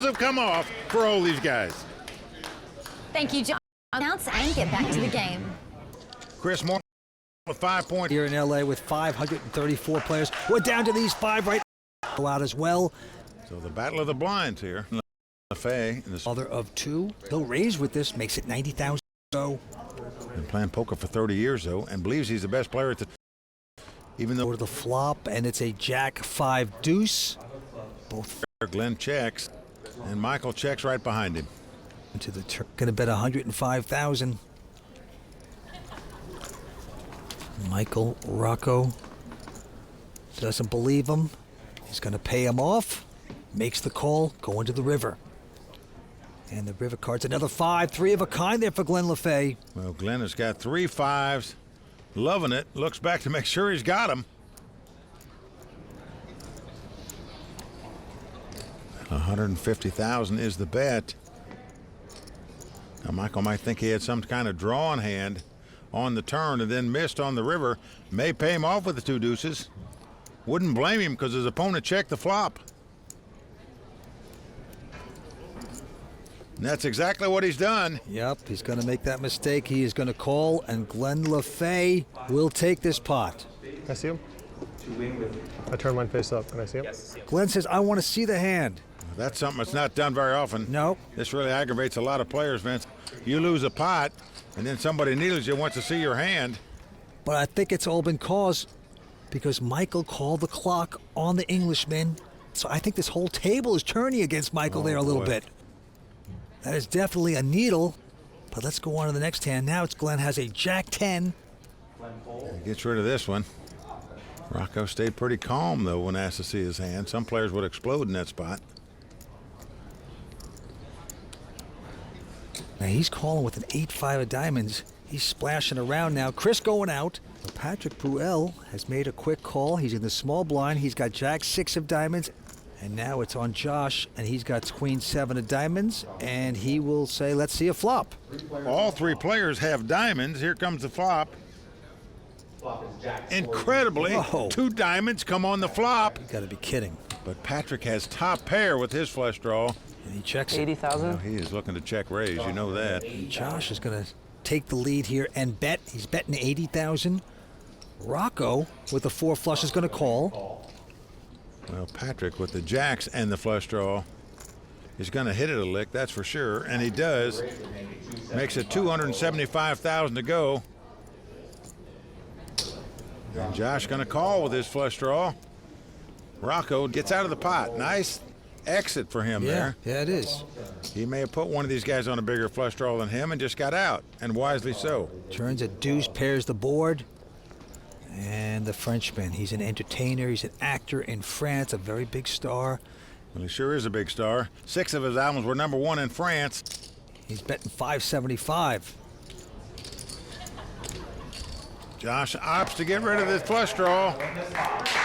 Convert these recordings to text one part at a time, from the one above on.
have come off for all these guys. Thank you, John. Announce and get back to the game. Chris Moore with 5 points. Here in LA with 534 players. We're down to these 5 right now. Out as well. So the battle of the blinds here. Lafay. Mother of 2. He'll raise with this, makes it 90,000. So. Been playing poker for 30 years though, and believes he's the best player at the. Even though to the flop, and it's a Jack 5 deuce. Both. Glenn checks, and Michael checks right behind him. Into the gonna bet 105,000. Michael Rocco doesn't believe him. He's gonna pay him off. Makes the call, go into the river. And the river card's another 5, 3 of a kind there for Glenn Lafay. Well, Glenn has got 3 5s, loving it. Looks back to make sure he's got them. 150,000 is the bet. Now Michael might think he had some kind of draw in hand on the turn and then missed on the river. May pay him off with the 2 deuces. Wouldn't blame him because his opponent checked the flop. And that's exactly what he's done. Yep, he's going to make that mistake. He is going to call, and Glenn Lafay will take this pot. Can I see him? I turn mine face up. Can I see him? Yes. Glenn says, I want to see the hand. That's something that's not done very often. No. This really aggravates a lot of players, Vince. You lose a pot, and then somebody needles you, wants to see your hand. But I think it's all been caused because Michael called the clock on the Englishman. So I think this whole table is turning against Michael there a little bit. That is definitely a needle. But let's go on to the next hand. Now it's Glenn has a Jack 10. He gets rid of this one. Rocco stayed pretty calm, though, when asked to see his hand. Some players would explode in that spot. Now he's calling with an 8-5 of diamonds. He's splashing around now. Chris going out. Patrick Bruell has made a quick call. He's in the small blind. He's got Jack 6 of diamonds. And now it's on Josh, and he's got Queen 7 of diamonds. And he will say, let's see a flop. All 3 players have diamonds. Here comes the flop. Incredibly, 2 diamonds come on the flop. You got to be kidding. But Patrick has top pair with his flush draw. And he checks it. 80,000. Well, he is looking to check raise, you know that. Josh is going to take the lead here and bet. He's betting 80,000. Rocco with the 4 flush is going to call. Well, Patrick with the jacks and the flush draw is going to hit it a lick, that's for sure, and he does. Makes it 275,000 to go. And Josh going to call with his flush draw. Rocco gets out of the pot. Nice exit for him there. Yeah, it is. He may have put one of these guys on a bigger flush draw than him and just got out, and wisely so. Turns a deuce, pairs the board. And the Frenchman, he's an entertainer, he's an actor in France, a very big star. Well, he sure is a big star. 6 of his albums were #1 in France. He's betting 575. Josh opts to get rid of this flush draw.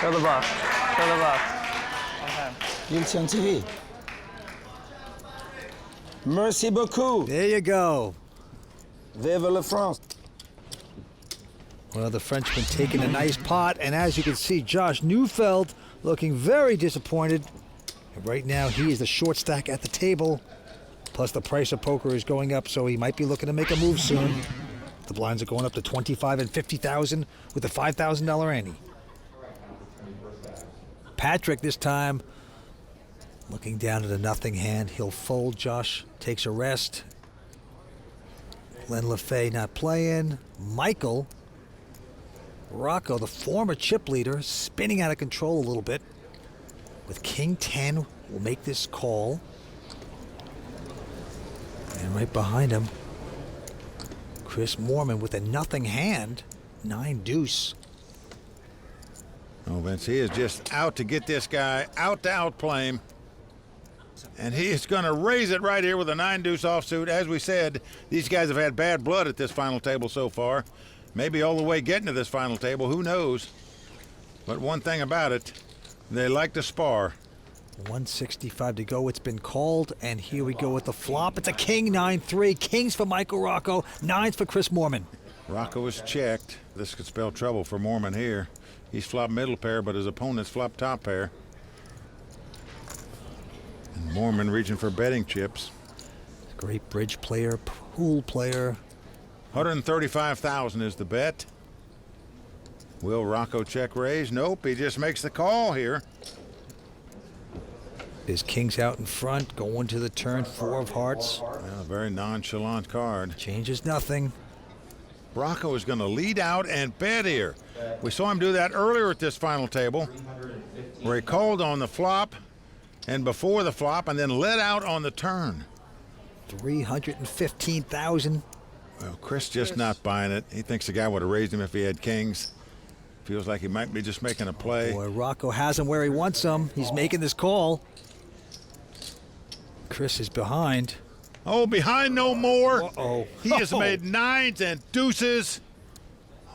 Show the bluff. Show the bluff. Guilty on TV. Merci beaucoup. There you go. Vive la France. Well, the Frenchman taking a nice pot, and as you can see, Josh Neufeld looking very disappointed. And right now, he is the short stack at the table. Plus, the price of poker is going up, so he might be looking to make a move soon. The blinds are going up to 25 and 50,000 with a $5,000 ante. Patrick this time looking down at a nothing hand. He'll fold. Josh takes a rest. Glenn Lafay not playing. Michael Rocco, the former chip leader, spinning out of control a little bit. With King 10, will make this call. And right behind him, Chris Moorman with a nothing hand, 9 deuce. Oh, Vince, he is just out to get this guy, out to outplay him. And he is going to raise it right here with a 9 deuce offsuit. As we said, these guys have had bad blood at this final table so far. Maybe all the way getting to this final table, who knows? But one thing about it, they like to spar. 165 to go. It's been called, and here we go with the flop. It's a king 9-3. Kings for Michael Rocco, 9s for Chris Moorman. Rocco is checked. This could spell trouble for Moorman here. He's flopped middle pair, but his opponent's flopped top pair. And Mormon reaching for betting chips. Great bridge player, pool player. 135,000 is the bet. Will Rocco check raise? Nope, he just makes the call here. His king's out in front, going to the turn, 4 of hearts. Well, a very nonchalant card. Changes nothing. Rocco is going to lead out and bet here. We saw him do that earlier at this final table, where he called on the flop and before the flop and then led out on the turn. 315,000. Well, Chris just not buying it. He thinks the guy would have raised him if he had kings. Feels like he might be just making a play. Boy, Rocco has him where he wants him. He's making this call. Chris is behind. Oh, behind no more. Uh-oh. He has made 9s and deuces.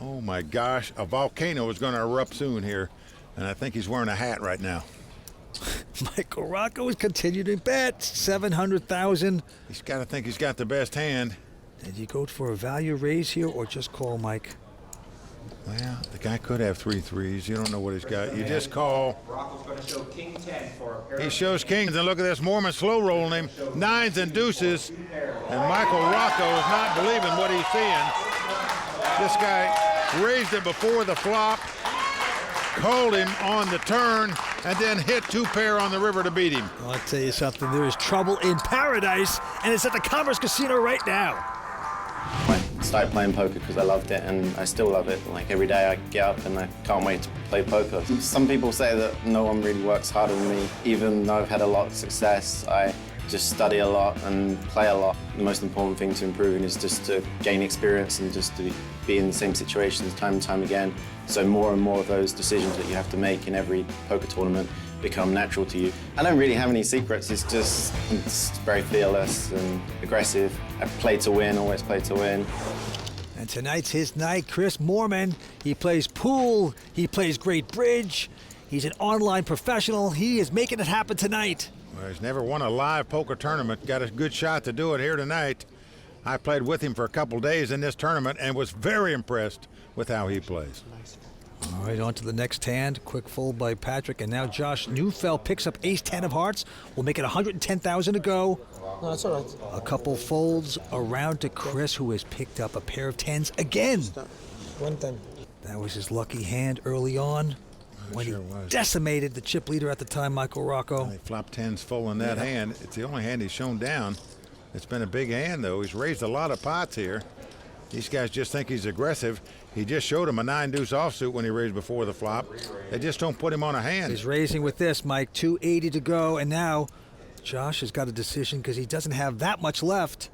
Oh, my gosh. A volcano is going to erupt soon here. And I think he's wearing a hat right now. Michael Rocco is continuing to bet. 700,000. He's got to think he's got the best hand. Did you go for a value raise here or just call, Mike? Well, the guy could have 3 threes. You don't know what he's got. You just call. Rocco's going to show king 10 for a pair. He shows kings, and look at this Mormon slow rolling him. 9s and deuces. And Michael Rocco is not believing what he's seeing. This guy raised it before the flop, called him on the turn, and then hit 2 pair on the river to beat him. I'll tell you something. There is trouble in paradise, and it's at the Commerce Casino right now. I started playing poker because I loved it, and I still love it. Like, every day I get up and I can't wait to play poker. Some people say that no one really works harder than me. Even though I've had a lot of success, I just study a lot and play a lot. The most important thing to improving is just to gain experience and just to be in the same situations time and time again. So more and more of those decisions that you have to make in every poker tournament become natural to you. I don't really have any secrets. It's very fearless and aggressive. I play to win, always play to win. And tonight's his night. Chris Moorman, he plays pool, he plays great bridge, he's an online professional. He is making it happen tonight. Well, he's never won a live poker tournament. Got a good shot to do it here tonight. I played with him for a couple days in this tournament and was very impressed with how he plays. All right, on to the next hand. Quick fold by Patrick, and now Josh Neufeld picks up ace-10 of hearts. We'll make it 110,000 to go. No, that's all right. A couple folds around to Chris, who has picked up a pair of 10s again. 110. That was his lucky hand early on when he decimated the chip leader at the time, Michael Rocco. He flopped 10s full in that hand. It's the only hand he's shown down. It's been a big hand, though. He's raised a lot of pots here. These guys just think he's aggressive. He just showed him a 9-deuce offsuit when he raised before the flop. They just don't put him on a hand. He's raising with this, Mike. 280 to go, and now Josh has got a decision because he doesn't have that much left.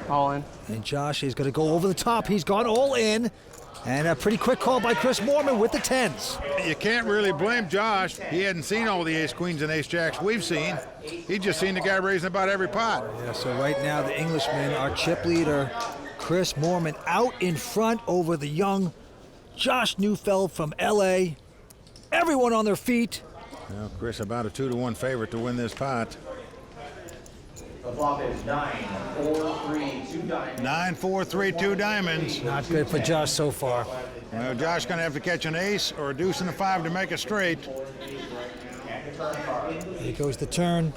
All in. And Josh is going to go over the top. He's gone all in. And a pretty quick call by Chris Moorman with the 10s. You can't really blame Josh. He hadn't seen all the ace-queens and ace-jacks we've seen. He just seen the guy raising about every pot. Yeah, so right now the Englishman, our chip leader, Chris Moorman, out in front over the young Josh Neufeld from L.A. Everyone on their feet. Well, Chris about a 2-to-1 favorite to win this pot. The flop is 9-4-3, 2 diamonds. 9-4-3, 2 diamonds. Not good for Josh so far. Well, Josh going to have to catch an ace or a deuce and a 5 to make it straight. Here goes the turn.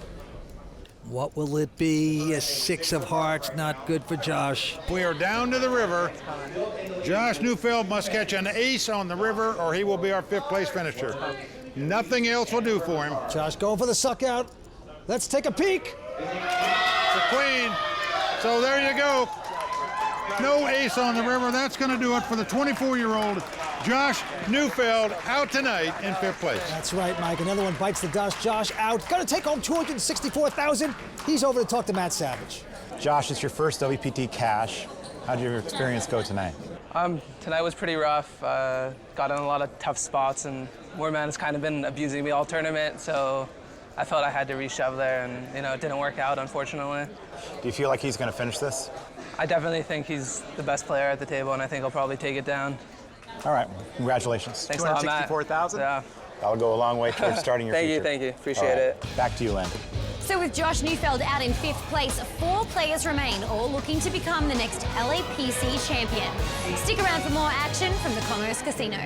What will it be? A 6 of hearts. Not good for Josh. We are down to the river. Josh Neufeld must catch an ace on the river or he will be our 5th place finisher. Nothing else will do for him. Josh going for the suck out. Let's take a peek. The queen. So there you go. No ace on the river. That's going to do it for the 24-year-old Josh Neufeld, out tonight in 5th place. That's right, Mike. Another one bites the dust. Josh out. Going to take home $264,000. He's over to talk to Matt Savage. Josh, it's your first WPT cash. How did your experience go tonight? Tonight was pretty rough. Got in a lot of tough spots, and Moorman has kind of been abusing me all tournament, so I felt I had to reshove there, and it didn't work out, unfortunately. Do you feel like he's going to finish this? I definitely think he's the best player at the table, and I think he'll probably take it down. All right, congratulations. Thanks a lot, Matt. $264,000? Yeah. That'll go a long way towards starting your future. Thank you. Appreciate it. Back to you, Lynn. So with Josh Neufeld out in 5th place, 4 players remain, all looking to become the next LAPC champion. Stick around for more action from the Commerce Casino.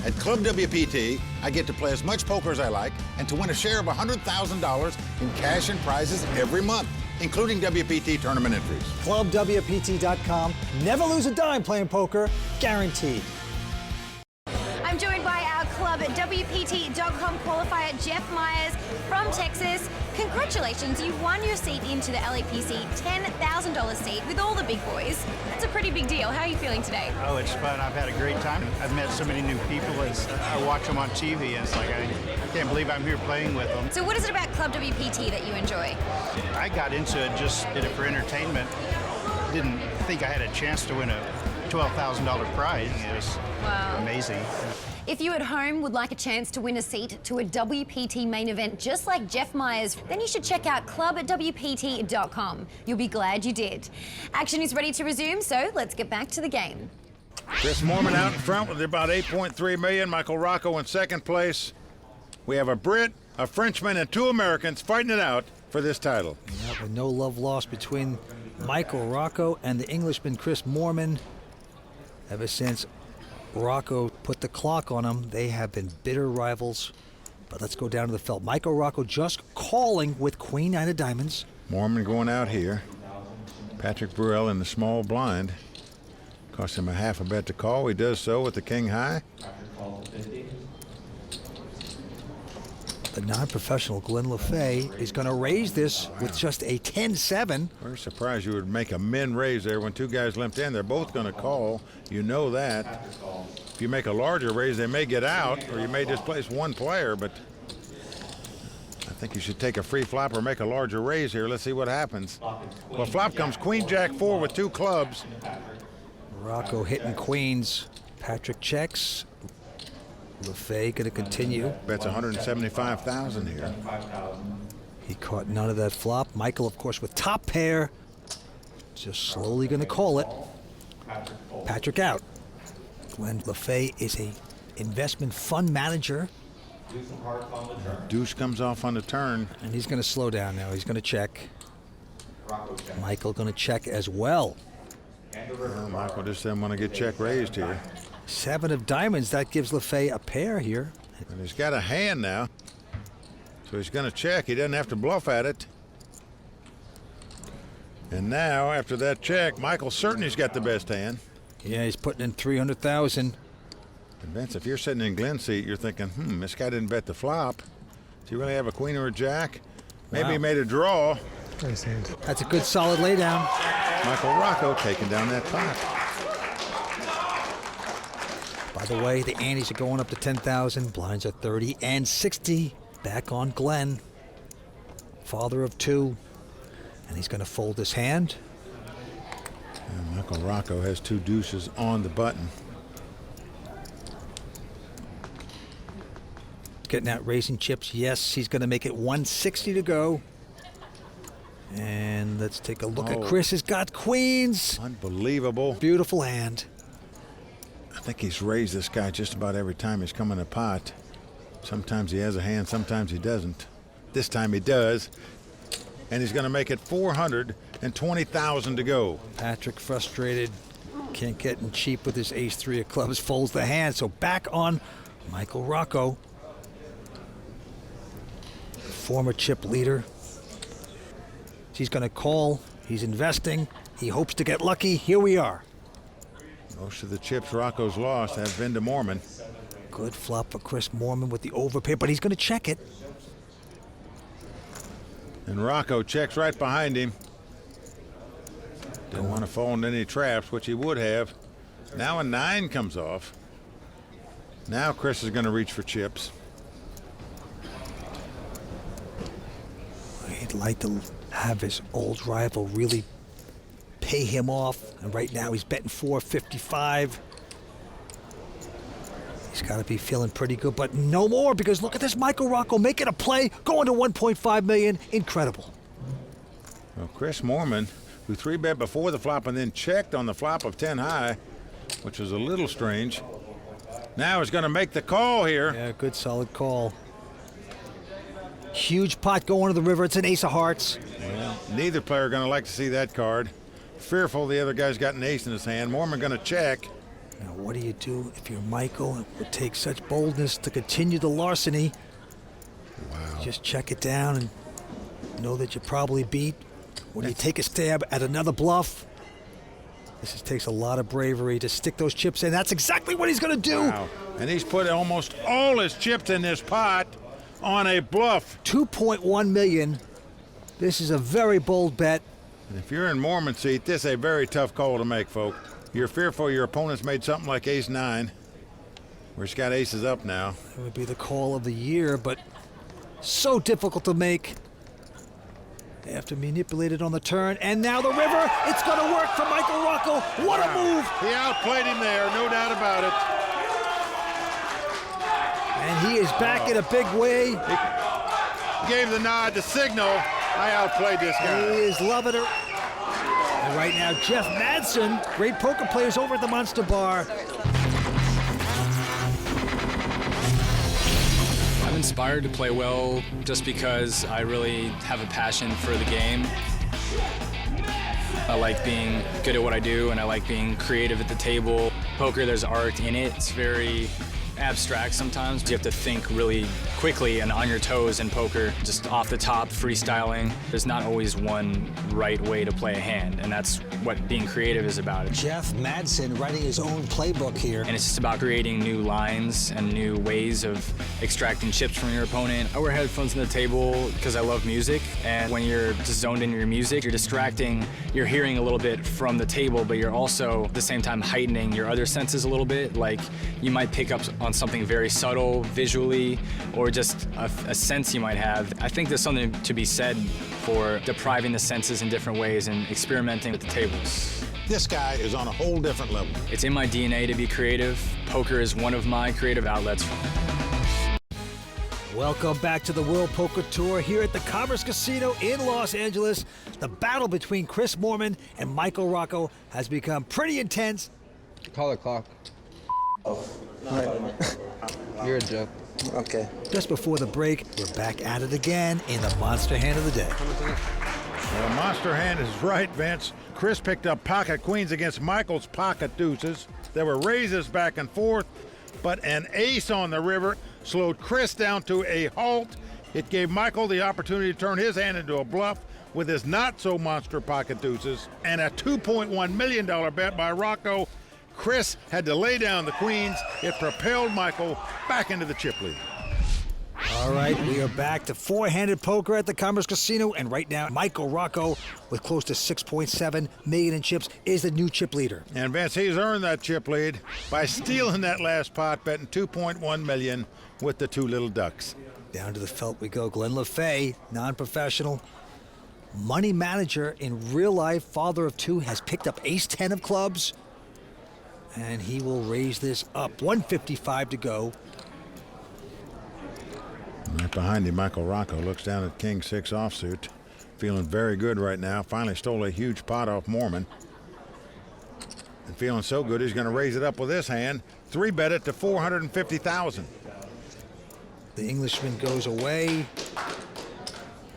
At Club WPT, I get to play as much poker as I like and to win a share of $100,000 in cash and prizes every month, including WPT tournament entries. ClubWPT.com. Never lose a dime playing poker, guaranteed. I'm joined by our club at WPT.com qualifier Jeff Myers from Texas. Congratulations, you won your seat into the LAPC $10,000 seat with all the big boys. That's a pretty big deal. How are you feeling today? Oh, it's fun. I've had a great time. I've met so many new people. I watch them on TV, and it's like I can't believe I'm here playing with them. So what is it about Club WPT that you enjoy? I got into it, just did it for entertainment. Didn't think I had a chance to win a $12,000 prize. It was amazing. If you at home would like a chance to win a seat to a WPT main event just like Jeff Myers, then you should check out club@WPT.com. You'll be glad you did. Action is ready to resume, so let's get back to the game. Chris Moorman out in front with about 8.3 million. Michael Rocco in second place. We have a Brit, a Frenchman, and 2 Americans fighting it out for this title. Yeah, with no love lost between Michael Rocco and the Englishman Chris Moorman. Ever since Rocco put the clock on him, they have been bitter rivals. But let's go down to the felt. Michael Rocco just calling with Queen Nine of Diamonds. Moorman going out here. Patrick Bruell in the small blind. Cost him a half a bet to call. He does so with the king high. The non-professional Glenn Lafay is going to raise this with just a 10-7. We're surprised you would make a min raise there when 2 guys limped in. They're both going to call. You know that. If you make a larger raise, they may get out, or you may displace 1 player, but I think you should take a free flop or make a larger raise here. Let's see what happens. Well, flop comes Queen Jack 4 with 2 clubs. Rocco hitting queens. Patrick checks. Lafay going to continue. Bets 175,000 here. He caught none of that flop. Michael, of course, with top pair. Just slowly going to call it. Patrick out. Glenn Lafay is a investment fund manager. Deuce comes off on the turn. And he's going to slow down now. He's going to check. Michael going to check as well. Well, Michael just didn't want to get check raised here. 7 of diamonds. That gives Lafay a pair here. And he's got a hand now. So he's going to check. He doesn't have to bluff at it. And now, after that check, Michael's certain he's got the best hand. Yeah, he's putting in 300,000. And Vince, if you're sitting in Glenn's seat, you're thinking, this guy didn't bet the flop. Does he really have a queen or a jack? Maybe he made a draw. Nice hand. That's a good solid laydown. Michael Rocco taking down that pot. By the way, the antes are going up to 10,000. Blinds are 30 and 60. Back on Glenn. Father of 2. And he's going to fold his hand. And Michael Rocco has 2 deuces on the button. Getting out raising chips. Yes, he's going to make it 160 to go. And let's take a look at Chris. Has got queens. Unbelievable. Beautiful hand. I think he's raised this guy just about every time he's come in a pot. Sometimes he has a hand, sometimes he doesn't. This time he does. And he's going to make it 420,000 to go. Patrick frustrated. Can't get in cheap with his ace-3 of clubs. Folds the hand. So back on Michael Rocco. Former chip leader. He's going to call. He's investing. He hopes to get lucky. Here we are. Most of the chips Rocco's lost have been to Moorman. Good flop for Chris Moorman with the overpair, but he's going to check it. And Rocco checks right behind him. Didn't want to fall into any traps, which he would have. Now a 9 comes off. Now Chris is going to reach for chips. He'd like to have his old rival really pay him off. And right now he's betting 455. He's got to be feeling pretty good, but no more, because look at this Michael Rocco making a play, going to 1.5 million. Incredible. Well, Chris Moorman, who 3-bet before the flop and then checked on the flop of 10 high, which was a little strange. Now he's going to make the call here. Yeah, good solid call. Huge pot going to the river. It's an ace of hearts. Well, neither player going to like to see that card. Fearful the other guy's got an ace in his hand. Moorman going to check. Now, what do you do if you're Michael? It would take such boldness to continue the larceny. Wow. Just check it down and know that you're probably beat. When you take a stab at another bluff, this takes a lot of bravery to stick those chips in. That's exactly what he's going to do. Wow. And he's put almost all his chips in this pot on a bluff. 2.1 million. This is a very bold bet. And if you're in Mormon seat, this is a very tough call to make, folk. You're fearful your opponent's made something like ace-9, where he's got aces up now. It would be the call of the year, but so difficult to make. They have to manipulate it on the turn, and now the river. It's going to work for Michael Rocco. What a move! He outplayed him there, no doubt about it. And he is back in a big way. He gave the nod, the signal. I outplayed this guy. He is loving it. And right now, Jeff Madsen, great poker players over at the Monster Bar. I'm inspired to play well just because I really have a passion for the game. I like being good at what I do, and I like being creative at the table. Poker, there's art in it. It's very abstract sometimes. You have to think really quickly and on your toes in poker, just off the top, freestyling. There's not always one right way to play a hand, and that's what being creative is about. Jeff Madsen writing his own playbook here. And it's just about creating new lines and new ways of extracting chips from your opponent. I wear headphones on the table because I love music, and when you're just zoned into your music, you're distracting, you're hearing a little bit from the table, but you're also at the same time heightening your other senses a little bit. Like you might pick up on something very subtle visually, or just a sense you might have. I think there's something to be said for depriving the senses in different ways and experimenting with the tables. This guy is on a whole different level. It's in my DNA to be creative. Poker is one of my creative outlets. Welcome back to the World Poker Tour here at the Commerce Casino in Los Angeles. The battle between Chris Moorman and Michael Rocco has become pretty intense. Call the clock. You're a joke. Okay. Just before the break, we're back at it again in the monster hand of the day. Well, monster hand is right, Vince. Chris picked up pocket queens against Michael's pocket deuces. There were raises back and forth, but an ace on the river slowed Chris down to a halt. It gave Michael the opportunity to turn his hand into a bluff with his not-so-monster pocket deuces, and a $2.1 million bet by Rocco. Chris had to lay down the queens. It propelled Michael back into the chip lead. All right, we are back to four-handed poker at the Commerce Casino, and right now, Michael Rocco, with close to $6.7 million in chips, is the new chip leader. And Vince, he's earned that chip lead by stealing that last pot, betting $2.1 million with the two little ducks. Down to the felt we go. Glenn Lafay, non-professional, money manager in real life, father of two, has picked up ace-10 of clubs, and he will raise this up. 155 to go. Right behind him, Michael Rocco looks down at King 6 offsuit. Feeling very good right now. Finally stole a huge pot off Moorman. And feeling so good, he's going to raise it up with this hand. 3-bet it to $450,000. The Englishman goes away.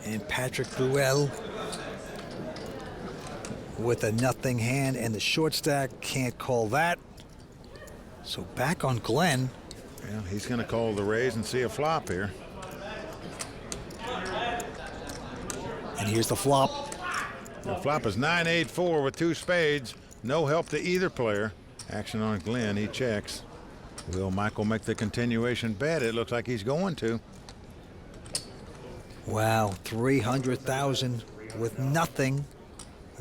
And Patrick Bruell with a nothing hand and the short stack. Can't call that. So back on Glenn. Well, he's going to call the raise and see a flop here. And here's the flop. The flop is 9-8-4 with two spades. No help to either player. Action on Glenn. He checks. Will Michael make the continuation bet? It looks like he's going to. Wow, 300,000 with nothing.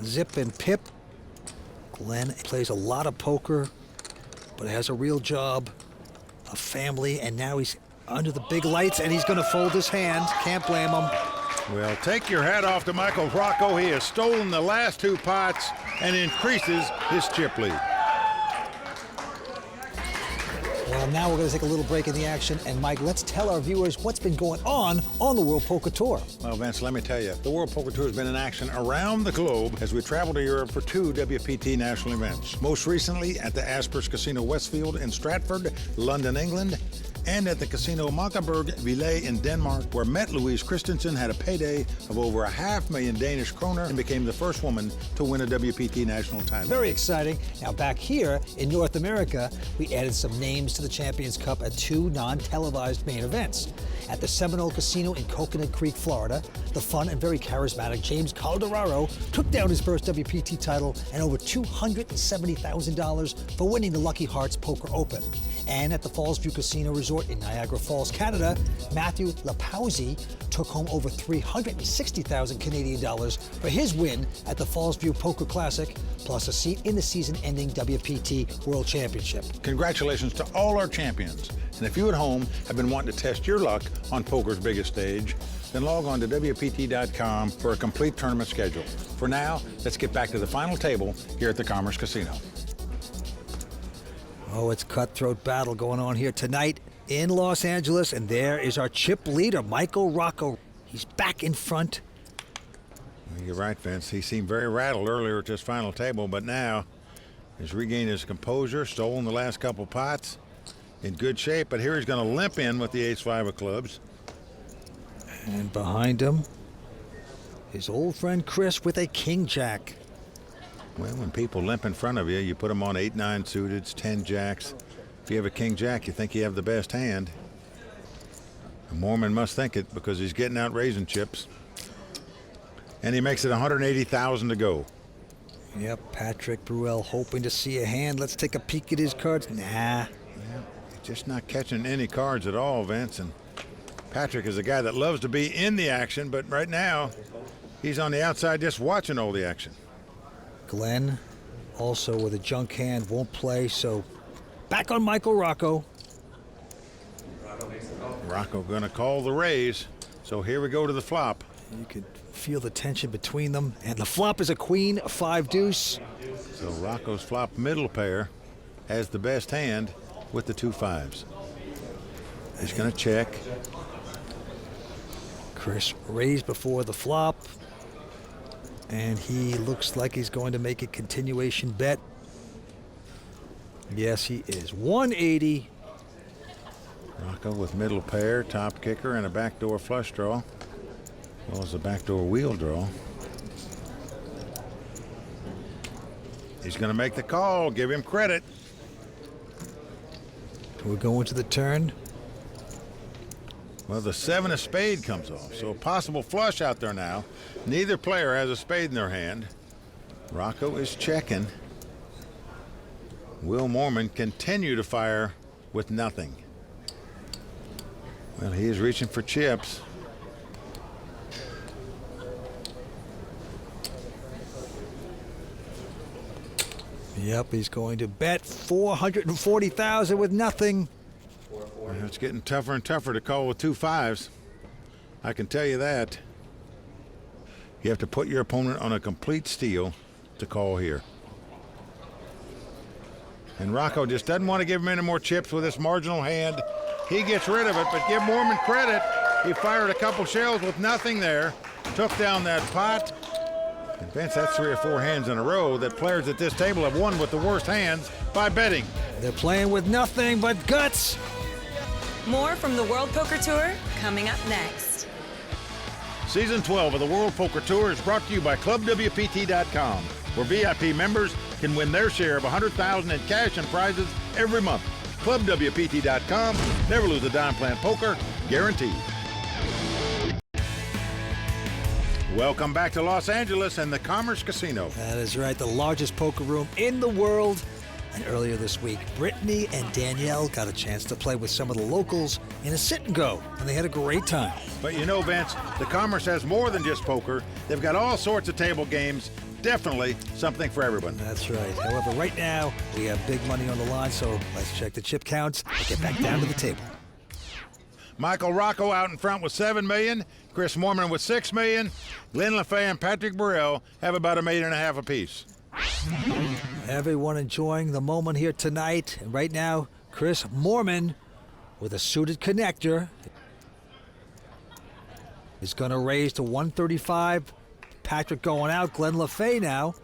Zip and pip. Glenn plays a lot of poker, but has a real job, a family, and now he's under the big lights, and he's going to fold his hand. Can't blame him. Well, take your hat off to Michael Rocco. He has stolen the last two pots and increases his chip lead. Well, now we're going to take a little break in the action. And, Mike, let's tell our viewers what's been going on the World Poker Tour. Well, Vince, let me tell you, the World Poker Tour has been in action around the globe as we travel to Europe for two WPT national events. Most recently at the Aspers Casino Westfield in Stratford, London, England, and at the Casino Mockenburg Ville in Denmark, where Mette Louise Christensen had a payday of over $500,000 Danish kroner and became the first woman to win a WPT national title. Very exciting. Now back here in North America, we added some names to the Champions Cup at 2 non-televised main events. At the Seminole Casino in Coconut Creek, Florida, the fun and very charismatic James Calderaro took down his first WPT title and over $270,000 for winning the Lucky Hearts Poker Open. And at the Fallsview Casino Resort in Niagara Falls, Canada, Matthew Lapausi took home over $360,000 Canadian dollars for his win at the Fallsview Poker Classic, plus a seat in the season-ending WPT World Championship. Congratulations to all our champions. And if you at home have been wanting to test your luck on poker's biggest stage, then log on to WPT.com for a complete tournament schedule. For now, let's get back to the final table here at the Commerce Casino. Oh, it's cutthroat battle going on here tonight in Los Angeles, and there is our chip leader, Michael Rocco. He's back in front. You're right, Vince. He seemed very rattled earlier at this final table, but now he's regained his composure, stolen the last couple pots, in good shape, but here he's going to limp in with the ace-5 of clubs. And behind him, his old friend Chris with a king-jack. Well, when people limp in front of you, you put them on 8-9 suiteds, 10 jacks. If you have a king-jack, you think you have the best hand. And Mormon must think it because he's getting out raising chips. And he makes it $180,000 to go. Yep, Patrick Bruell hoping to see a hand. Let's take a peek at his cards. Nah. Yeah, he's just not catching any cards at all, Vince. And Patrick is a guy that loves to be in the action, but right now, he's on the outside just watching all the action. Glenn, also with a junk hand, won't play, so back on Michael Rocco. Rocco gonna call the raise, so here we go to the flop. You could feel the tension between them, and the flop is a queen, a 5 deuce. So Rocco's flop middle pair has the best hand with the 2 5s. He's gonna check. Chris raised before the flop, and he looks like he's going to make a continuation bet. Yes, he is. 180. Rocco with middle pair, top kicker, and a backdoor flush draw. Well, as a backdoor wheel draw. He's going to make the call. Give him credit. We're going to the turn. Well, the 7 of spade comes off, so a possible flush out there now. Neither player has a spade in their hand. Rocco is checking. Will Mormon continue to fire with nothing? Well, he is reaching for chips. Yep, he's going to bet $440,000 with nothing. Well, it's getting tougher and tougher to call with 2 5s. I can tell you that. You have to put your opponent on a complete steal to call here. And Rocco just doesn't want to give him any more chips with this marginal hand. He gets rid of it, but give Mormon credit. He fired a couple shells with nothing there, took down that pot. And Vince, that's 3 or 4 hands in a row that players at this table have won with the worst hands by betting. They're playing with nothing but guts. More from the World Poker Tour coming up next. Season 12 of the World Poker Tour is brought to you by ClubWPT.com, where VIP members can win their share of $100,000 in cash and prizes every month. ClubWPT.com. Never lose a dime playing poker, guaranteed. Welcome back to Los Angeles and the Commerce Casino. That is right, the largest poker room in the world. And earlier this week, Brittany and Danielle got a chance to play with some of the locals in a sit-and-go, and they had a great time. But you know, Vince, the Commerce has more than just poker. They've got all sorts of table games. Definitely something for everyone. That's right. However, right now, we have big money on the line, so let's check the chip counts and get back down to the table. Michael Rocco out in front with $7 million. Chris Mormon with $6 million. Glenn Lafay and Patrick Bruell have about $1.5 million apiece. Everyone enjoying the moment here tonight. And right now, Chris Mormon with a suited connector is going to raise to 135. Patrick going out. Glenn Lafay now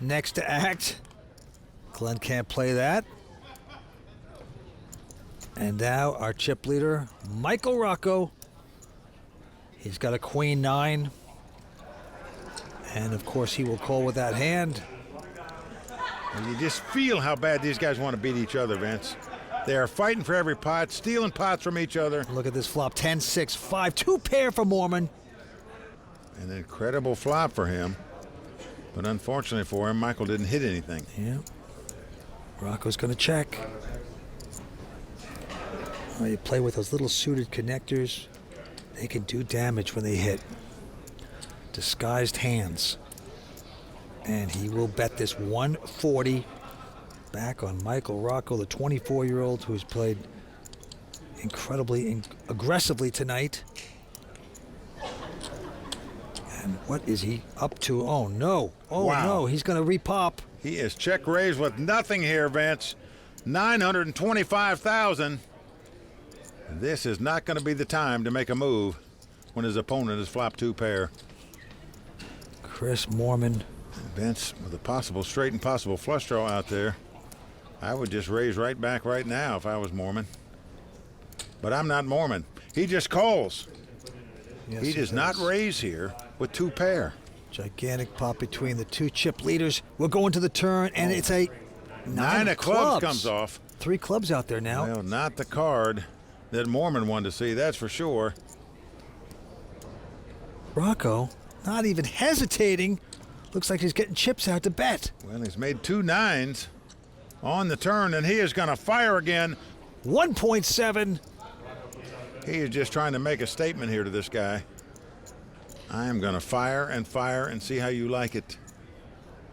next to act. Glenn can't play that. And now our chip leader, Michael Rocco. He's got a queen 9. And of course he will call with that hand. And you just feel how bad these guys want to beat each other, Vince. They are fighting for every pot, stealing pots from each other. Look at this flop, 10, 6, 5, 2 pair for Mormon. An incredible flop for him. But unfortunately for him, Michael didn't hit anything. Yeah. Rocco's going to check. Oh, you play with those little suited connectors. They can do damage when they hit. Disguised hands. And he will bet this 140 back on Michael Rocco, the 24-year-old who's played incredibly aggressively tonight. And what is he up to? Oh, no. Oh, wow. No. He's going to repop. He is check raised with nothing here, Vince. 925,000. This is not going to be the time to make a move when his opponent has flopped 2 pair. Chris Mormon. Vince, with a possible straight and possible flush draw out there, I would just raise right back right now if I was Mormon. But I'm not Mormon. He just calls. Yes, he does not raise here with 2 pair. Gigantic pop between the 2 chip leaders. We're going to the turn, and it's a 9 of clubs comes off. 3 clubs out there now. Well, not the card that Mormon wanted to see, that's for sure. Rocco, not even hesitating. Looks like he's getting chips out to bet. Well, he's made 2 9s on the turn, and he is going to fire again. 1.7. He is just trying to make a statement here to this guy. I am going to fire and see how you like it.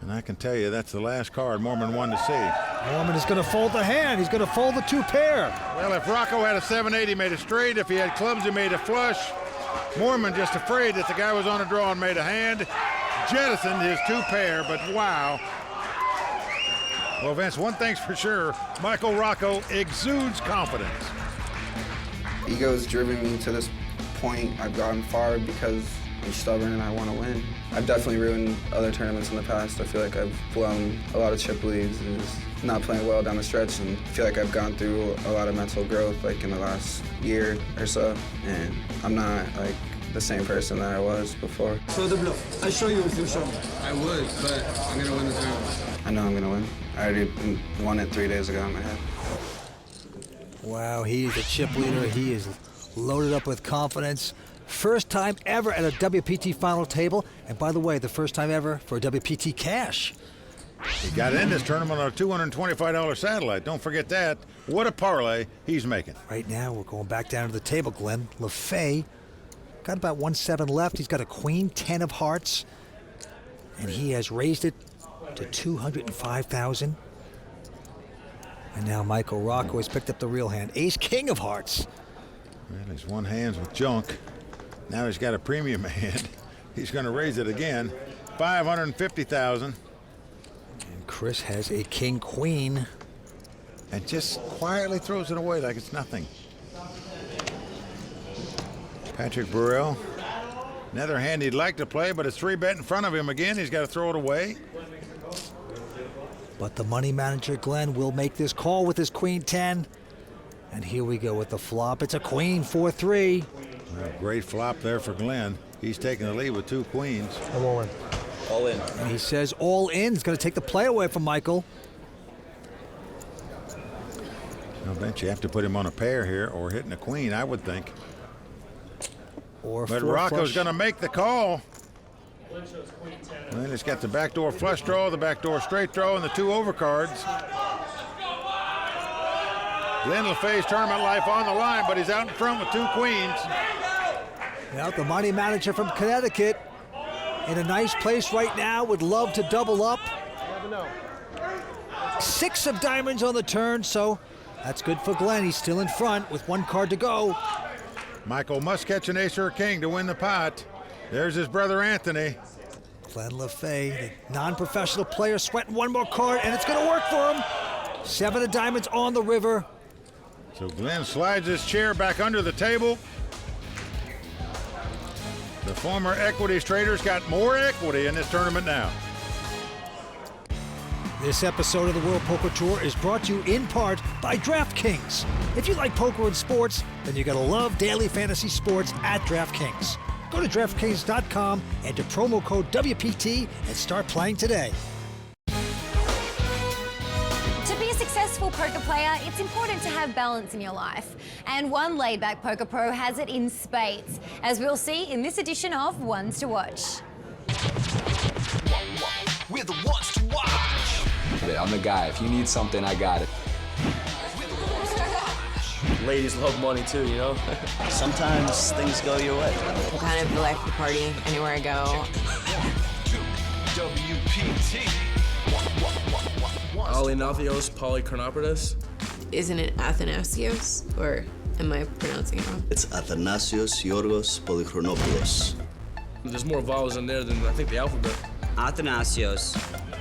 And I can tell you that's the last card Mormon wanted to see. Mormon is going to fold the hand. He's going to fold the 2 pair. Well, if Rocco had a 7-8, he made a straight. If he had clubs, he made a flush. Mormon just afraid that the guy was on a draw and made a hand. Jettisoned his 2 pair, but wow. Well, Vince, one thing's for sure, Michael Rocco exudes confidence. Ego's driven me to this point. I've gotten far because I'm stubborn and I want to win. I've definitely ruined other tournaments in the past. I feel like I've blown a lot of chip leads and just not playing well down the stretch, and I feel like I've gone through a lot of mental growth like in the last year or so, and I'm not like the same person that I was before. So the bluff. I show you if you show me. I would, but I'm gonna win the tournament. I know I'm gonna win. I already won it 3 days ago in my head. Wow, he is a chip leader. He is loaded up with confidence. First time ever at a WPT final table, and by the way, the first time ever for a WPT cash. He got in this tournament on a $225 satellite. Don't forget that. What a parlay he's making. Right now, we're going back down to the table, Glenn. Lafay got about 1-7 left. He's got a queen 10 of hearts, and he has raised it to 205,000. And now Michael Rocco has picked up the real hand. Ace king of hearts. Well, he's won hands with junk. Now he's got a premium hand. He's going to raise it again. 550,000. And Chris has a king queen. And just quietly throws it away like it's nothing. Patrick Bruell. Another hand he'd like to play, but it's 3-bet in front of him again. He's got to throw it away. But the money manager, Glenn, will make this call with his queen 10. And here we go with the flop. It's a queen 4-3. Well, great flop there for Glenn. He's taking the lead with 2 queens. I'm all in. All in. And he says all in. He's going to take the play away from Michael. I'll bet you have to put him on a pair here or hitting a queen, I would think. Or but Rocco's going to make the call. Well, he's got the backdoor flush draw, the backdoor straight draw, and the 2 overcards. Glenn Lafay's tournament life on the line, but he's out in front with 2 queens. Now the money manager from Connecticut in a nice place right now, would love to double up. 6 of diamonds on the turn, so that's good for Glenn. He's still in front with 1 card to go. Michael must catch an ace or a king to win the pot. There's his brother Anthony. Glenn Lafay, the non-professional player, sweating 1 more card, and it's going to work for him. 7 of diamonds on the river. So Glenn slides his chair back under the table. The former equities trader's got more equity in this tournament now. This episode of the World Poker Tour is brought to you in part by DraftKings. If you like poker and sports, then you're going to love daily fantasy sports at DraftKings. Go to DraftKings.com, enter promo code WPT, and start playing today. To be a successful poker player, it's important to have balance in your life. And one laid-back poker pro has it in spades, as we'll see in this edition of Ones to Watch. We're the ones to watch. I'm the guy. If you need something, I got it. Ladies love money too, you know? Sometimes things go your way. I kind of feel like the party anywhere I go. WPT. Athanasios Polychronopoulos. Isn't it Athanasios? Or am I pronouncing it wrong? It's Athanasios Yorgos Polychronopoulos. There's more vowels in there than I think the alphabet. Athanasios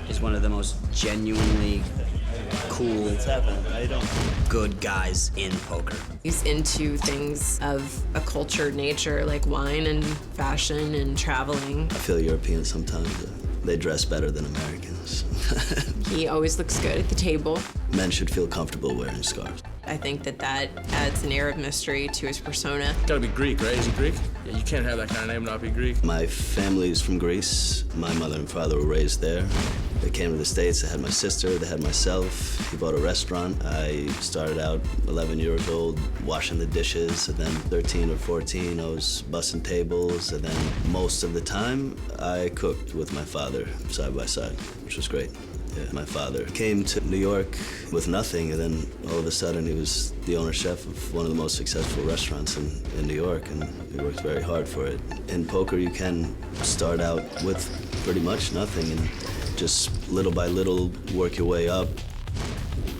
is one of the most genuinely cool, good guys in poker. He's into things of a cultured nature, like wine and fashion and traveling. I feel Europeans sometimes, they dress better than Americans. He always looks good at the table. Men should feel comfortable wearing scarves. I think that adds an air of mystery to his persona. Gotta be Greek, right? Is he Greek? Yeah, you can't have that kind of name and not be Greek. My family is from Greece. My mother and father were raised there. They came to the States. They had my sister, they had myself. He bought a restaurant. I started out 11 years old, washing the dishes, and then 13 or 14, I was bussing tables, and then most of the time, I cooked with my father side by side, which was great. Yeah, my father came to New York with nothing, and then all of a sudden he was the owner chef of one of the most successful restaurants in New York, and he worked very hard for it. In poker, you can start out with pretty much nothing and just little by little work your way up.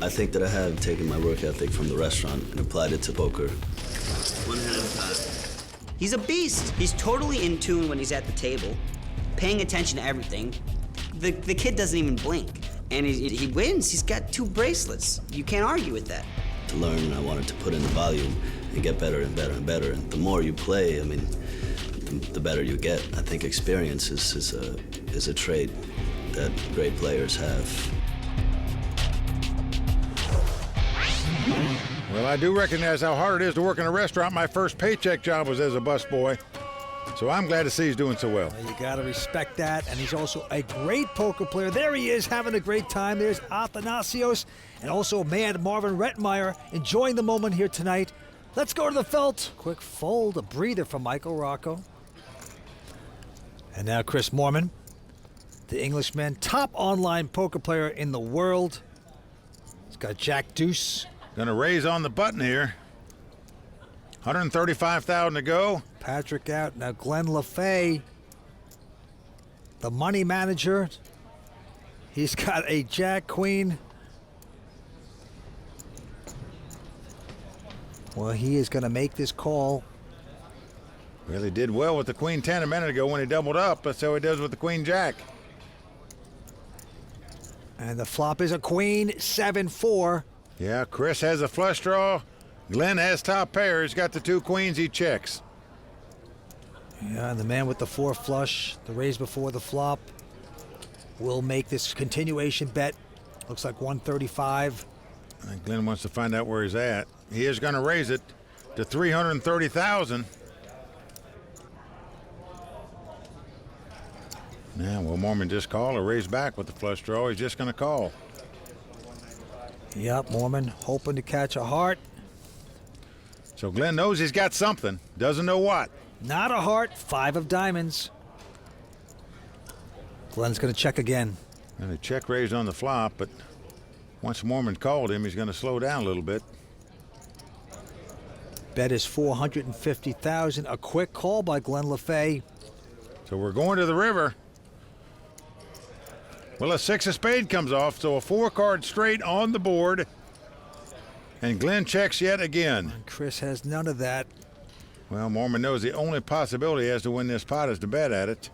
I think that I have taken my work ethic from the restaurant and applied it to poker. One hand at a time. He's a beast. He's totally in tune when he's at the table, paying attention to everything. The kid doesn't even blink, and he wins. He's got 2 bracelets. You can't argue with that. To learn, I wanted to put in the volume and get better and better and better. And the more you play, I mean, the better you get. I think experience is a trait that great players have. Well, I do recognize how hard it is to work in a restaurant. My first paycheck job was as a busboy. So I'm glad to see he's doing so well. You got to respect that, and he's also a great poker player. There he is, having a great time. There's Athanasios, and also man Marvin Rettenmeyer enjoying the moment here tonight. Let's go to the felt. Quick fold, a breather from Michael Rocco. And now Chris Moorman, the Englishman, top online poker player in the world. He's got Jack Deuce. Gonna raise on the button here. 135,000 to go. Patrick out. Now Glenn Lafay, the money manager. He's got a Jack Queen. Well, he is going to make this call. Well, he did well with the Queen 10 a minute ago when he doubled up. That's how he does with the Queen Jack. And the flop is a Queen 7-4. Yeah, Chris has a flush draw. Glenn has top pair. He's got the 2 queens. He checks. Yeah, and the man with the 4 flush, the raise before the flop, will make this continuation bet. Looks like 135. I think Glenn wants to find out where he's at. He is going to raise it to 330,000. Now, will Moorman just call or raise back with the flush draw? He's just going to call. Yep, Moorman hoping to catch a heart. So Glenn knows he's got something, doesn't know what. Not a heart, 5 of diamonds. Glenn's going to check again. And a check raised on the flop, but once Moorman called him, he's going to slow down a little bit. Bet is 450,000. A quick call by Glenn Lafay. So we're going to the river. Well, a 6 of spade comes off, so a 4-card straight on the board. And Glenn checks yet again. And Chris has none of that. Well, Moorman knows the only possibility he has to win this pot is to bet at it.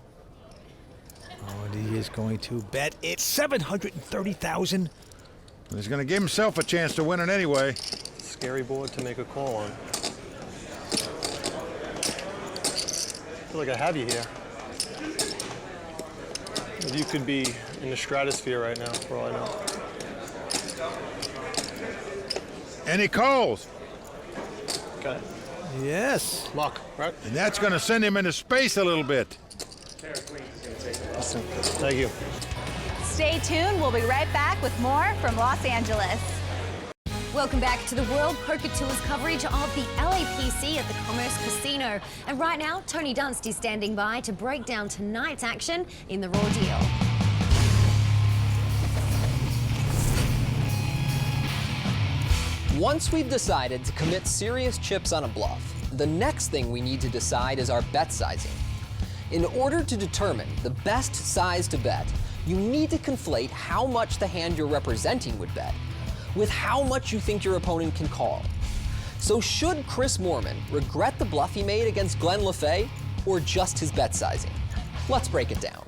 Oh, and he is going to bet it 730,000. He's going to give himself a chance to win it anyway. Scary board to make a call on. I feel like I have you here. You could be in the stratosphere right now, for all I know. And he calls. Okay. Yes. Luck, right? And that's going to send him into space a little bit. Awesome. Thank you. Stay tuned. We'll be right back with more from Los Angeles. Welcome back to the World Poker Tour's coverage of the LAPC at the Commerce Casino. And right now, Tony Dunst is standing by to break down tonight's action in the Raw Deal. Once we've decided to commit serious chips on a bluff, the next thing we need to decide is our bet sizing. In order to determine the best size to bet, you need to conflate how much the hand you're representing would bet with how much you think your opponent can call. So should Chris Moorman regret the bluff he made against Glenn Lafay, or just his bet sizing? Let's break it down.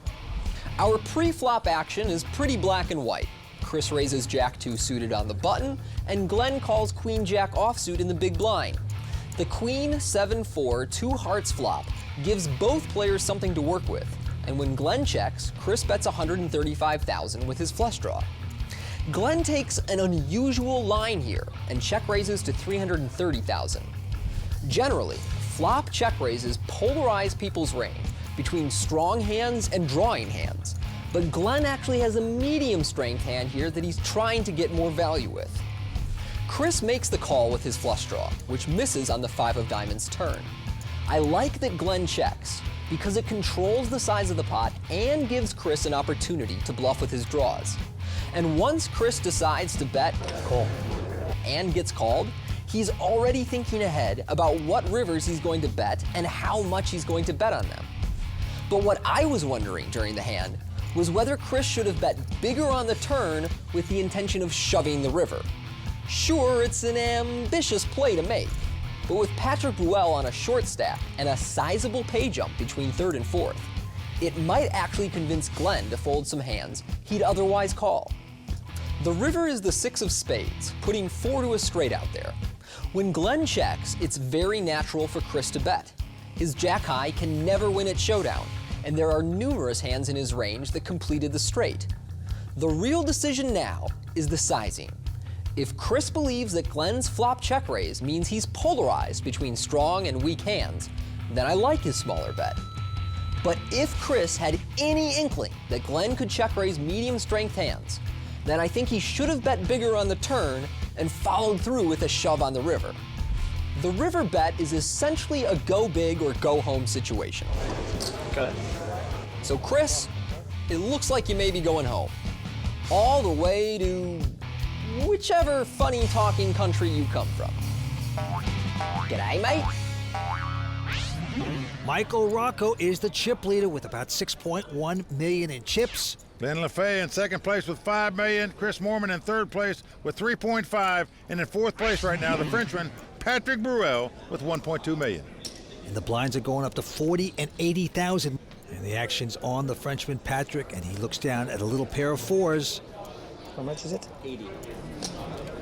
Our pre-flop action is pretty black and white. Chris raises Jack-2 suited on the button, and Glenn calls Queen-Jack offsuit in the big blind. The Queen 7-4 2 hearts flop gives both players something to work with, and when Glenn checks, Chris bets $135,000 with his flush draw. Glenn takes an unusual line here and check raises to $330,000. Generally, flop check raises polarize people's range between strong hands and drawing hands, but Glenn actually has a medium strength hand here that he's trying to get more value with. Chris makes the call with his flush draw, which misses on the 5 of diamonds turn. I like that Glenn checks because it controls the size of the pot and gives Chris an opportunity to bluff with his draws. And once Chris decides to bet and gets called, he's already thinking ahead about what rivers he's going to bet and how much he's going to bet on them. But what I was wondering during the hand was whether Chris should have bet bigger on the turn with the intention of shoving the river. Sure, it's an ambitious play to make, but with Patrick Bruell on a short stack and a sizable pay jump between 3rd and 4th, it might actually convince Glenn to fold some hands he'd otherwise call. The river is the 6 of spades, putting 4 to a straight out there. When Glenn checks, it's very natural for Chris to bet. His jack-high can never win at showdown, and there are numerous hands in his range that completed the straight. The real decision now is the sizing. If Chris believes that Glenn's flop check raise means he's polarized between strong and weak hands, then I like his smaller bet. But if Chris had any inkling that Glenn could check raise medium strength hands, then I think he should have bet bigger on the turn and followed through with a shove on the river. The river bet is essentially a go big or go home situation. Okay. So Chris, it looks like you may be going home. All the way to whichever funny talking country you come from. G'day, mate. Michael Rocco is the chip leader with about 6.1 million in chips. Ben Lafay in second place with $5 million. Chris Moorman in third place with 3.5, and in fourth place right now, the Frenchman Patrick Bruell with 1.2 million. And the blinds are going up to 40 and 80,000. And the action's on the Frenchman Patrick, and he looks down at a little pair of 4s. How much is it? 80.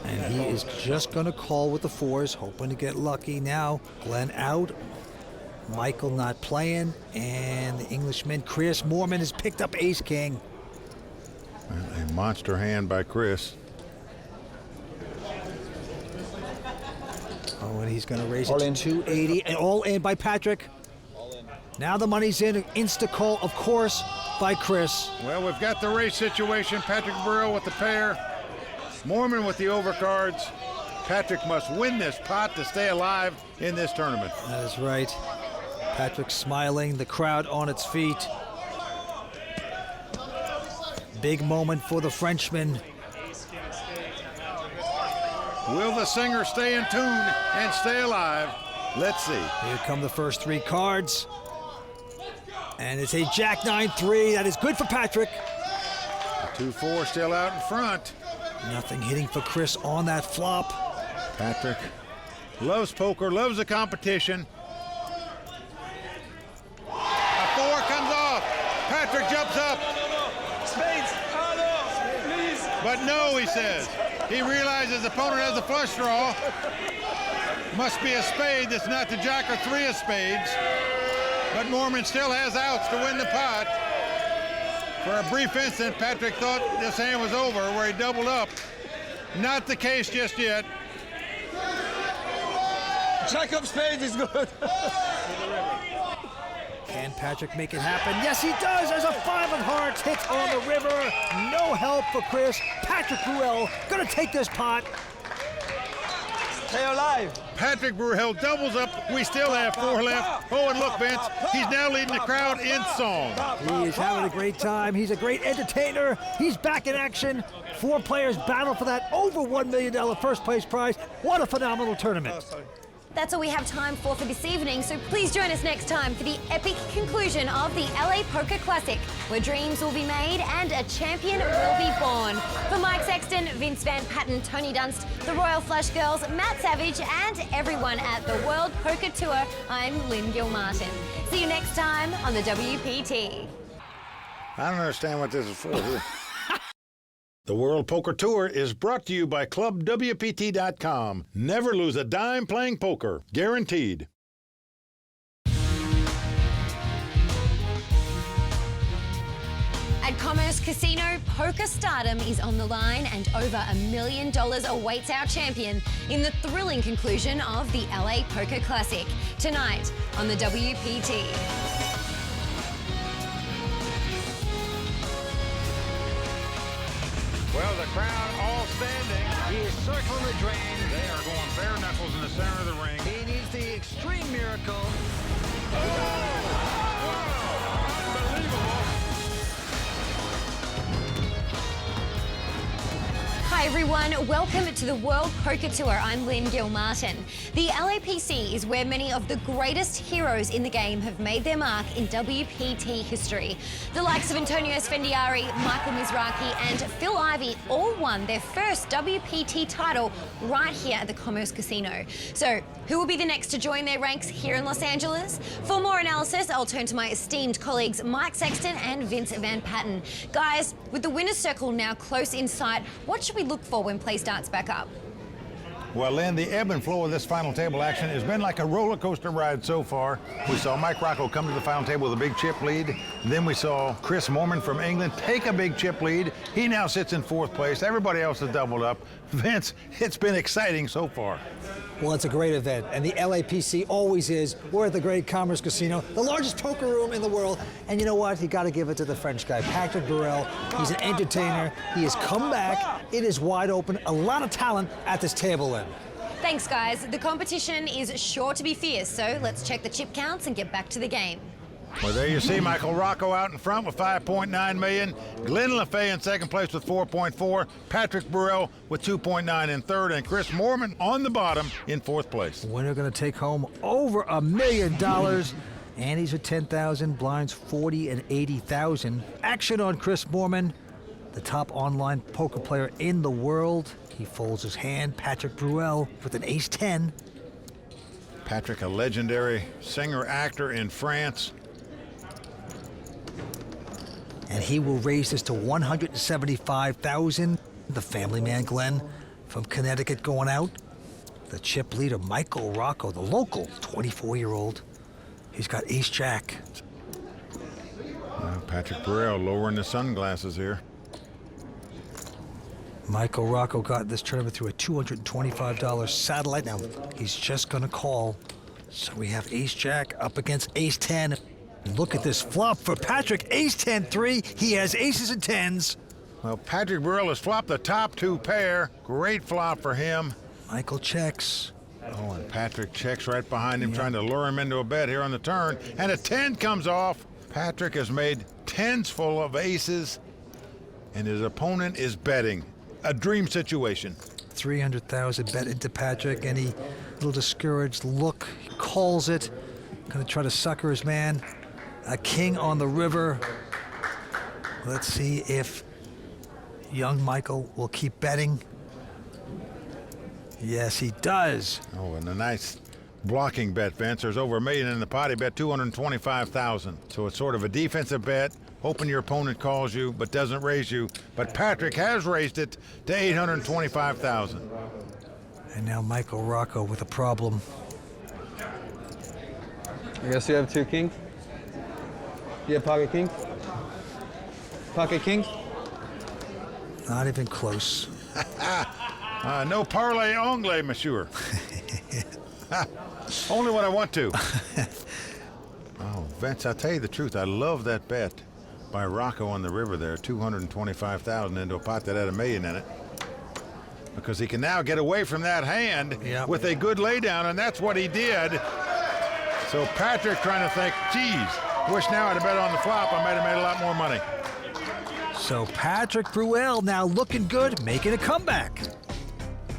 And he is just going to call with the 4s, hoping to get lucky. Now, Glenn out. Michael not playing, and the Englishman Chris Moorman has picked up ace-king. A monster hand by Chris. Oh, and he's going to raise it to 280, and all in by Patrick. Now the money's in, insta call, of course, by Chris. Well, we've got the race situation. Patrick Bruell with the pair, Moorman with the overcards. Patrick must win this pot to stay alive in this tournament. That is right. Patrick smiling, the crowd on its feet. Big moment for the Frenchman. Will the singer stay in tune and stay alive? Let's see. Here come the first 3 cards. And it's a Jack 9-3. That is good for Patrick. The 2-4 still out in front. Nothing hitting for Chris on that flop. Patrick loves poker, loves the competition. A 4 comes off. Patrick jumps up. Spades. Oh, no. Please. But no, he says. He realizes the opponent has a flush draw. Must be a spade that's not the Jack or 3 of spades. But Moorman still has outs to win the pot. For a brief instant, Patrick thought this hand was over, where he doubled up. Not the case just yet. Jack of spades is good. Can Patrick make it happen? Yes, he does. There's a 5 of hearts hit on the river. No help for Chris. Patrick Bruell gonna take this pot. Stay alive. Patrick Bruell doubles up. We still have 4 left. Oh, and look, Vince, he's now leading the crowd in song. He is having a great time. He's a great entertainer. He's back in action. 4 players battle for that over $1 million first place prize. What a phenomenal tournament. That's all we have time for this evening, so please join us next time for the epic conclusion of the LA Poker Classic, where dreams will be made and a champion will be born. For Mike Sexton, Vince Van Patten, Tony Dunst, the Royal Flush Girls, Matt Savage, and everyone at the World Poker Tour, I'm Lynn Gilmartin. See you next time on the WPT. I don't understand what this is for. The World Poker Tour is brought to you by ClubWPT.com. Never lose a dime playing poker. Guaranteed. At Commerce Casino, poker stardom is on the line and over $1 million awaits our champion in the thrilling conclusion of the LA Poker Classic. Tonight on the WPT. Well, the crowd all standing. He is circling the drain. They are going bare knuckles in the center of the ring. He needs the extreme miracle. Hi everyone, welcome to the World Poker Tour. I'm Lynn Gilmartin. The LAPC is where many of the greatest heroes in the game have made their mark in WPT history. The likes of Antonio Svendiari, Michael Mizrachi and Phil Ivey all won their first WPT title right here at the Commerce Casino. So who will be the next to join their ranks here in Los Angeles? For more analysis, I'll turn to my esteemed colleagues Mike Sexton and Vince Van Patten. Guys, with the winner's circle now close in sight, what should we look for when play starts back up? Well, Lynn, the ebb and flow of this final table action has been like a roller coaster ride so far. We saw Mike Rocco come to the final table with a big chip lead. Then we saw Chris Moorman from England take a big chip lead. He now sits in 4th place. Everybody else has doubled up. Vince, it's been exciting so far. Well, it's a great event, and the LAPC always is. We're at the Great Commerce Casino, the largest poker room in the world. And you know what? You got to give it to the French guy, Patrick Bruell. He's an entertainer. He has come back. It is wide open. A lot of talent at this table, Lynn. Thanks, guys. The competition is sure to be fierce, so let's check the chip counts and get back to the game. Well, there you see Michael Rocco out in front with 5.9 million. Glenn Lafay in 2nd place with 4.4. Patrick Bruell with 2.9 in 3rd. And Chris Moorman on the bottom in 4th place. Winner going to take home over $1 million. Annie's at 10,000, blinds 40 and 80,000. Action on Chris Moorman, the top online poker player in the world. He folds his hand. Patrick Bruell with an ace-10. Patrick, a legendary singer-actor in France. And he will raise this to $175,000. The family man, Glenn, from Connecticut going out. The chip leader, Michael Rocco, the local 24-year-old. He's got ace-jack. Well, Patrick Bruell lowering the sunglasses here. Michael Rocco got this tournament through a $225 satellite. Now, he's just going to call. So we have ace-jack up against ace-10. Look at this flop for Patrick. Ace-10-3. He has aces and tens. Well, Patrick Bruell has flopped the top 2 pair. Great flop for him. Michael checks. Oh, and Patrick checks right behind him, trying to lure him into a bet here on the turn. And a 10 comes off. Patrick has made 10s full of aces, and his opponent is betting. A dream situation. 300,000 bet into Patrick. Any little discouraged look. He calls it. Gonna try to sucker his man. A king on the river. Let's see if young Michael will keep betting. Yes, he does. Oh, and a nice blocking bet, Vince. There's over $1 million in the pot. He bet 225,000. So it's sort of a defensive bet, hoping your opponent calls you but doesn't raise you. But Patrick has raised it to 825,000. And now Michael Rocco with a problem. I guess you have 2 kings? You have pocket king? Pocket king? Not even close. No parlay anglais, monsieur. Only when I want to. Oh, Vince, I'll tell you the truth. I love that bet by Rocco on the river there. 225,000 into a pot that had $1 million in it. Because he can now get away from that hand with a good laydown, and that's what he did. So Patrick trying to think, geez, wish now I'd have bet on the flop. I might have made a lot more money. So Patrick Bruell now looking good, making a comeback.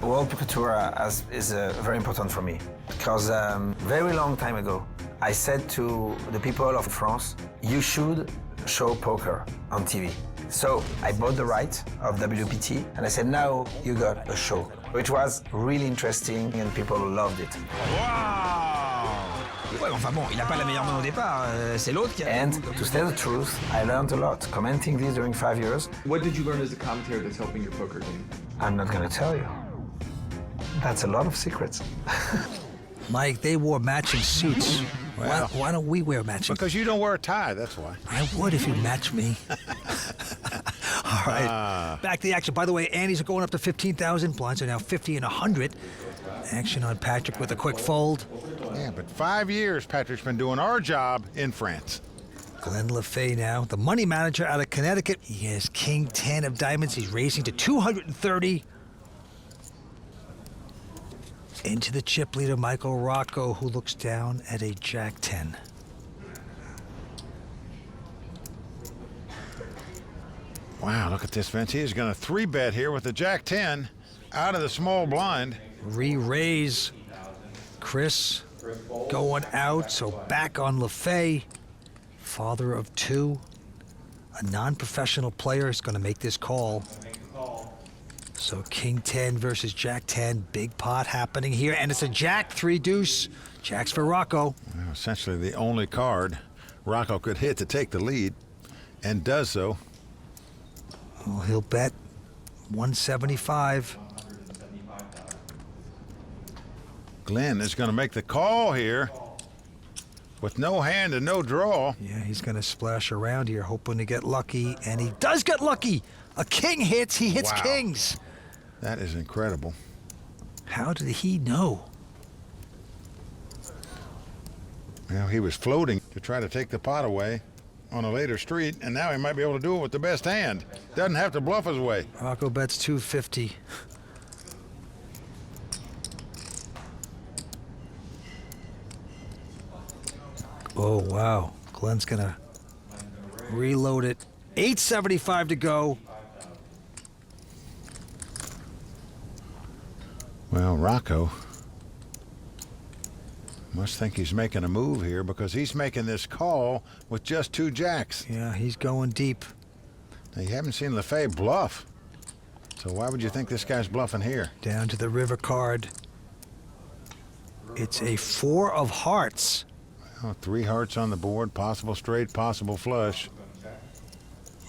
World Poker Tour is very important for me because very long time ago, I said to the people of France, you should show poker on TV. So I bought the right of WPT and I said, now you got a show, which was really interesting and people loved it. Ouais, enfin bon, il n'a pas la meilleure main au départ, c'est l'autre qui a... And to say the truth, I learned a lot commenting this during 5 years. What did you learn as a commentator that's helping your poker game? I'm not going to tell you. That's a lot of secrets. Mike, they wore matching suits. Well, why don't we wear matching? Because you don't wear a tie, that's why. I would if you match me. All right, back to the action. By the way, Annies are going up to 15,000. Blinds are now 50 and 100. Action on Patrick with a quick fold. Yeah, but 5 years Patrick's been doing our job in France. Glenn Lafay now, the money manager out of Connecticut. He has King 10 of diamonds. He's raising to 230. Into the chip leader, Michael Rocco, who looks down at a Jack 10. Wow, look at this, Vince. He is going to 3-bet here with the Jack 10 out of the small blind. Re-raise. Chris going out, so back on Lafay. Father of 2. A non-professional player is going to make this call. So King 10 versus Jack 10, big pot happening here, and it's a Jack 3 deuce. Jack's for Rocco. Well, essentially the only card Rocco could hit to take the lead, and does so. Well, he'll bet 175. Glenn is going to make the call here with no hand and no draw. Yeah, he's going to splash around here, hoping to get lucky, and he does get lucky. A king hits, he hits kings. That is incredible. How did he know? Well, he was floating to try to take the pot away on a later street, and now he might be able to do it with the best hand. Doesn't have to bluff his way. Rocco bets 250. Oh, wow. Glenn's going to reload it. 875 to go. Well, Rocco must think he's making a move here because he's making this call with just 2 jacks. Yeah, he's going deep. Now, you haven't seen Lafay bluff, so why would you think this guy's bluffing here? Down to the river card. It's a 4 of hearts. Well, 3 hearts on the board, possible straight, possible flush.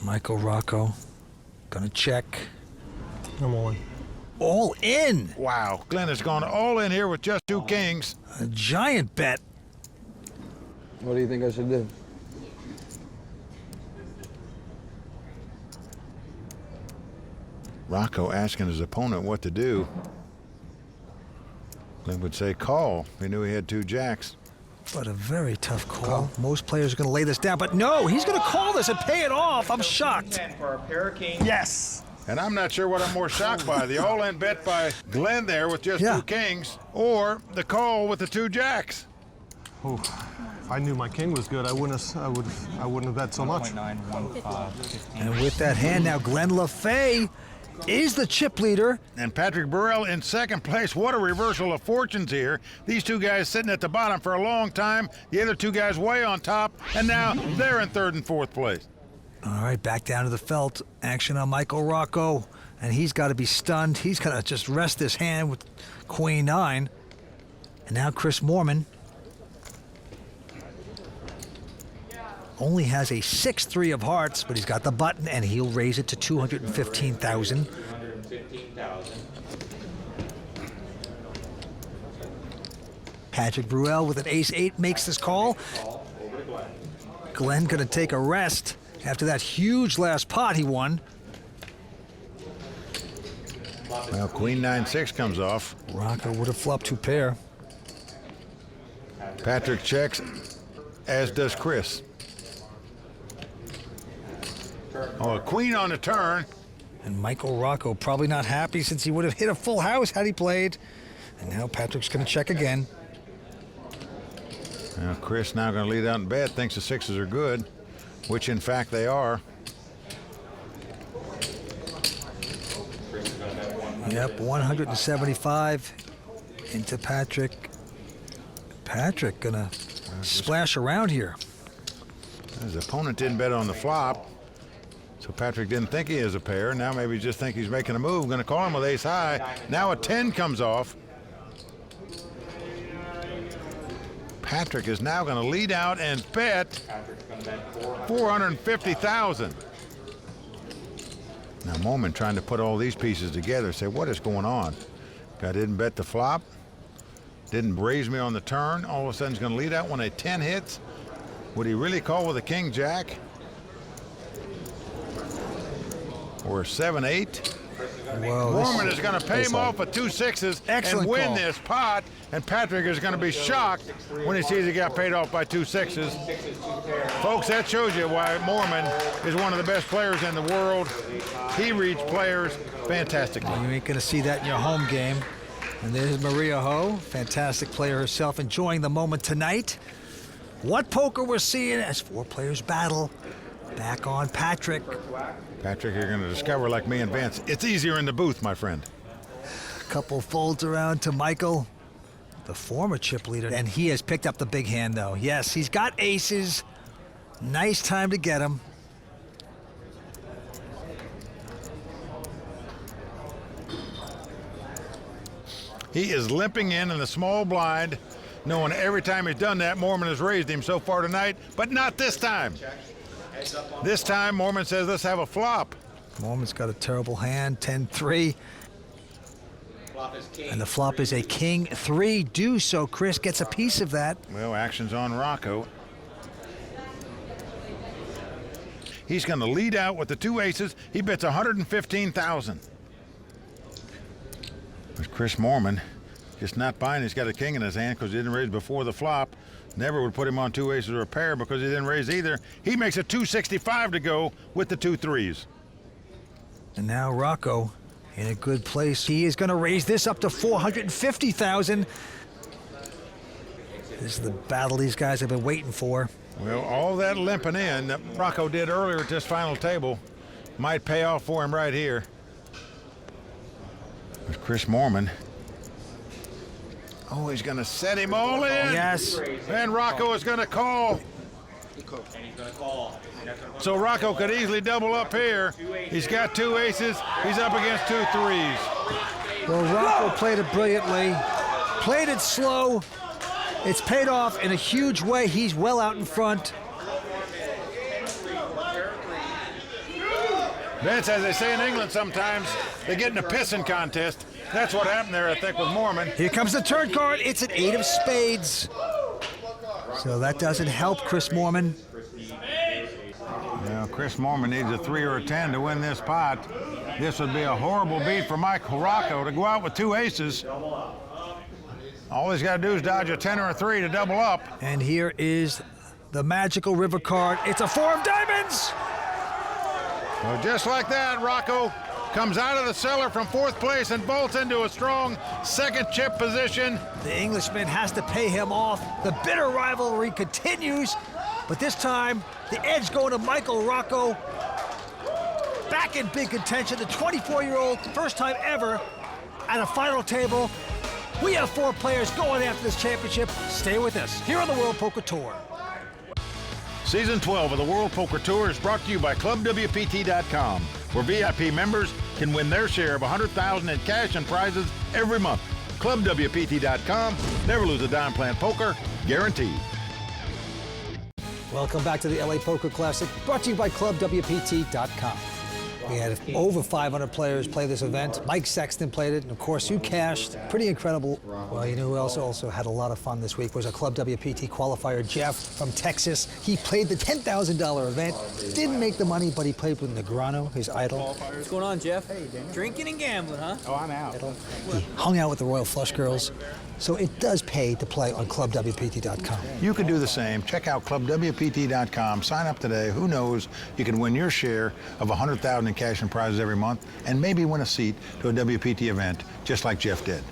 Michael Rocco gonna check. I'm all in. Wow, Glenn has gone all in here with just 2 kings. A giant bet. What do you think I should do? Rocco asking his opponent what to do. Glenn would say call. He knew he had 2 jacks. But a very tough call. Most players are going to lay this down, but no, he's going to call this and pay it off. I'm shocked. Yes. And I'm not sure what I'm more shocked by, the all-in bet by Glenn there with just 2 kings, or the call with the 2 jacks. Oh, if I knew my king was good, I wouldn't have bet so much. And with that hand now, Glenn Lafay is the chip leader. And Patrick Bruell in second place. What a reversal of fortunes here. These 2 guys sitting at the bottom for a long time. The other 2 guys way on top, and now they're in 3rd and 4th place. All right, back down to the felt. Action on Michael Rocco, and he's got to be stunned. He's going to just rest his hand with Queen 9. And now Chris Moorman only has a 6-3 of hearts, but he's got the button, and he'll raise it to 215,000. Patrick Bruell with an ace-8 makes this call. Glenn going to take a rest. After that huge last pot he won. Well, Queen 9-6 comes off. Rocco would have flopped 2 pair. Patrick checks, as does Chris. Oh, a queen on the turn. And Michael Rocco probably not happy since he would have hit a full house had he played. And now Patrick's going to check again. Now Chris now going to lead out in bet, thinks the 6s are good, which in fact they are. Yep, 175 into Patrick. Patrick gonna splash around here. His opponent didn't bet on the flop, so Patrick didn't think he has a pair. Now maybe he just think he's making a move. Going to call him with ace high. Now a 10 comes off. Patrick is now going to lead out and bet 450,000. Now Moorman trying to put all these pieces together, say what is going on? Guy didn't bet the flop, didn't raise me on the turn. All of a sudden he's going to lead out when a 10 hits. Would he really call with a king jack? Or a 7-8? Whoa, Moorman is going to pay him off with 2 6s and win call. this pot, and Patrick is going to be shocked when he sees he got paid off by 2 6s. Folks, that shows you why Moorman is one of the best players in the world. He reads players fantastically. You ain't going to see that in your home game. And there's Maria Ho, fantastic player herself, enjoying the moment tonight. What poker we're seeing as 4 players battle. Back on Patrick. Patrick, you're going to discover, like me and Vince, it's easier in the booth, my friend. A couple folds around to Michael, the former chip leader, and he has picked up the big hand, though. Yes, he's got aces. Nice time to get him. He is limping in the small blind, knowing every time he's done that, Moorman has raised him so far tonight, but not this time. This time, Moorman says, let's have a flop. Moorman's got a terrible hand, 10-3. And the flop is a king 3 deuce, so Chris gets a piece of that. Well, action's on Rocco. He's going to lead out with the 2 aces. He bets 115,000. But Chris Moorman just not buying. He's got a king in his hand because he didn't raise before the flop. Never would put him on 2 aces or a pair because he didn't raise either. He makes a 265 to go with the 2 3s. And now Rocco in a good place. He is going to raise this up to 450,000. This is the battle these guys have been waiting for. Well, all that limping in that Rocco did earlier at this final table might pay off for him right here. There's Chris Moorman. Oh, he's going to set him all in. Yes. And Rocco is going to call. So Rocco could easily double up here. He's got 2 aces. He's up against 2 3s. Well, Rocco played it brilliantly. Played it slow. It's paid off in a huge way. He's well out in front. Vince, as they say in England sometimes, they get in a pissing contest. That's what happened there, I think, with Moorman. Here comes the turn card. It's an 8 of spades. So that doesn't help Chris Moorman. Now, Chris Moorman needs a 3 or a 10 to win this pot. This would be a horrible beat for Michael Rocco to go out with 2 aces. All he's got to do is dodge a 10 or a 3 to double up. And here is the magical river card. It's a 4 of diamonds. Well, just like that, Rocco comes out of the cellar from 4th place and bolts into a strong 2nd chip position. The Englishman has to pay him off. The bitter rivalry continues, but this time the edge going to Michael Rocco. Back in big contention, the 24-year-old, first time ever at a final table. We have 4 players going after this championship. Stay with us here on the World Poker Tour. Season 12 of the World Poker Tour is brought to you by ClubWPT.com, where VIP members can win their share of $100,000 in cash and prizes every month. ClubWPT.com. Never lose a dime playing poker, guaranteed. Welcome back to the LA Poker Classic, brought to you by ClubWPT.com. We had over 500 players play this event. Mike Sexton played it, and of course you cashed. Pretty incredible. Well, you know who else also had a lot of fun this week was our Club WPT qualifier, Jeff from Texas. He played the $10,000 event. Didn't make the money, but he played with Negrano, his idol. What's going on, Jeff? Hey, Daniel. Drinking and gambling, huh? Oh, I'm out. He hung out with the Royal Flush Girls. So it does pay to play on ClubWPT.com. You can do the same. Check out ClubWPT.com. Sign up today. Who knows? You can win your share of $100,000 in cash and prizes every month, and maybe win a seat to a WPT event, just like Jeff did.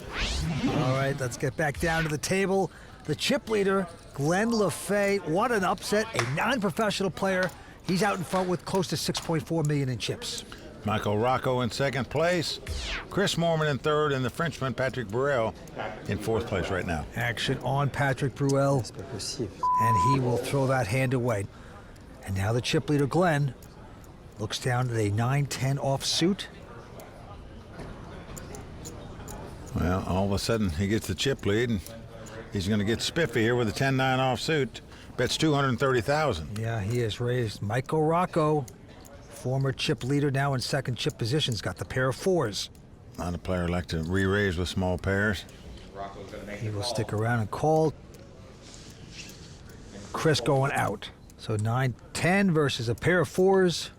All right, let's get back down to the table. The chip leader, Glenn Lafay. What an upset! A non-professional player. He's out in front with close to $6.4 million in chips. Michael Rocco in second place, Chris Moorman in third, and the Frenchman Patrick Bruell in fourth place right now. Action on Patrick Bruell, and he will throw that hand away. And now the chip leader, Glenn, looks down at a 9-10 offsuit. Well, all of a sudden, he gets the chip lead, and he's going to get spiffy here with a 10-9 offsuit. Bets $230,000. Yeah, he has raised. Michael Rocco, former chip leader, now in second chip positions, got the pair of fours. Not a player like to re-raise with small pairs. He will stick around and call. Chris going out. So 9-10 versus a pair of fours.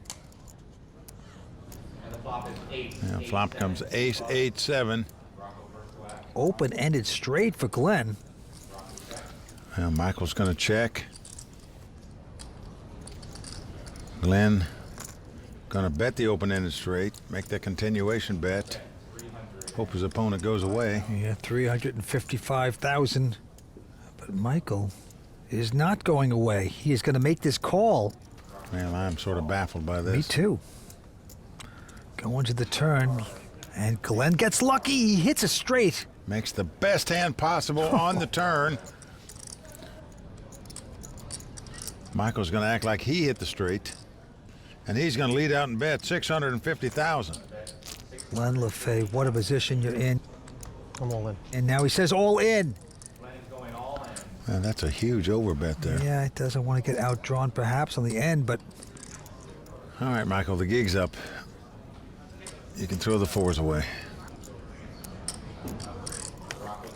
Yeah, flop comes ace, 8-7. Open-ended straight for Glenn. Well, Michael's going to check. Glenn going to bet the open-ended straight, make the continuation bet. Hope his opponent goes away. Yeah, $355,000. But Michael is not going away. He is going to make this call. Man, I'm sort of baffled by this. Me too. Going to the turn, and Glenn gets lucky. He hits a straight. Makes the best hand possible on the turn. Michael's going to act like he hit the straight. And he's going to lead out and bet $650,000. Glenn Lafay, what a position you're in. I'm all in. And now he says all in. Man, that's a huge overbet there. Yeah, it doesn't want to get outdrawn perhaps on the end, but... All right, Michael, the gig's up. You can throw the fours away.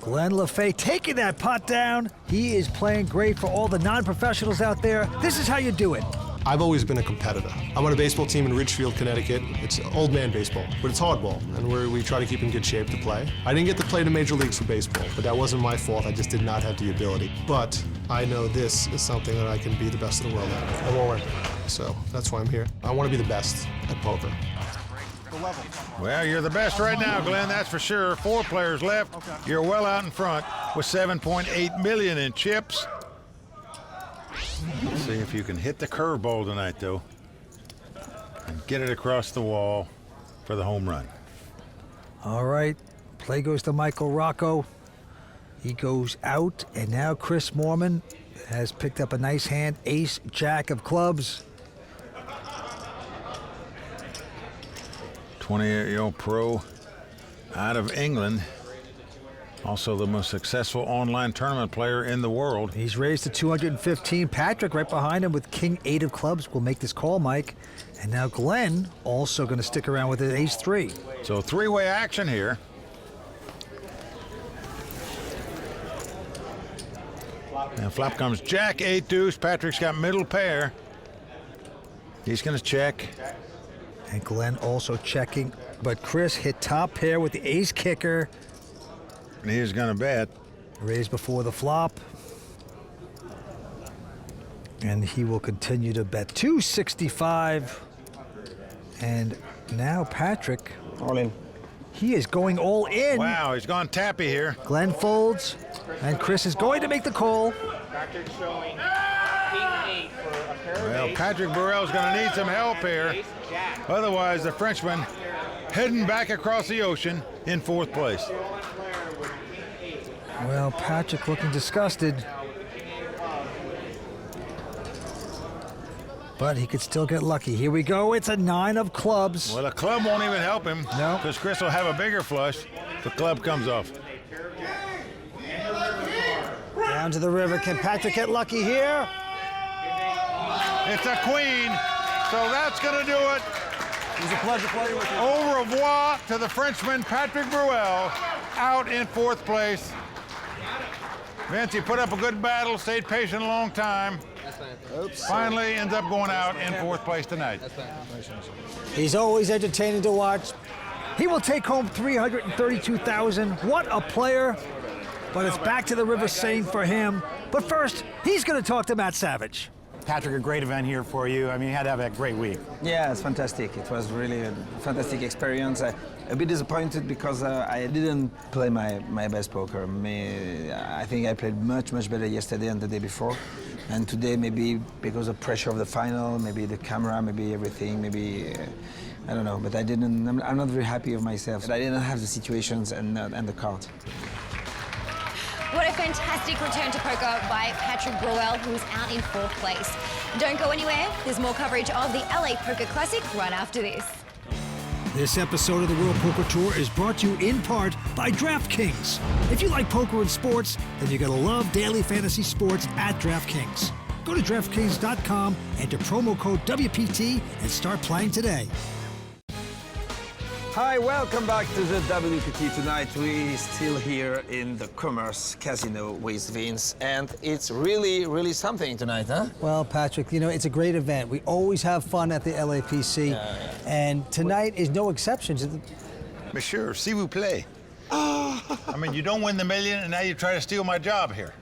Glenn Lafay taking that pot down. He is playing great for all the non-professionals out there. This is how you do it. I've always been a competitor. I'm on a baseball team in Ridgefield, Connecticut. It's old man baseball, but it's hardball, and we try to keep in good shape to play. I didn't get to play the major leagues for baseball, but that wasn't my fault. I just did not have the ability. But I know this is something that I can be the best in the world at. I'm all in. So that's why I'm here. I want to be the best at poker. Well, you're the best right now, Glenn, that's for sure. 4 players left. Okay. You're well out in front with $7.8 million in chips. Let's see if you can hit the curveball tonight, though, and get it across the wall for the home run. All right, play goes to Michael Rocco. He goes out, and now Chris Moorman has picked up a nice hand, ace, jack of clubs. 28-year-old pro out of England. Also the most successful online tournament player in the world. He's raised to 215. Patrick right behind him with king 8 of clubs will make this call, Mike. And now Glenn also going to stick around with an ace 3. So 3-way action here. And flop comes jack 8 deuce. Patrick's got middle pair. He's going to check. And Glenn also checking. But Chris hit top pair with the ace kicker. And he's going to bet. Raised before the flop. And he will continue to bet $265. And now Patrick. All in. He is going all in. Wow, he's gone tappy here. Glenn folds. And Chris is going to make the call. Patrick's showing king 8 for a pair of Well, Patrick Bruell's going to need some help here. Otherwise, the Frenchman heading back across the ocean in 4th place. Well, Patrick looking disgusted. But he could still get lucky. Here we go. It's a 9 of clubs. Well, a club won't even help him. No. Because Chris will have a bigger flush. The club comes off. Down to the river. Can Patrick get lucky here? It's a queen. So that's going to do it. It was a pleasure playing with you. Au revoir to the Frenchman, Patrick Bruell, out in 4th place. Vince, he put up a good battle, stayed patient a long time. Oops. Finally ends up going out in 4th place tonight. He's always entertaining to watch. He will take home $332,000. What a player. But it's back to the River Seine for him. But first, he's going to talk to Matt Savage. Patrick, a great event here for you. I mean, you had to have a great week. Yeah, it's fantastic. It was really a fantastic experience. A bit disappointed because I didn't play my best poker. I think I played much better yesterday and the day before. And today, maybe because of pressure of the final, maybe the camera, maybe everything, maybe, I don't know. But I'm not very happy with myself. I didn't have the situations and the cards. What a fantastic return to poker by Patrick Bruell, who's out in 4th place. Don't go anywhere. There's more coverage of the LA Poker Classic right after this. This episode of the World Poker Tour is brought to you in part by DraftKings. If you like poker and sports, then you're going to love daily fantasy sports at DraftKings. Go to DraftKings.com, enter promo code WPT, and start playing today. Hi, welcome back to the WPT. Tonight we're still here in the Commerce Casino with Vince, and it's really something tonight, huh? Well, Patrick, you know, it's a great event. We always have fun at the LAPC, and tonight is no exception. Monsieur, s'il vous plaît. I mean, you don't win the million, and now you try to steal my job here.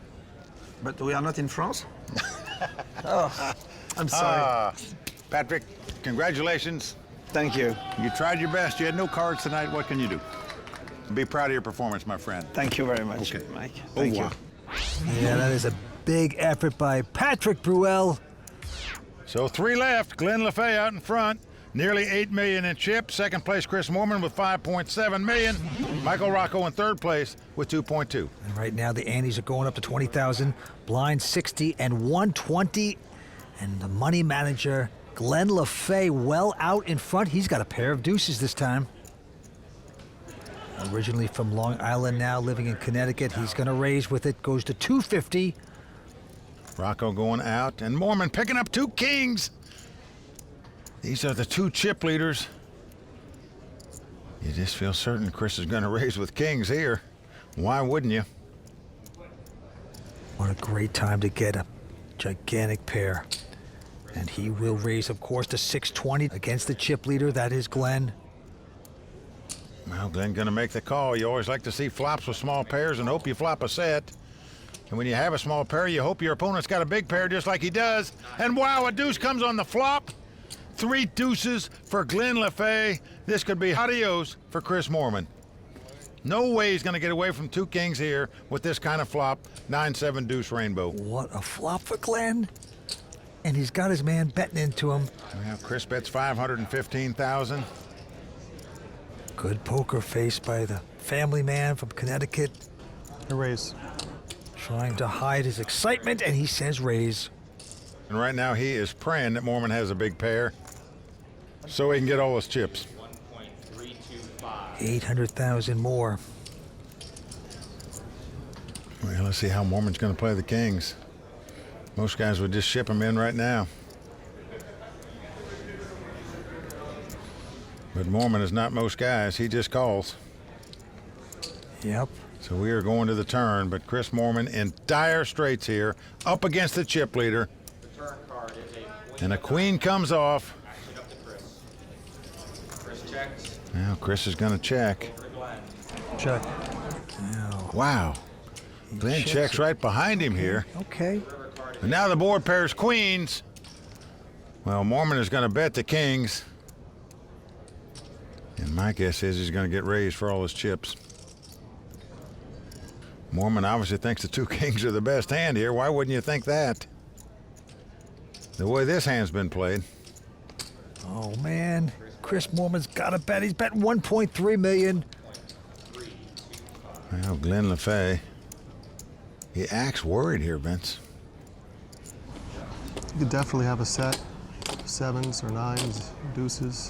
But we are not in France? Oh, I'm sorry. Patrick, congratulations. Thank you. You tried your best. You had no cards tonight. What can you do? Be proud of your performance, my friend. Thank you very much, okay. Mike. Thank you. Yeah, that is a big effort by Patrick Bruell. So 3 left. Glenn Lafay out in front. Nearly $8 million in chips. 2nd place, Chris Moorman with $5.7 million. Michael Rocco in 3rd place with $2.2. And right now the antes are going up to 20,000. Blind 60 and 120. And the money manager, Glenn Lafay, well out in front. He's got a pair of deuces this time. Originally from Long Island, now living in Connecticut. He's going to raise with it. Goes to 250. Rocco going out, and Moorman picking up 2 kings. These are the 2 chip leaders. You just feel certain Chris is going to raise with kings here. Why wouldn't you? What a great time to get a gigantic pair. And he will raise, of course, to 620 against the chip leader. That is Glenn. Well, Glenn going to make the call. You always like to see flops with small pairs and hope you flop a set. And when you have a small pair, you hope your opponent's got a big pair just like he does. And wow, a deuce comes on the flop. 3 deuces for Glenn Lafay. This could be adios for Chris Moorman. No way he's going to get away from 2 kings here with this kind of flop. 9-7 deuce rainbow. What a flop for Glenn. And he's got his man betting into him. Well, Chris bets $515,000. Good poker face by the family man from Connecticut. A raise. Trying to hide his excitement, and he says raise. And right now he is praying that Moorman has a big pair so he can get all his chips. 800,000 more. Well, let's see how Moorman's going to play the kings. Most guys would just ship him in right now. But Moorman is not most guys. He just calls. Yep. So we are going to the turn, but Chris Moorman in dire straits here, up against the chip leader. And a queen comes off. Now Chris is going to check. Check. Wow. Glenn checks right behind him here. Okay. And now the board pairs queens. Well, Moorman is going to bet the kings. And my guess is he's going to get raised for all his chips. Moorman obviously thinks the 2 kings are the best hand here. Why wouldn't you think that? The way this hand's been played. Oh, man. Chris Moorman's got to bet. He's betting $1.3 million. Well, Glenn Lafay, he acts worried here, Vince. You could definitely have a set, 7s or 9s, deuces.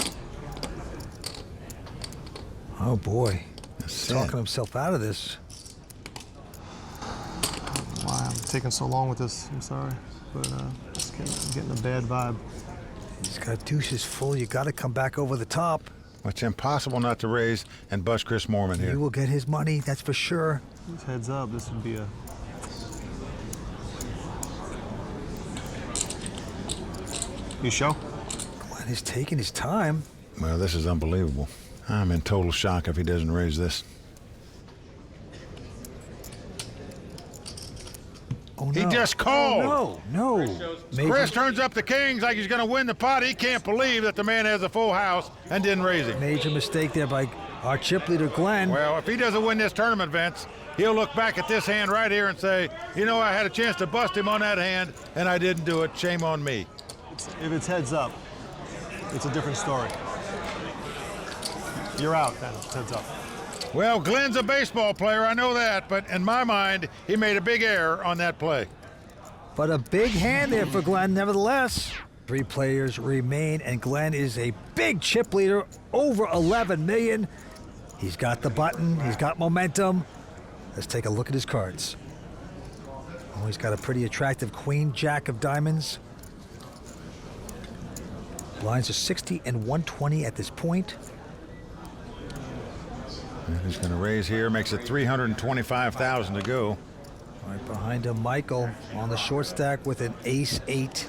Oh, boy. He's talking himself out of this. Why I'm taking so long with this, I'm sorry. But just getting a bad vibe. He's got deuces full. You got to come back over the top. It's impossible not to raise and bust Chris Moorman here. He will get his money, that's for sure. Heads up, this would be a... You show? Glenn is taking his time. Well, this is unbelievable. I'm in total shock if he doesn't raise this. Oh, no. He just called. Oh, no. Chris turns up the kings like he's going to win the pot. He can't believe that the man has a full house and didn't raise it. Major mistake there by our chip leader, Glenn. Well, if he doesn't win this tournament, Vince, he'll look back at this hand right here and say, you know, I had a chance to bust him on that hand, and I didn't do it. Shame on me. If it's heads up, it's a different story. You're out, then. It's heads up. Well, Glenn's a baseball player, I know that, but in my mind, he made a big error on that play. But a big hand there for Glenn, nevertheless. 3 players remain, and Glenn is a big chip leader, over 11 million. He's got the button, he's got momentum. Let's take a look at his cards. Oh, he's got a pretty attractive queen, jack of diamonds. Blinds are 60 and 120 at this point. And he's going to raise here, makes it 325,000 to go. Right behind him, Michael on the short stack with an ace-8.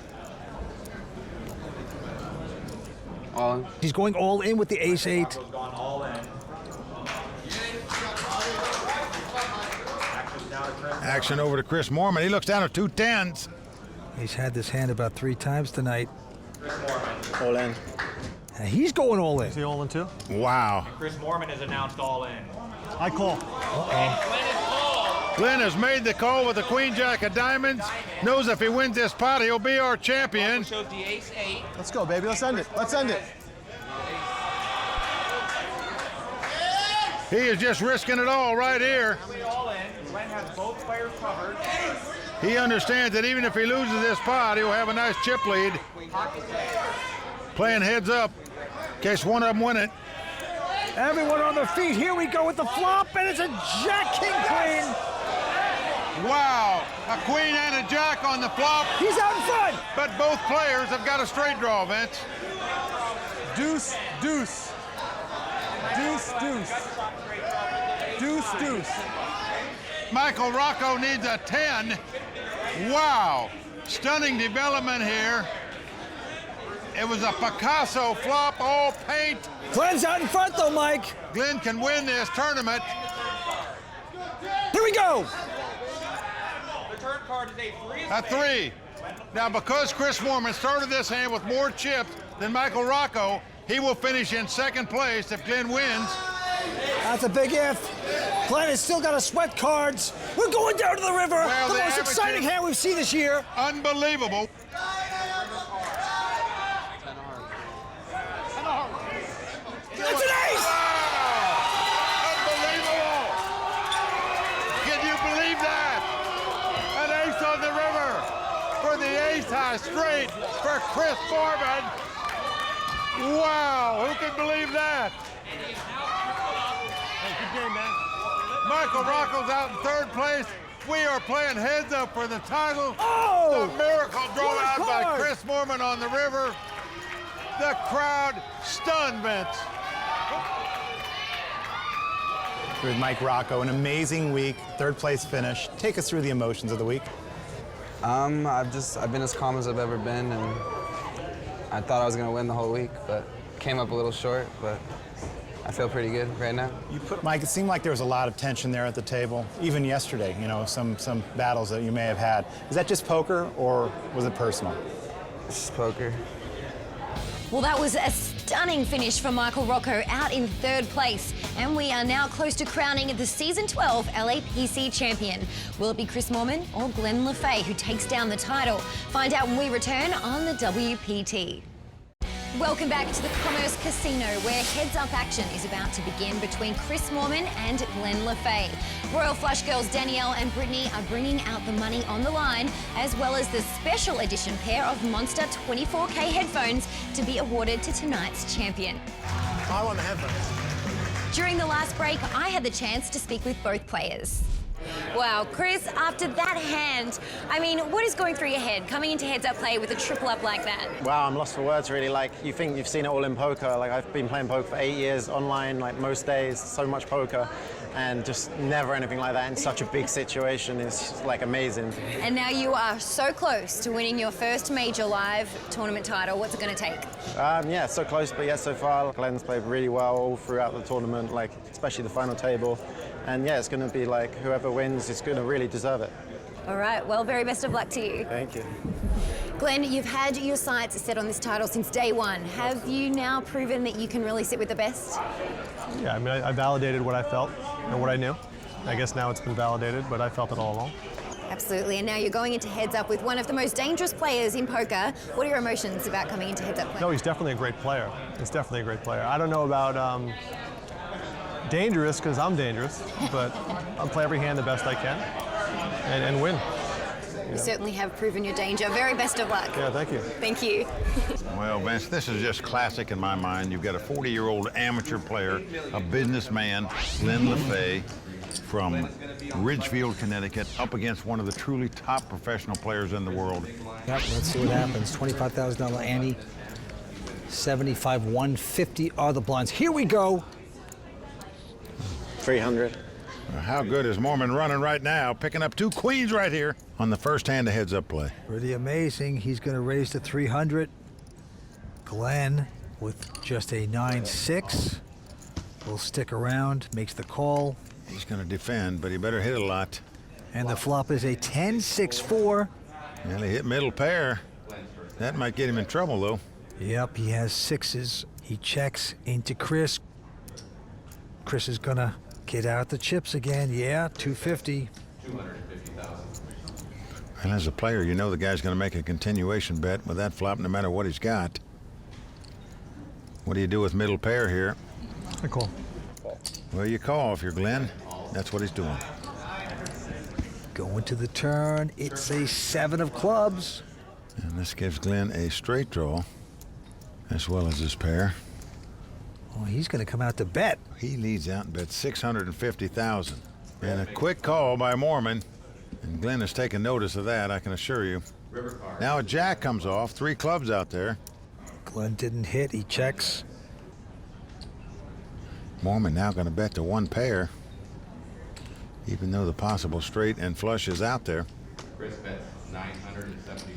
All in. He's going all in with the ace-8. Action over to Chris Moorman. He looks down at 2 10s. He's had this hand about 3 times tonight. All in. And he's going all in. Is he all in too? Wow. Chris Moorman has announced all in. I call. Glenn has made the call with the queen jack of diamonds. Knows if he wins this pot, he'll be our champion. Shows the ace-8. Let's go, baby. Let's end it. Let's end it. He is just risking it all right here. All in. Glenn has both players covered. He understands that even if he loses this pot, he'll have a nice chip lead. Playing heads up in case one of them win it. Everyone on their feet. Here we go with the flop, and it's a jack, king, queen. Wow, a queen and a jack on the flop. He's out in front. But both players have got a straight draw, Vince. Deuce, deuce. Deuce, deuce. Deuce, deuce. Michael Rocco needs a 10. Wow, stunning development here. It was a Picasso flop, all paint. Glenn's out in front though, Mike. Glenn can win this tournament. Here we go. The turn card is a 3. A 3. Now, because Chris Moorman started this hand with more chips than Michael Rocco, he will finish in second place if Glenn wins. That's a big if. Glenn has still got to sweat cards. We're going down to the river. Well, the the most exciting hand we've seen this year. Unbelievable. It's an ace! Wow! Unbelievable! Can you believe that? An ace on the river for the ace-high straight for Chris Moorman. Wow, who can believe that? Hey, good game, man. Michael Rocco's out in third place. We are playing heads up for the title. Oh! The miracle draw What a out by card! Chris Moorman on the river. The crowd stunned, Vince. With Mike Rocco, an amazing week, 3rd place finish. Take us through the emotions of the week. I've been as calm as I've ever been, and I thought I was gonna win the whole week, but came up a little short, but I feel pretty good right now. Mike, it seemed like there was a lot of tension there at the table, even yesterday, you know, some battles that you may have had. Is that just poker, or was it personal? It's just poker. Well, that was a stunning finish for Michael Rocco, out in 3rd place. And we are now close to crowning the Season 12 LAPC champion. Will it be Chris Moorman or Glenn Lafay who takes down the title? Find out when we return on the WPT. Welcome back to the Commerce Casino, where heads-up action is about to begin between Chris Moorman and Glenn Lafay. Royal Flush girls Danielle and Brittany are bringing out the money on the line, as well as the special edition pair of Monster 24K headphones to be awarded to tonight's champion. I want the headphones. During the last break, I had the chance to speak with both players. Wow, Chris, after that hand, I mean, what is going through your head coming into heads-up play with a triple up like that? Wow, I'm lost for words, really. Like, you think you've seen it all in poker. Like, I've been playing poker for 8 years online, like most days, so much poker, and just never anything like that in such a big situation is like amazing. And now you are so close to winning your first major live tournament title. What's it going to take? Yeah, so close, but yeah, so far, Glenn's played really well all throughout the tournament, like, especially the final table. And yeah, it's going to be like whoever wins is going to really deserve it. All right, well, very best of luck to you. Thank you. Glenn, you've had your sights set on this title since day one. Have you now proven that you can really sit with the best? Yeah, I mean, I validated what I felt and what I knew. I guess now it's been validated, but I felt it all along. Absolutely, and now you're going into heads up with one of the most dangerous players in poker. What are your emotions about coming into heads up play? No, he's definitely a great player. He's definitely a great player. I don't know about dangerous, because I'm dangerous, but I'll play every hand the best I can and win. You certainly have proven your danger. Very best of luck. Yeah, thank you. Thank you. Well, Vince, this is just classic in my mind. You've got a 40-year-old amateur player, a businessman, Glenn Lafay, from Ridgefield, Connecticut, up against one of the truly top professional players in the world. Yep, let's see what happens. $25,000 ante, 75, 150 are the blinds. Here we go. 300. How good is Mormon running right now, picking up 2 queens right here on the first hand of heads-up play. Pretty amazing. He's going to raise to 300. Glenn with just a 9-6 will stick around, makes the call. He's going to defend, but he better hit a lot. And the flop is a 10-6-4. Well, he hit middle pair. That might get him in trouble, though. Yep, he has 6s. He checks into Chris. Chris is going to get out the chips again. Yeah, 250. And as a player, you know the guy's going to make a continuation bet with that flop no matter what he's got. What do you do with middle pair here? I call. Well, you call if you're Glenn. That's what he's doing. Going to the turn. It's a 7 of clubs. And this gives Glenn a straight draw, as well as his pair. Oh, he's going to come out to bet. He leads out and bets $650,000. And a quick call by Mormon. And Glenn has taken notice of that, I can assure you. Now a jack comes off, 3 clubs out there. Glenn didn't hit, he checks. Mormon now going to bet to 1 pair, even though the possible straight and flush is out there. Chris bets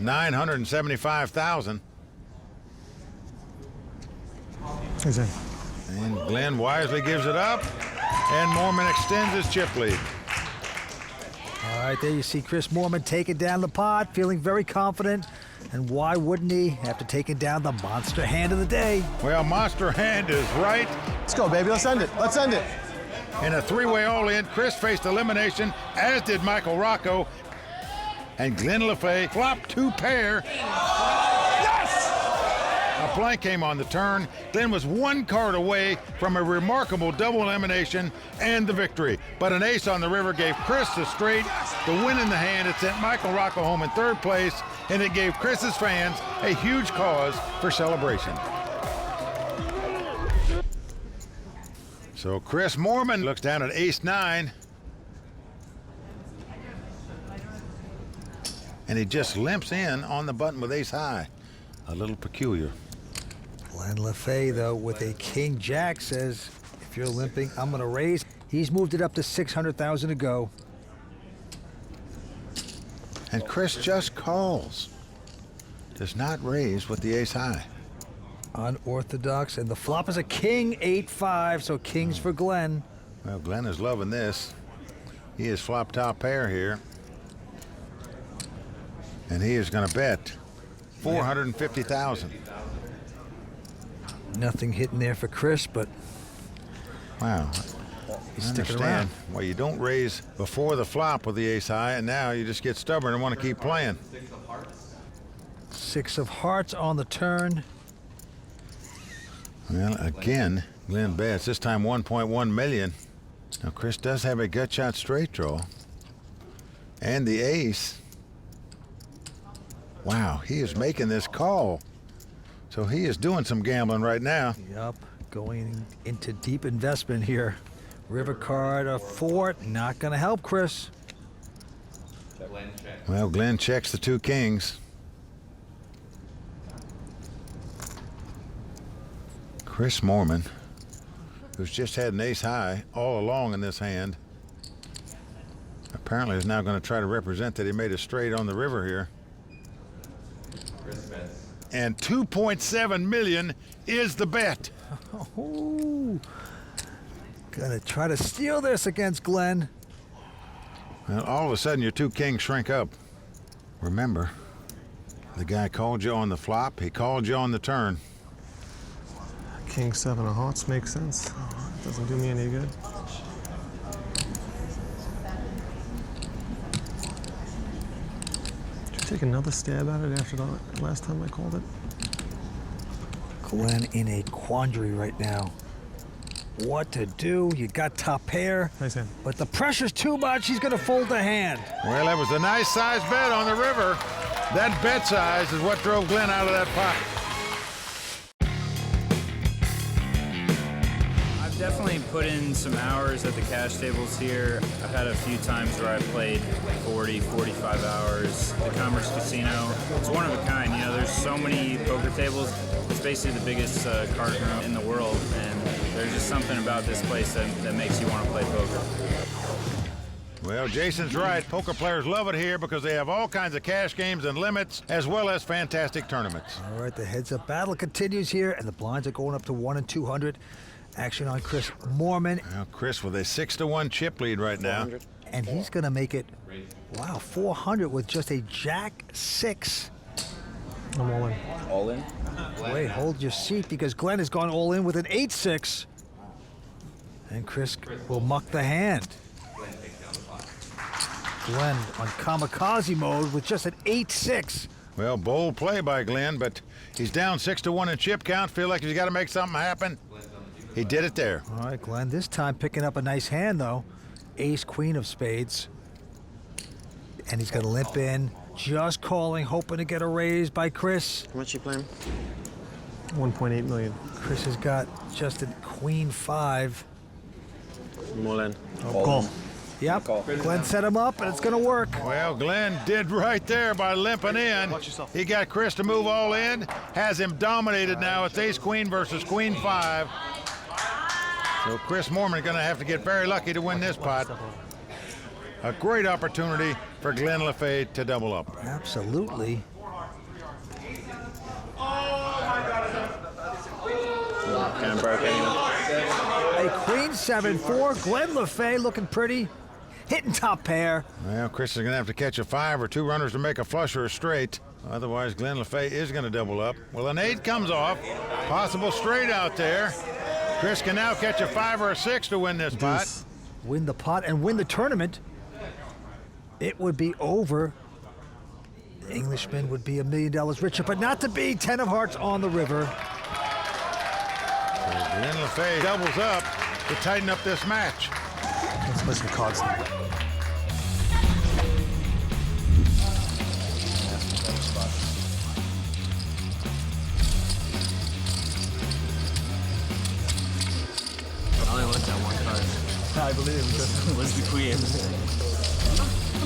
$975,000. And Glenn wisely gives it up, and Mormon extends his chip lead. All right, there you see Chris Mormon taking down the pot, feeling very confident. And why wouldn't he, after taking down the monster hand of the day? Well, monster hand is right. Let's go, baby. Let's end it. Let's end it. In a 3-way all-in, Chris faced elimination, as did Michael Rocco. And Glenn Lafay flopped 2 pair. Yes! A blank came on the turn. Glenn was 1 card away from a remarkable double elimination and the victory. But an ace on the river gave Chris the straight, the win in the hand. It sent Michael Rocco home in 3rd place, and it gave Chris's fans a huge cause for celebration. So Chris Mormon looks down at ace-9. And he just limps in on the button with ace-high. A little peculiar. Glenn Lafay, though, with a king-jack, says, if you're limping, I'm going to raise. He's moved it up to $600,000 to go. And Chris just calls. Does not raise with the ace-high. Unorthodox, and the flop is a king, 8-5, so kings for Glenn. Well, Glenn is loving this. He is flop top pair here. And he is going to bet $450,000. Nothing hitting there for Chris, but wow. He's I sticking understand. around. Well, you don't raise before the flop with the ace-high, and now you just get stubborn and want to keep playing. 6 of hearts on the turn. Well, again, Glenn bets, this time 1.1 million. Now, Chris does have a gut shot straight draw. And the ace. Wow, he is making this call. So he is doing some gambling right now. Yup, going into deep investment here. River card of 4, not gonna help Chris. Well, Glenn checks the 2 kings. Chris Moorman, who's just had an ace high all along in this hand, apparently is now going to try to represent that he made a straight on the river here. And 2.7 million is the bet. Oh, gonna try to steal this against Glenn. Well, all of a sudden your 2 kings shrink up. Remember, the guy called you on the flop, he called you on the turn. King 7 of hearts makes sense. Doesn't do me any good. Should I take another stab at it after the last time I called it? Glenn in a quandary right now. What to do? You got top pair, nice hand, but the pressure's too much. He's gonna fold the hand. Well, that was a nice size bet on the river. That bet size is what drove Glenn out of that pot. I've definitely put in some hours at the cash tables here. I've had a few times where I played 40, 45 hours. The Commerce Casino, it's one of a kind. You know, there's so many poker tables. It's basically the biggest card room in the world, and there's just something about this place that makes you want to play poker. Well, Jason's right. Poker players love it here because they have all kinds of cash games and limits, as well as fantastic tournaments. All right, the heads-up battle continues here, and the blinds are going up to 1 and 200. Action on Chris Moorman. Well, Chris with a 6-1 chip lead right now. And he's going to make it, wow, 400 with just a Jack 6. I'm all in. All in? Wait, hold your seat, because Glenn has gone all in with an 8-6. And Chris will muck the hand. Glenn on kamikaze mode with just an 8-6. Well, bold play by Glenn, but he's down 6-1 in chip count. Feel like he's got to make something happen. He did it there. All right, Glenn, this time picking up a nice hand, though. Ace, queen of spades. And he's going to limp in, just calling, hoping to get a raise by Chris. How much you playing? 1.8 million. Chris has got just a queen 5. I'm all in. Call. Yep, Glenn set him up, and it's going to work. Well, Glenn did right there by limping in. He got Chris to move all in, has him dominated now. It's ace-queen versus queen 5. So Chris Moorman is going to have to get very lucky to win this pot. A great opportunity for Glenn Lafay to double up. Absolutely. Kind of broke anyway. A queen 7-4. Glenn Lafay looking pretty. Hitting top pair. Well, Chris is going to have to catch a 5 or 2 runners to make a flush or a straight. Otherwise, Glenn Lafay is going to double up. Well, an 8 comes off. Possible straight out there. Chris can now catch a 5 or a 6 to win this pot. Win the pot and win the tournament. It would be over. The Englishman would be $1 million richer, but not to be. 10 of hearts on the river. So Glenn Lafay doubles up to tighten up this match. Let's play some cards. I only looked at one card. I believe it was the queen.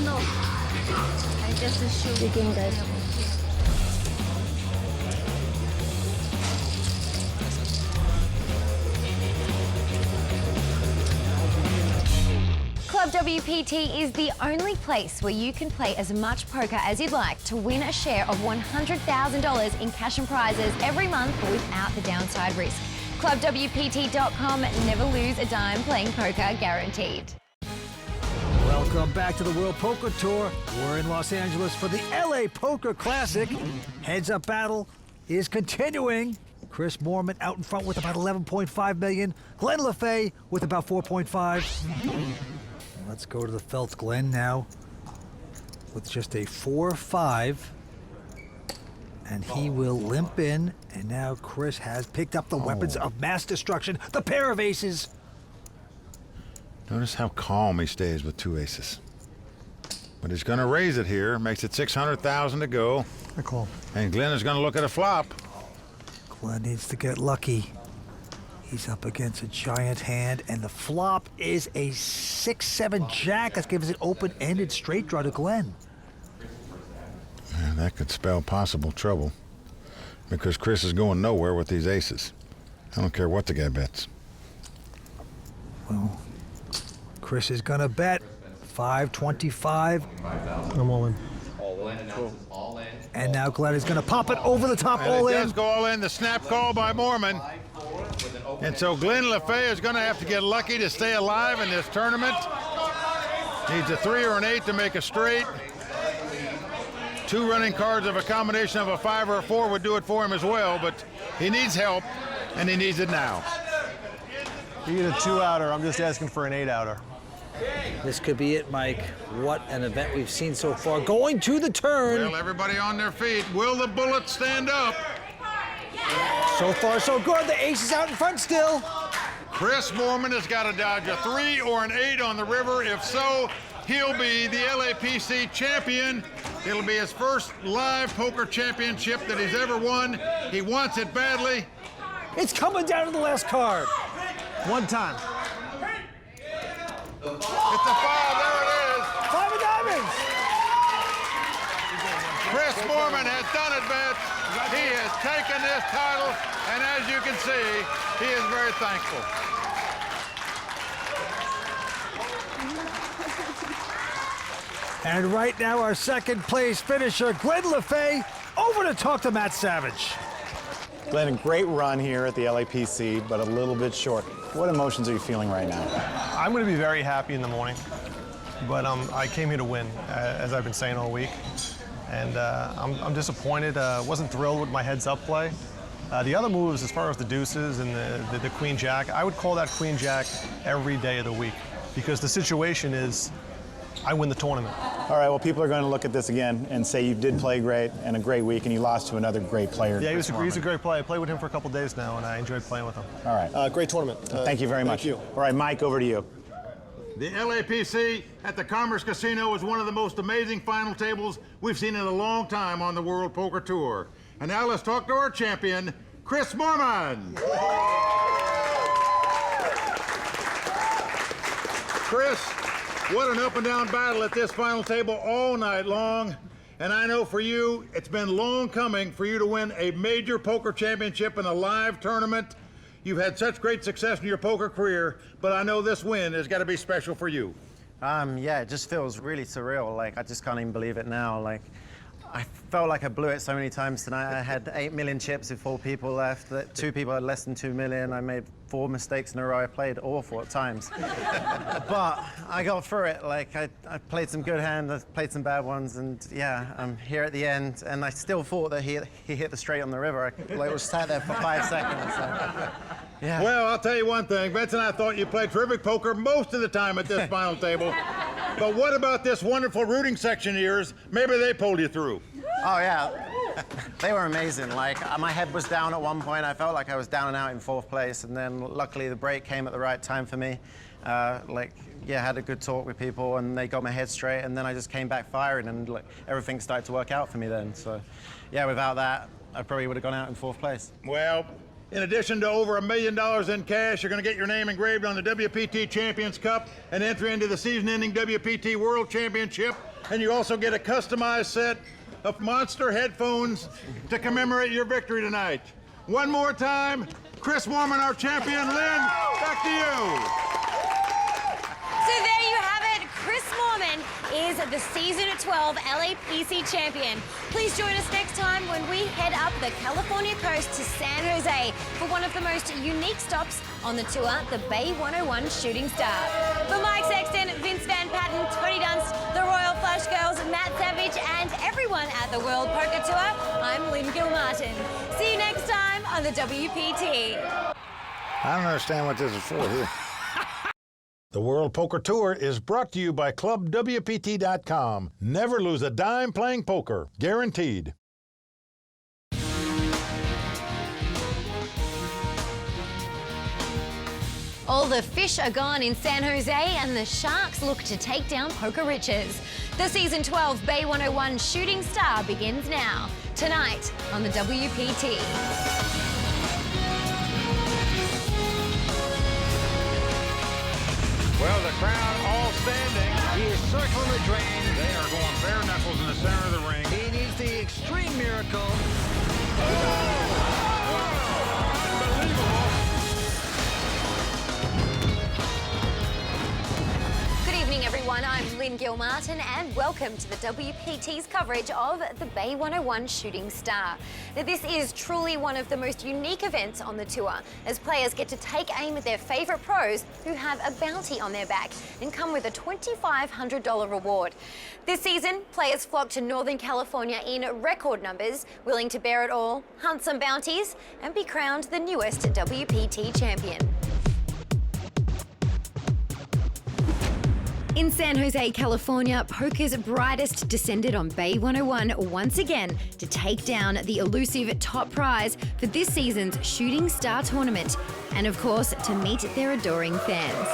No. I just shoot. You can guys. Club WPT is the only place where you can play as much poker as you'd like to win a share of $100,000 in cash and prizes every month without the downside risk. ClubWPT.com, never lose a dime playing poker, guaranteed. Welcome back to the World Poker Tour. We're in Los Angeles for the LA Poker Classic. Heads-up battle is continuing. Chris Moorman out in front with about 11.5 million. Glenn Lafay with about 4.5. Let's go to the felt Glenn now with just a 4-5. And he will limp in. And now Chris has picked up the weapons of mass destruction, the pair of aces. Notice how calm he stays with 2 aces. But he's going to raise it here. Makes it $600,000 to go. I call. And Glenn is going to look at a flop. Glenn needs to get lucky. He's up against a giant hand, and the flop is a 6-7 jack. That gives it open-ended straight draw to Glenn. Yeah, that could spell possible trouble because Chris is going nowhere with these aces. I don't care what the guy bets. Well, Chris is gonna bet 525. I'm all in. All in. Cool. All in. And now Glenn is gonna pop it over the top, all It in. does go all in, the snap call by Mormon. And so Glenn Lafay is gonna have to get lucky to stay alive in this tournament. Needs a 3 or an 8 to make a straight. 2 running cards of a combination of a 5 or a 4 would do it for him as well, but he needs help, and he needs it now. You get a 2-outer, I'm just asking for an 8-outer. This could be it, Mike. What an event we've seen so far. Going to the turn. Well, everybody on their feet. Will the Bullets stand up? So far, so good. The ace is out in front still. Chris Mormon has got to dodge a 3 or an 8 on the river. If so, he'll be the LAPC champion. It'll be his first live poker championship that he's ever won. He wants it badly. It's coming down to the last card. One time. It's a 5, there it is. 5 of diamonds. Chris Mormon has done it, Bets. He has taken this title, and as you can see, he is very thankful. And right now, our second place finisher, Glenn Lafay, over to talk to Matt Savage. Glenn, a great run here at the LAPC, but a little bit short. What emotions are you feeling right now? I'm going to be very happy in the morning, but I came here to win, as I've been saying all week. And I'm disappointed. Wasn't thrilled with my heads-up play. The other moves, as far as the deuces and the queen-jack, I would call that queen-jack every day of the week because the situation is I win the tournament. All right, well, people are going to look at this again and say you did play great and a great week, and you lost to another great player. Yeah, he's a great player. I played with him for a couple days now, and I enjoyed playing with him. All right. Great tournament. Thank you very much. Thank you. All right, Mike, over to you. The LAPC at the Commerce Casino is one of the most amazing final tables we've seen in a long time on the World Poker Tour. And now let's talk to our champion, Chris Mormon. Chris, what an up and down battle at this final table all night long. And I know for you, it's been long coming for you to win a major poker championship in a live tournament. You've had such great success in your poker career, but I know this win has got to be special for you. Yeah, it just feels really surreal. Like, I just can't even believe it now. Like, I felt like I blew it so many times tonight. I had 8 million chips with 4 people left. 2 people had less than 2 million. I made 4 mistakes in a row. I played awful at times. But I got through it. Like, I played some good hands, I played some bad ones, and yeah, I'm here at the end. And I still thought that he hit the straight on the river. I was sat there for 5 seconds. So, yeah. Well, I'll tell you one thing. Vince and I thought you played terrific poker most of the time at this final table. But what about this wonderful rooting section of yours? Maybe they pulled you through. Oh, yeah. They were amazing. Like, my head was down at one point. I felt like I was down and out in 4th place. And then, luckily, the break came at the right time for me. Had a good talk with people, and they got my head straight. And then I just came back firing, and everything started to work out for me then. So, yeah, without that, I probably would have gone out in 4th place. Well, in addition to over $1 million in cash, you're going to get your name engraved on the WPT Champions Cup and entry into the season-ending WPT World Championship. And you also get a customized set of monster headphones to commemorate your victory tonight. One more time, Chris Mormon, our champion. Lynn, back to you. So there you have it. Chris Mormon is the Season 12 LAPC champion. Please join us next time when we head up the California coast to San Jose for one of the most unique stops on the tour, the Bay 101 Shooting Star. For Mike Sexton, Vince Van Patten, Tony Dunst, the Royal Flush Girls, Matt Savage, and everyone at the World Poker Tour, I'm Lynn Gilmartin. See you next time on the WPT. I don't understand what this is for here. The World Poker Tour is brought to you by ClubWPT.com. Never lose a dime playing poker. Guaranteed. All the fish are gone in San Jose, and the Sharks look to take down poker riches. The Season 12 Bay 101 Shooting Star begins now, tonight on the WPT. Well, the crowd all standing. He is circling the drain. They are going bare knuckles in the center of the ring. He needs the extreme miracle. Good evening, everyone. I'm Lynn Gilmartin, and welcome to the WPT's coverage of the Bay 101 Shooting Star. Now, this is truly one of the most unique events on the tour, as players get to take aim at their favourite pros who have a bounty on their back and come with a $2,500 reward. This season, players flock to Northern California in record numbers, willing to bear it all, hunt some bounties, and be crowned the newest WPT champion. In San Jose, California, poker's brightest descended on Bay 101 once again to take down the elusive top prize for this season's Shooting Star tournament, and of course, to meet their adoring fans.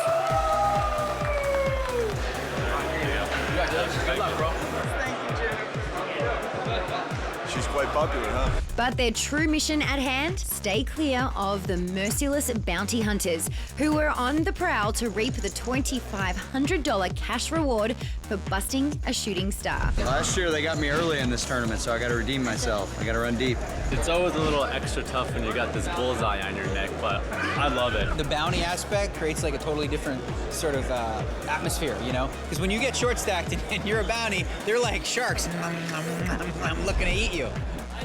Good luck, bro. She's quite popular, huh? But their true mission at hand, stay clear of the merciless bounty hunters who were on the prowl to reap the $2,500 cash reward for busting a shooting star. Last year they got me early in this tournament, so I got to redeem myself. I got to run deep. It's always a little extra tough when you got this bullseye on your neck, but I love it. The bounty aspect creates like a totally different sort of atmosphere, you know? Because when you get short stacked and you're a bounty, they're like sharks. I'm looking to eat you.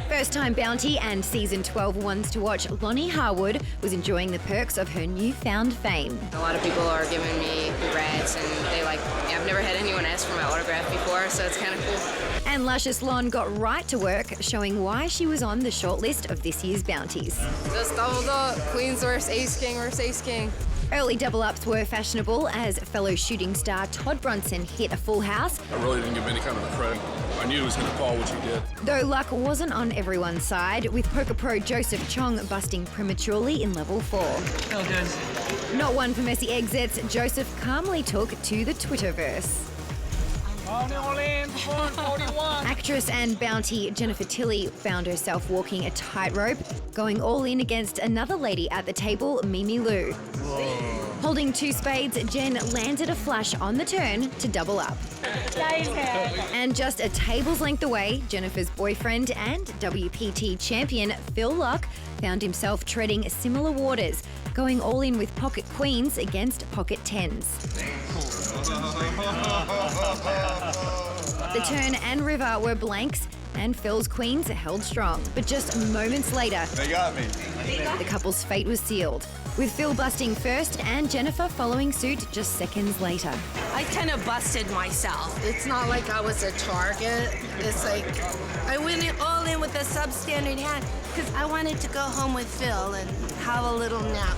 First-time bounty and season 12 ones to watch, Lonnie Harwood was enjoying the perks of her newfound fame. A lot of people are giving me congrats, and I've never had anyone ask for my autograph before, so it's kind of cool. And Luscious Lon got right to work, showing why she was on the short list of this year's bounties. Just doubled up. Queens versus Ace King versus Ace King. Early double-ups were fashionable as fellow shooting star Todd Brunson hit a full house. I really didn't give any kind of a credit. I knew he was going to call what he did. Though luck wasn't on everyone's side, with poker pro Joseph Chong busting prematurely in level 4. Oh, good. Not one for messy exits, Joseph calmly took to the Twitterverse. Actress and bounty Jennifer Tilly found herself walking a tightrope, going all in against another lady at the table, Mimi Lou. Holding 2 spades, Jen landed a flush on the turn to double up. And just a table's length away, Jennifer's boyfriend and WPT champion Phil Locke found himself treading similar waters, going all in with pocket queens against pocket tens. The turn and river were blanks, and Phil's queens held strong. But just moments later, They got me. the couple's fate was sealed, with Phil busting first and Jennifer following suit just seconds later. I kind of busted myself. It's not like I was a target. It's like I went all in with a substandard hand because I wanted to go home with Phil and have a little nap.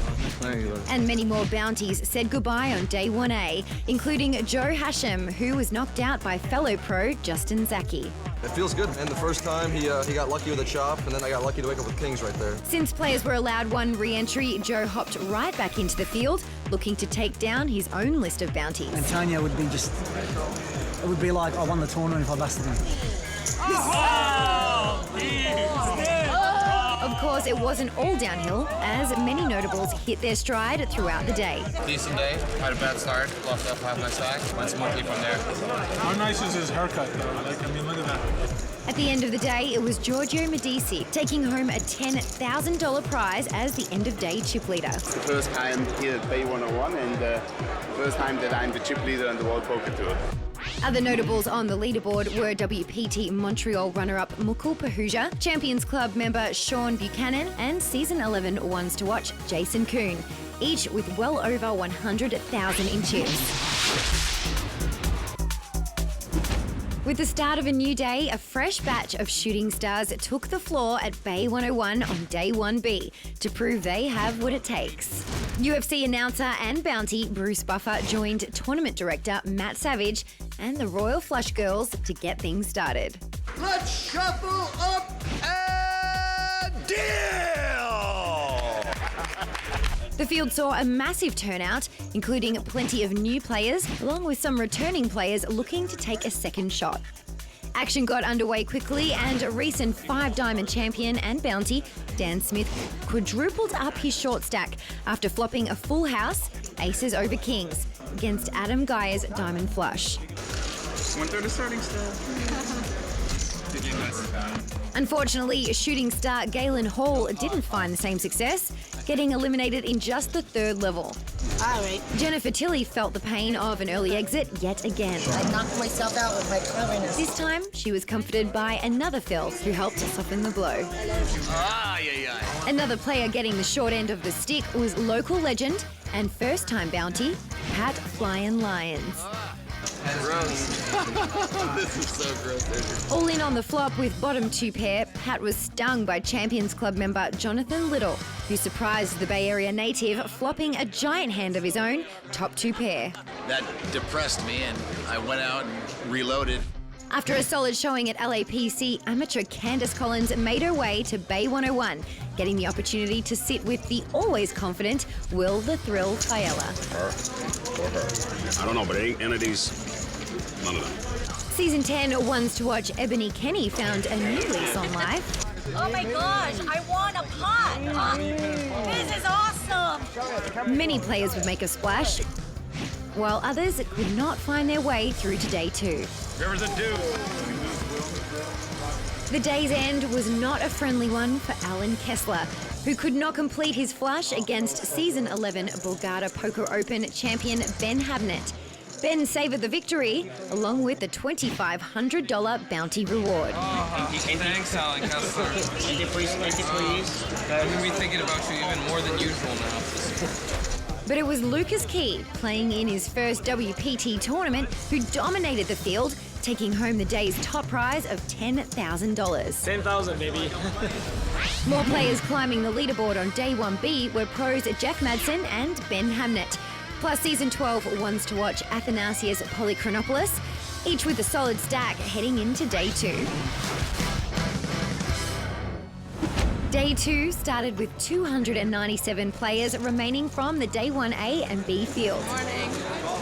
And many more bounties said goodbye on day 1A, including Joe Hashem, who was knocked out by fellow pro Justin Zaki. It feels good, and the first time he got lucky with a chop, and then I got lucky to wake up with kings right there. Since players were allowed one re-entry, Joe hopped right back into the field, looking to take down his own list of bounties. Antonio would be just, it would be like I won the tournament if I busted him. Of course, it wasn't all downhill, as many notables hit their stride throughout the day. Decent day. Had a bad start. Lost off half my stack. Went smoothly from there. How nice is his haircut, though? Look at that. At the end of the day, it was Giorgio Medici taking home a $10,000 prize as the end-of-day chip leader. It's the first time here at Bay 101 and the first time that I'm the chip leader on the World Poker Tour. Other notables on the leaderboard were WPT Montreal runner-up Mukul Pahuja, Champions Club member Sean Buchanan, and Season 11 ones to watch Jason Kuhn, each with well over 100,000 in chips. With the start of a new day, a fresh batch of shooting stars took the floor at Bay 101 on day 1B to prove they have what it takes. UFC announcer and bounty Bruce Buffer joined tournament director Matt Savage and the Royal Flush Girls to get things started. Let's shuffle up and deal! The field saw a massive turnout, including plenty of new players, along with some returning players looking to take a second shot. Action got underway quickly, and recent 5-diamond champion and bounty Dan Smith quadrupled up his short stack after flopping a full house, aces over kings. against Adam Guy's diamond flush. Went through the starting still. Unfortunately, shooting star Galen Hall didn't find the same success, getting eliminated in just the third level. All right. Jennifer Tilley felt the pain of an early exit yet again. I knocked myself out with my cleverness. This time, she was comforted by another Phil who helped soften the blow. Another player getting the short end of the stick was local legend and first-time bounty, Pat Flyin' Lyons. Gross. This is so gross. All in on the flop with bottom two pair, Pat was stung by Champions Club member Jonathan Little, who surprised the Bay Area native, flopping a giant hand of his own, top two pair. That depressed me, and I went out and reloaded. After a solid showing at LAPC, amateur Candace Collins made her way to Bay 101, getting the opportunity to sit with the always confident Will the Thrill Fiella. Her or her? I don't know, but ain't any of these, none of them. Season 10 ones to watch Ebony Kenny found a new lease on life. Oh my gosh, I want a pot! This is awesome! Many players would make a splash, while others could not find their way through to day 2. Rivers and Dew. The day's end was not a friendly one for Alan Kessler, who could not complete his flush against Season 11 Bulgara Poker Open champion Ben Habnet. Ben savoured the victory, along with the $2,500 bounty reward. Thanks, Alan Kessler. Please. I'm going to be thinking about you even more than usual now. But it was Lucas Key, playing in his first WPT tournament, who dominated the field, taking home the day's top prize of $10,000. 10,000, baby. More players climbing the leaderboard on day 1B were pros Jeff Madsen and Ben Hamnet, plus Season 12 ones to watch Athanasios Polychronopoulos, each with a solid stack heading into day 2. Day 2 started with 297 players remaining from the Day 1A and B fields.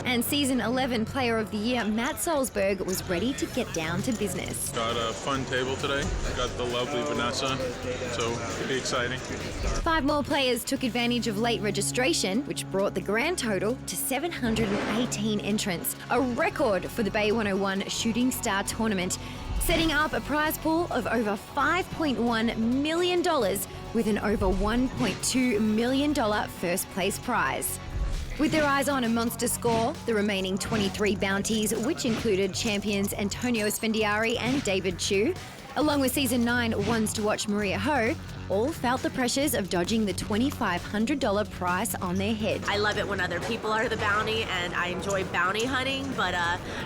And Season 11 Player of the Year Matt Solsberg was ready to get down to business. Got a fun table today. Got the lovely Vanessa, so it'll be exciting. 5 more players took advantage of late registration, which brought the grand total to 718 entrants, a record for the Bay 101 Shooting Star Tournament, setting up a prize pool of over $5.1 million with an over $1.2 million first place prize. With their eyes on a monster score, the remaining 23 bounties, which included champions Antonio Sfendiari and David Chu, along with Season 9 ones to watch Maria Ho, all felt the pressures of dodging the $2,500 price on their head. I love it when other people are the bounty, and I enjoy bounty hunting, but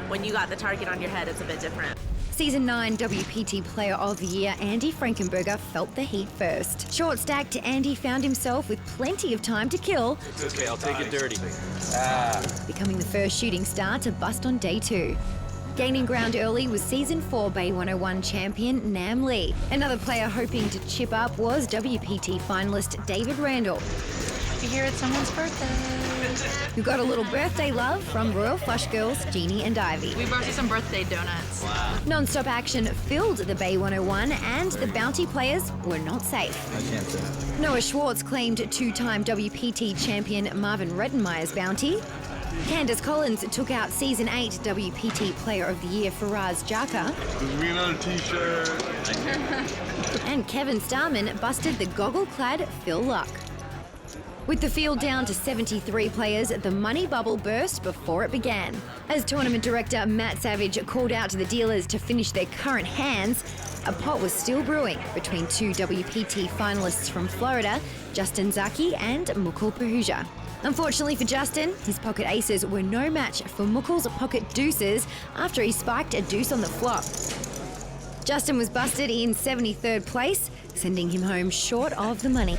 when you got the target on your head, it's a bit different. Season 9 WPT Player of the Year Andy Frankenberger felt the heat first. Short-stacked, Andy found himself with plenty of time to kill. It's okay, I'll take it dirty. Becoming the first shooting star to bust on day 2. Gaining ground early was Season 4 Bay 101 champion Nam Lee. Another player hoping to chip up was WPT finalist David Randall, You hear it's someone's birthday. who got a little birthday love from Royal Flush Girls Jeannie and Ivy. We brought you some birthday donuts. Wow. Non-stop action filled the Bay 101 and the bounty players were not safe. Noah Schwartz claimed two-time WPT champion Marvin Rettenmeyer's bounty. Candace Collins took out Season 8 WPT Player of the Year Faraz Jaka. We another t-shirt. And Kevin Starman busted the goggle-clad Phil Luck. With the field down to 73 players, the money bubble burst before it began. As tournament director Matt Savage called out to the dealers to finish their current hands, a pot was still brewing between 2 WPT finalists from Florida, Justin Zaki and Mukul Pahuja. Unfortunately for Justin, his pocket aces were no match for Mukul's pocket deuces after he spiked a deuce on the flop. Justin was busted in 73rd place, sending him home short of the money.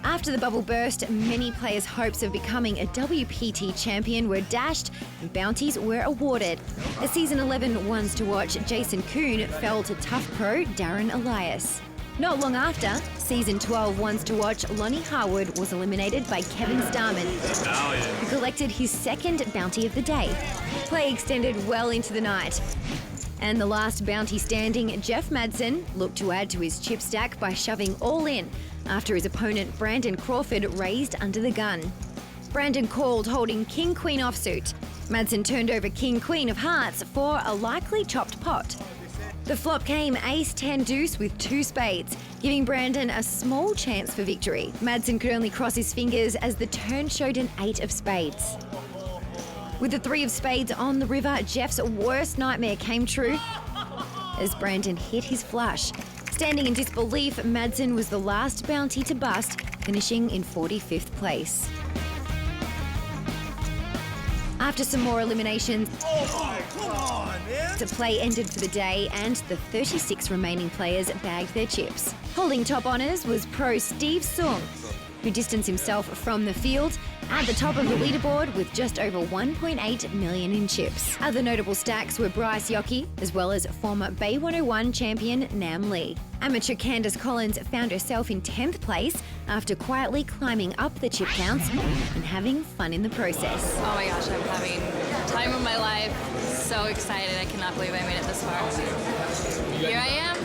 After the bubble burst, many players' hopes of becoming a WPT champion were dashed and bounties were awarded. As Season 11 ones to watch Jason Kuhn fell to tough pro Darren Elias. Not long after, Season 12 ones to watch Lonnie Harwood was eliminated by Kevin Starman, who collected his second bounty of the day. Play extended well into the night. And the last bounty standing, Jeff Madsen, looked to add to his chip stack by shoving all in after his opponent Brandon Crawford raised under the gun. Brandon called holding king-queen offsuit. Madsen turned over king-queen of hearts for a likely chopped pot. The flop came ace-10 deuce with 2 spades, giving Brandon a small chance for victory. Madsen could only cross his fingers as the turn showed an 8 of spades. With the 3 of spades on the river, Jeff's worst nightmare came true as Brandon hit his flush. Standing in disbelief, Madsen was the last bounty to bust, finishing in 45th place. After some more eliminations, the play ended for the day and the 36 remaining players bagged their chips. Holding top honours was pro Steve Sung, who distanced himself from the field at the top of the leaderboard with just over 1.8 million in chips. Other notable stacks were Bryce Yockey, as well as former Bay 101 champion Nam Lee. Amateur Candace Collins found herself in 10th place after quietly climbing up the chip counts and having fun in the process. Oh my gosh, I'm having time of my life. So excited. I cannot believe I made it this far. Here I am.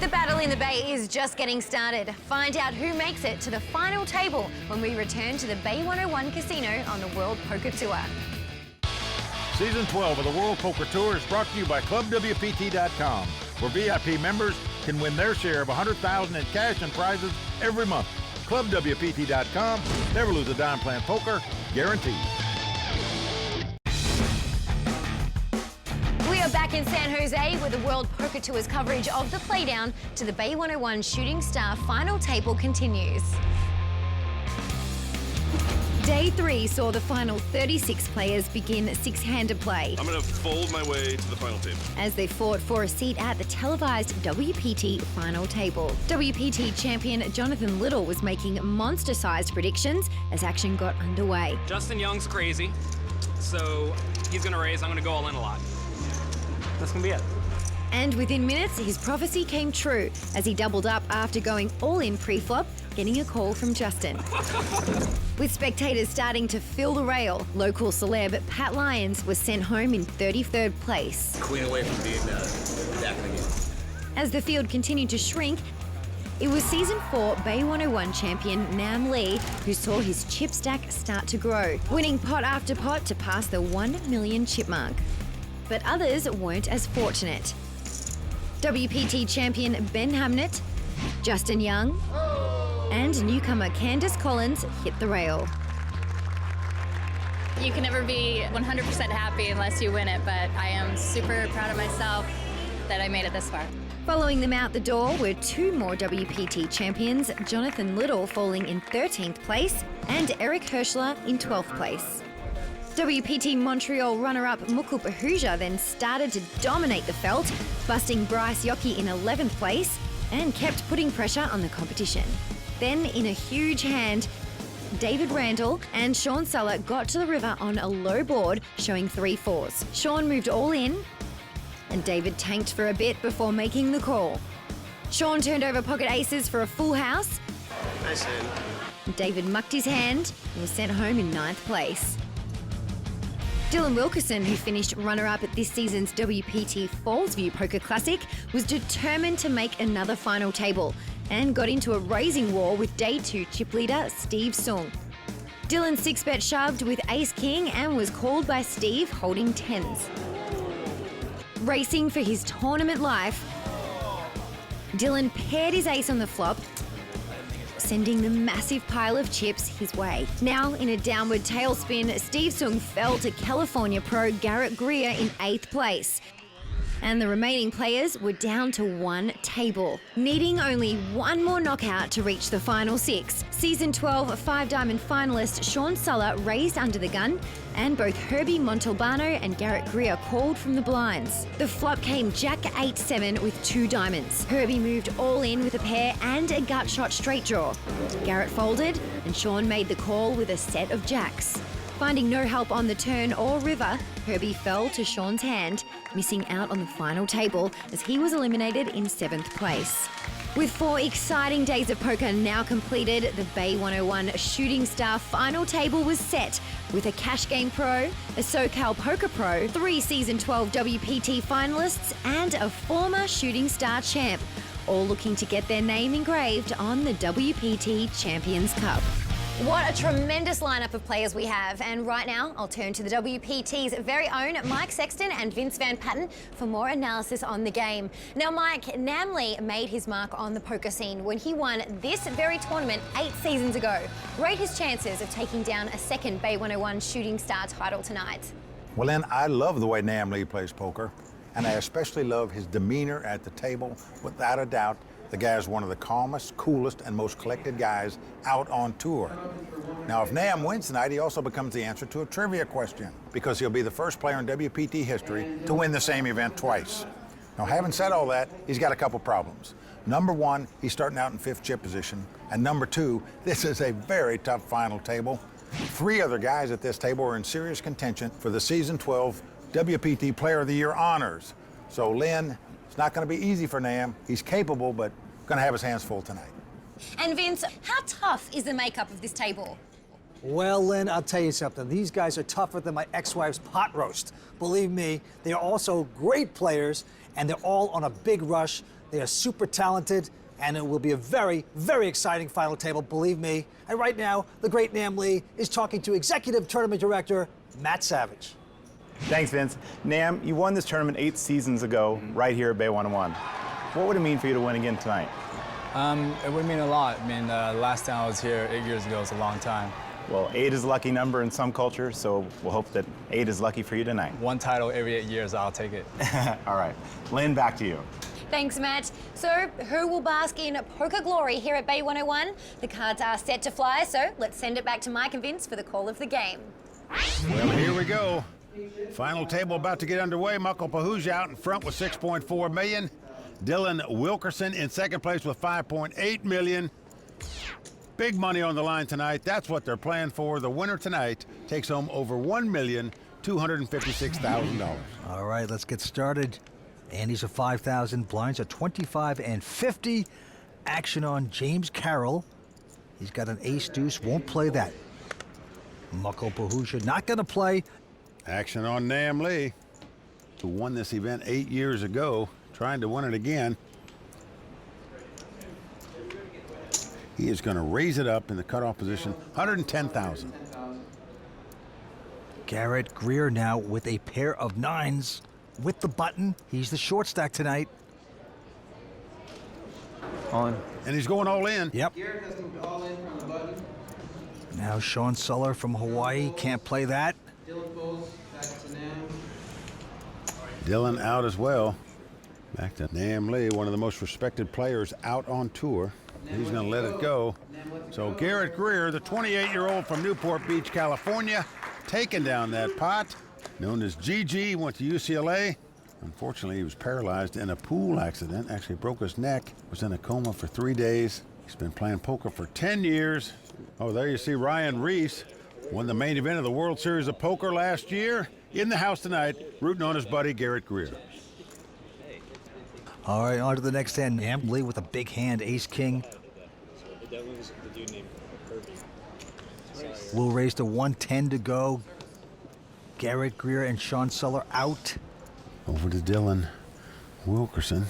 The battle in the Bay is just getting started. Find out who makes it to the final table when we return to the Bay 101 Casino on the World Poker Tour. Season 12 of the World Poker Tour is brought to you by ClubWPT.com, where VIP members can win their share of $100,000 in cash and prizes every month. ClubWPT.com, never lose a dime playing poker, guaranteed. We are back in San Jose with the World Poker Tour's coverage of the playdown to the Bay 101 Shooting Star final table continues. Day 3 saw the final 36 players begin 6-handed play. I'm going to fold my way to the final table. As they fought for a seat at the televised WPT final table. WPT champion Jonathan Little was making monster-sized predictions as action got underway. Justin Young's crazy, so he's going to raise. I'm going to go all in a lot. That's going to be it. And within minutes, his prophecy came true as he doubled up after going all in pre-flop, getting a call from Justin. With spectators starting to fill the rail, local celeb Pat Lyons was sent home in 33rd place. Queen away from being back in the game. As the field continued to shrink, it was Season 4 Bay 101 champion Nam Lee who saw his chip stack start to grow, winning pot after pot to pass the 1 million chip mark. But others weren't as fortunate. WPT champion Ben Hamnet, Justin Young, and newcomer Candace Collins hit the rail. You can never be 100% happy unless you win it, but I am super proud of myself that I made it this far. Following them out the door were 2 more WPT champions, Jonathan Little falling in 13th place and Eric Hirschler in 12th place. WPT Montreal runner-up Mukul Bahuja then started to dominate the felt, busting Bryce Yockey in 11th place and kept putting pressure on the competition. Then, in a huge hand, David Randall and Sean Suller got to the river on a low board, showing 3 fours. Sean moved all in, and David tanked for a bit before making the call. Sean turned over pocket aces for a full house. Nice hand. David mucked his hand and was sent home in 9th place. Dylan Wilkerson, who finished runner-up at this season's WPT Fallsview Poker Classic, was determined to make another final table and got into a raising war with Day 2 chip leader Steve Sung. Dylan 6-bet shoved with ace-king and was called by Steve holding 10s. Racing for his tournament life, Dylan paired his ace on the flop, sending the massive pile of chips his way. Now, in a downward tailspin, Steve Sung fell to California pro Garrett Greer in 8th place. And the remaining players were down to 1 table, needing only 1 more knockout to reach the final 6. Season 12 5-diamond finalist Sean Suller raised under the gun, and both Herbie Montalbano and Garrett Greer called from the blinds. The flop came Jack 8-7 with 2 diamonds. Herbie moved all in with a pair and a gut shot straight draw. Garrett folded, and Sean made the call with a set of jacks. Finding no help on the turn or river, Herbie fell to Sean's hand, missing out on the final table as he was eliminated in 7th place. With 4 exciting days of poker now completed, the Bay 101 Shooting Star final table was set with a Cash Game Pro, a SoCal Poker Pro, 3 Season 12 WPT finalists, and a former Shooting Star champ, all looking to get their name engraved on the WPT Champions Cup. What a tremendous lineup of players we have. And right now, I'll turn to the WPT's very own Mike Sexton and Vince Van Patten for more analysis on the game. Now, Mike, Namley made his mark on the poker scene when he won this very tournament 8 seasons ago. Rate his chances of taking down a second Bay 101 Shooting Star title tonight. Well, Lynn, I love the way Namley plays poker, and I especially love his demeanor at the table. Without a doubt, the guy is one of the calmest, coolest, and most collected guys out on tour. Now, if Nam wins tonight, he also becomes the answer to a trivia question, because he'll be the first player in WPT history to win the same event twice. Now, having said all that, he's got a couple problems. Number one, he's starting out in 5th chip position. And number two, this is a very tough final table. 3 other guys at this table are in serious contention for the Season 12 WPT Player of the Year honors. So, Lynn, it's not going to be easy for Nam. He's capable, but going to have his hands full tonight. And Vince, how tough is the makeup of this table? Well, Lynn, I'll tell you something. These guys are tougher than my ex-wife's pot roast. Believe me, they are also great players, and they're all on a big rush. They are super talented, and it will be a very, very exciting final table, believe me. And right now, the great Namley is talking to Executive Tournament Director Matt Savage. Thanks, Vince. Nam, you won this tournament 8 seasons ago, right here at Bay 101. What would it mean for you to win again tonight? It would mean a lot. I mean, last time I was here 8 years ago was a long time. Well, 8 is a lucky number in some cultures, so we'll hope that 8 is lucky for you tonight. One title every 8 years, I'll take it. All right. Lynn, back to you. Thanks, Matt. So, who will bask in poker glory here at Bay 101? The cards are set to fly, so let's send it back to Mike and Vince for the call of the game. Well, here we go. Final table about to get underway. Muckle Pahuja out in front with $6.4 million. Dylan Wilkerson in second place with $5.8 million. Big money on the line tonight. That's what they're playing for. The winner tonight takes home over $1,256,000. All right, let's get started. Andy's a 5,000, blinds are 25 and 50. Action on James Carroll. He's got an ace-deuce, won't play that. Muckle Pahuja not going to play. Action on Nam Lee, who won this event 8 years ago, trying to win it again. He is going to raise it up in the cutoff position, 110,000. Garrett Greer now with a pair of 9s with the button. He's the short stack tonight. On. And he's going all in. Yep. Garrett has moved all in from the button. Now Sean Suller from Hawaii can't play that. Dylan goes back to Nam. Dylan out as well. Back to Nam Lee, one of the most respected players out on tour. He's going to let it go. So Garrett Greer, the 28-year-old from Newport Beach, California, taking down that pot. Known as GG, went to UCLA. Unfortunately, he was paralyzed in a pool accident. Actually broke his neck. Was in a coma for 3 days. He's been playing poker for 10 years. Oh, there you see Ryan Reese. Won the main event of the World Series of Poker last year. In the house tonight, rooting on his buddy Garrett Greer. All right, on to the next hand. Namley with a big hand, ace-king. We'll raise to 110 to go. Garrett Greer and Sean Suller out. Over to Dylan Wilkerson,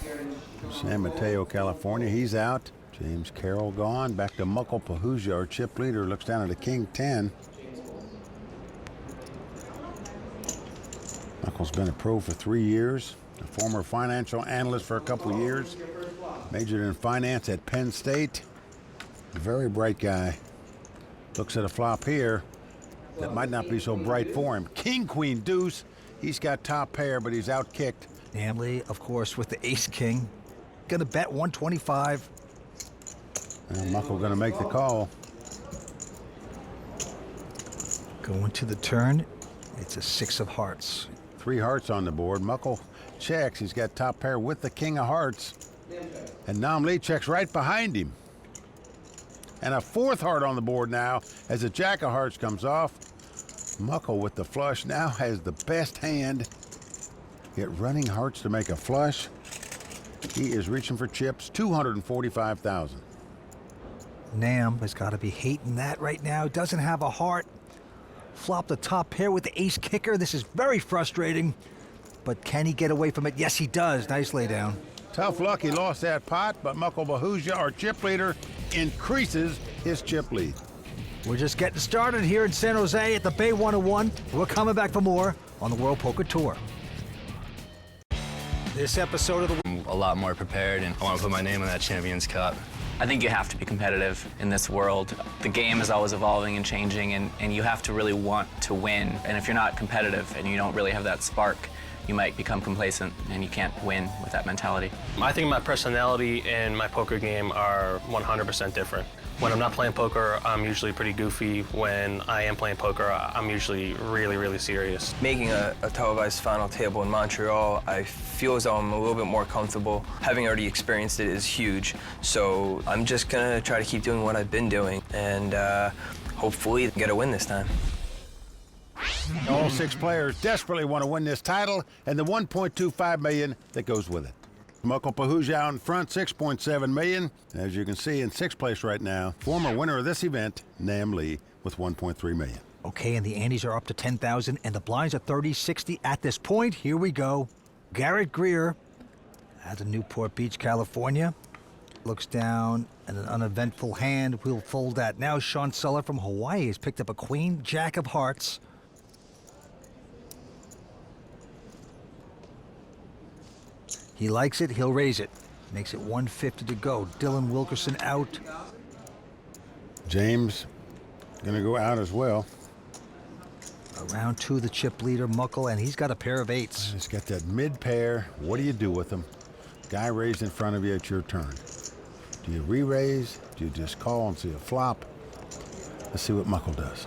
San Mateo, California. He's out. James Carroll gone. Back to Muckle Pahuja, our chip leader, looks down at a king 10. Muckle's been a pro for 3 years, a former financial analyst for a couple years, majored in finance at Penn State. A very bright guy. Looks at a flop here that might not be so bright for him. King, queen, deuce. He's got top pair, but he's out kicked. Namley, of course, with the ace-king. Gonna bet 125. And Muckle gonna make the call. Going to the turn. It's a 6 of hearts. 3 hearts on the board. Muckle checks. He's got top pair with the king of hearts. And Nam Lee checks right behind him. And a 4th heart on the board now as the jack of hearts comes off. Muckle with the flush now has the best hand. Get running hearts to make a flush. He is reaching for chips, 245,000. Nam has got to be hating that right now. Doesn't have a heart. Flop the top pair with the ace kicker. This is very frustrating. But can he get away from it? Yes, he does. Nice lay down. Tough luck he lost that pot, but Muckle Pahuja, our chip leader, increases his chip lead. We're just getting started here in San Jose at the Bay 101. We're coming back for more on the World Poker Tour. This episode of the... I'm a lot more prepared, and I want to put my name on that Champions Cup. I think you have to be competitive in this world. The game is always evolving and changing, and you have to really want to win. And if you're not competitive and you don't really have that spark, you might become complacent and you can't win with that mentality. I think my personality and my poker game are 100% different. When I'm not playing poker, I'm usually pretty goofy. When I am playing poker, I'm usually really, really serious. Making a televised final table in Montreal, I feel as though I'm a little bit more comfortable. Having already experienced it is huge, so I'm just gonna try to keep doing what I've been doing and hopefully get a win this time. All 6 players desperately want to win this title and the $1.25 million that goes with it. Muckle Pahuja out in front, $6.7 million. As you can see, in 6th place right now, former winner of this event, Nam Lee, with $1.3 million. Okay, and the antes are up to 10,000, and the blinds are 30-60 at this point. Here we go. Garrett Greer out of Newport Beach, California. Looks down, and an uneventful hand will fold that. Now Sean Suller from Hawaii has picked up a queen, jack of hearts. He likes it, he'll raise it. Makes it 150 to go. Dylan Wilkerson out. James gonna go out as well. Round 2, the chip leader, Muckle, and he's got a pair of 8s. He's got that mid pair. What do you do with them? Guy raised in front of you, it's your turn. Do you re-raise? Do you just call and see a flop? Let's see what Muckle does.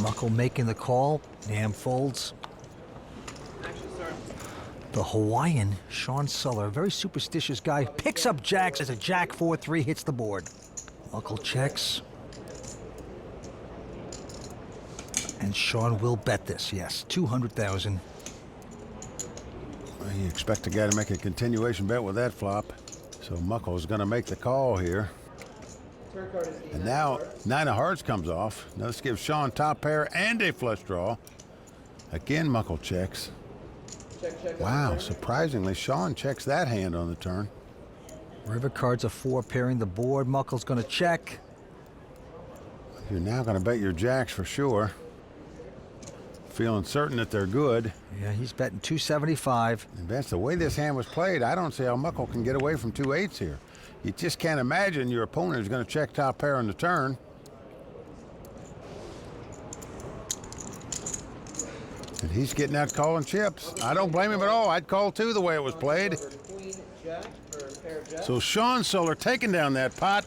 Muckle making the call. Nam folds. The Hawaiian, Sean Suller, very superstitious guy, picks up jacks as a jack 4-3 hits the board. Muckle checks. And Sean will bet this, yes, 200,000. Well, you expect a guy to make a continuation bet with that flop. So Muckle's gonna make the call here. And now 9 of hearts comes off. Now this gives Sean top pair and a flush draw. Again, Muckle checks. Wow, surprisingly, Sean checks that hand on the turn. River cards are 4 pairing the board. Muckle's gonna check. You're now gonna bet your jacks for sure. Feeling certain that they're good. Yeah, he's betting 275. And that's the way this hand was played. I don't see how Muckle can get away from 2 8s here. You just can't imagine your opponent is going to check top pair on the turn. And he's getting out calling chips. I don't blame him at all. I'd call too the way it was played. So Sean Suller taking down that pot,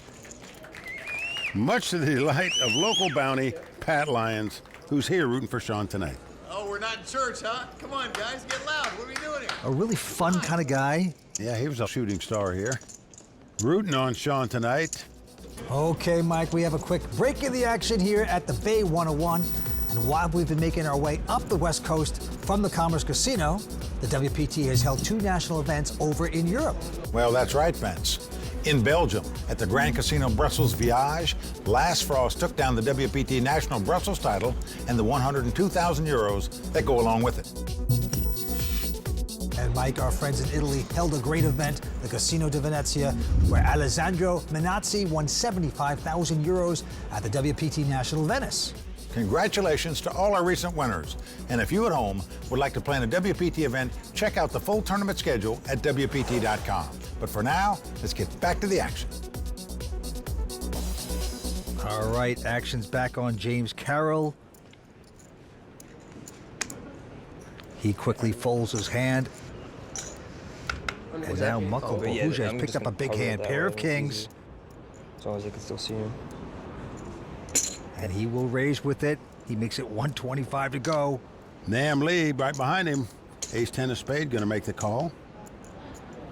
much to the delight of local bounty Pat Lyons, who's here rooting for Sean tonight. Oh, we're not in church, huh? Come on, guys, get loud. What are we doing here? A really fun kind of guy. Yeah, he was a shooting star here. Rooting on Sean tonight. Okay, Mike, we have a quick break in the action here at the Bay 101. And while we've been making our way up the West Coast from the Commerce Casino, the WPT has held 2 national events over in Europe. Well, that's right, Vince. In Belgium, at the Grand Casino Brussels Viage, Last Frost took down the WPT National Brussels title and the 102,000 euros that go along with it. And Mike, our friends in Italy held a great event, the Casino di Venezia, where Alessandro Minazzi won 75,000 euros at the WPT National Venice. Congratulations to all our recent winners. And if you at home would like to plan a WPT event, check out the full tournament schedule at WPT.com. But for now, let's get back to the action. All right, action's back on James Carroll. He quickly folds his hand. And now Muckle Pahuja has picked up a big hand, pair of kings. As long as I can still see him. And he will raise with it. He makes it 125 to go. Nam Lee right behind him. Ace-10 of spade gonna make the call.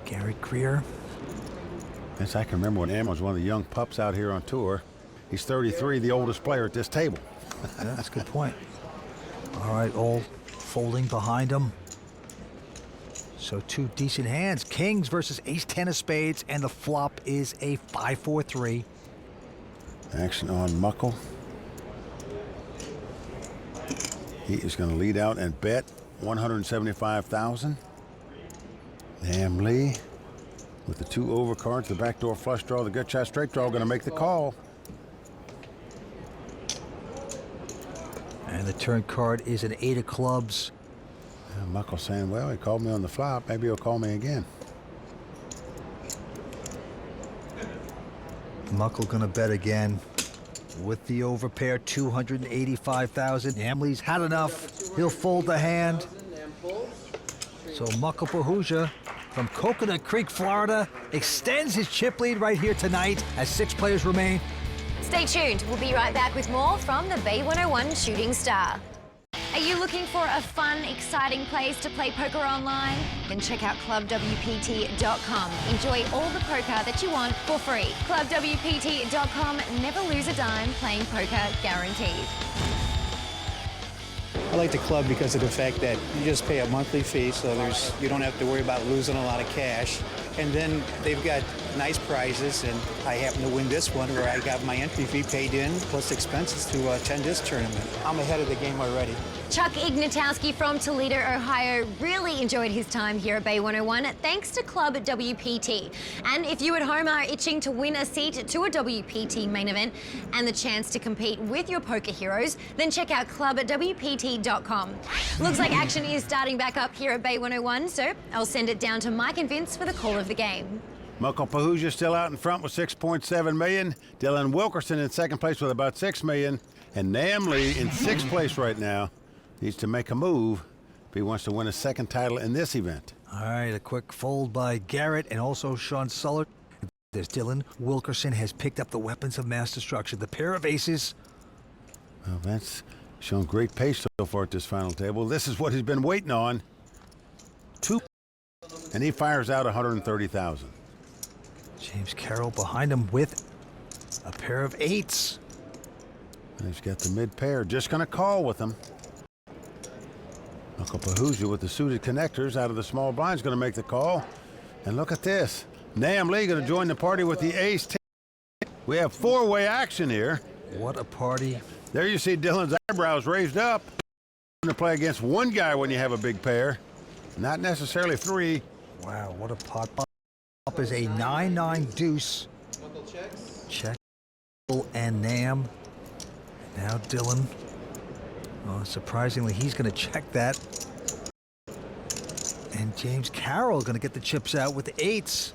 Garrett Greer. Yes, I can remember when Nam was one of the young pups out here on tour. He's 33, the oldest player at this table. Yeah, that's a good point. All right, all folding behind him. So 2 decent hands. Kings versus ace-10 of spades, and the flop is a 5-4-3. Action on Muckle. He is going to lead out and bet 175,000. Nam Lee With the 2 over cards, the backdoor flush draw, the gut shot straight draw, going to make the call. And the turn card is an 8 of clubs. And Muckle saying, well, he called me on the flop. Maybe he'll call me again. Muckle gonna bet again. With the overpair, 285,000. Hamley's had enough. He'll fold the hand. So Muckle Pahuja from Coconut Creek, Florida, extends his chip lead right here tonight as 6 players remain. Stay tuned. We'll be right back with more from the Bay 101 Shooting Star. Are you looking for a fun, exciting place to play poker online? Then check out clubwpt.com. Enjoy all the poker that you want for free. Clubwpt.com. Never lose a dime playing poker guaranteed. I like the club because of the fact that you just pay a monthly fee, so you don't have to worry about losing a lot of cash. And then they've got nice prizes, and I happen to win this one where I got my entry fee paid in plus expenses to attend this tournament. I'm ahead of the game already. Chuck Ignatowski from Toledo, Ohio, really enjoyed his time here at Bay 101 thanks to Club WPT. And if you at home are itching to win a seat to a WPT main event and the chance to compete with your poker heroes, then check out clubwpt.com. Looks like action is starting back up here at Bay 101, so I'll send it down to Mike and Vince for the call of the game. Muckle Pahuja still out in front with 6.7 million. Dylan Wilkerson in second place with about 6 million. And Nam Lee in 6th place right now. Needs to make a move if he wants to win a second title in this event. All right, a quick fold by Garrett and also Sean Sullard. There's Dylan Wilkerson has picked up the weapons of mass destruction, the pair of aces. Well, that's shown great pace so far at this final table. This is what he's been waiting on. 2, and he fires out 130,000. James Carroll behind him with a pair of 8s. And he's got the mid pair, just going to call with him. Muckle Pahuja with the suited connectors out of the small blind is going to make the call. And look at this. Nam Lee going to join the party with the ace. We have 4-way action here. What a party. There you see Dylan's eyebrows raised up. Going to play against one guy when you have a big pair, not necessarily 3. Wow, what a pot. Up is a 9-9 deuce. Check and Nam. Now Dylan. Oh, surprisingly, he's going to check that. And James Carroll going to get the chips out with the 8s.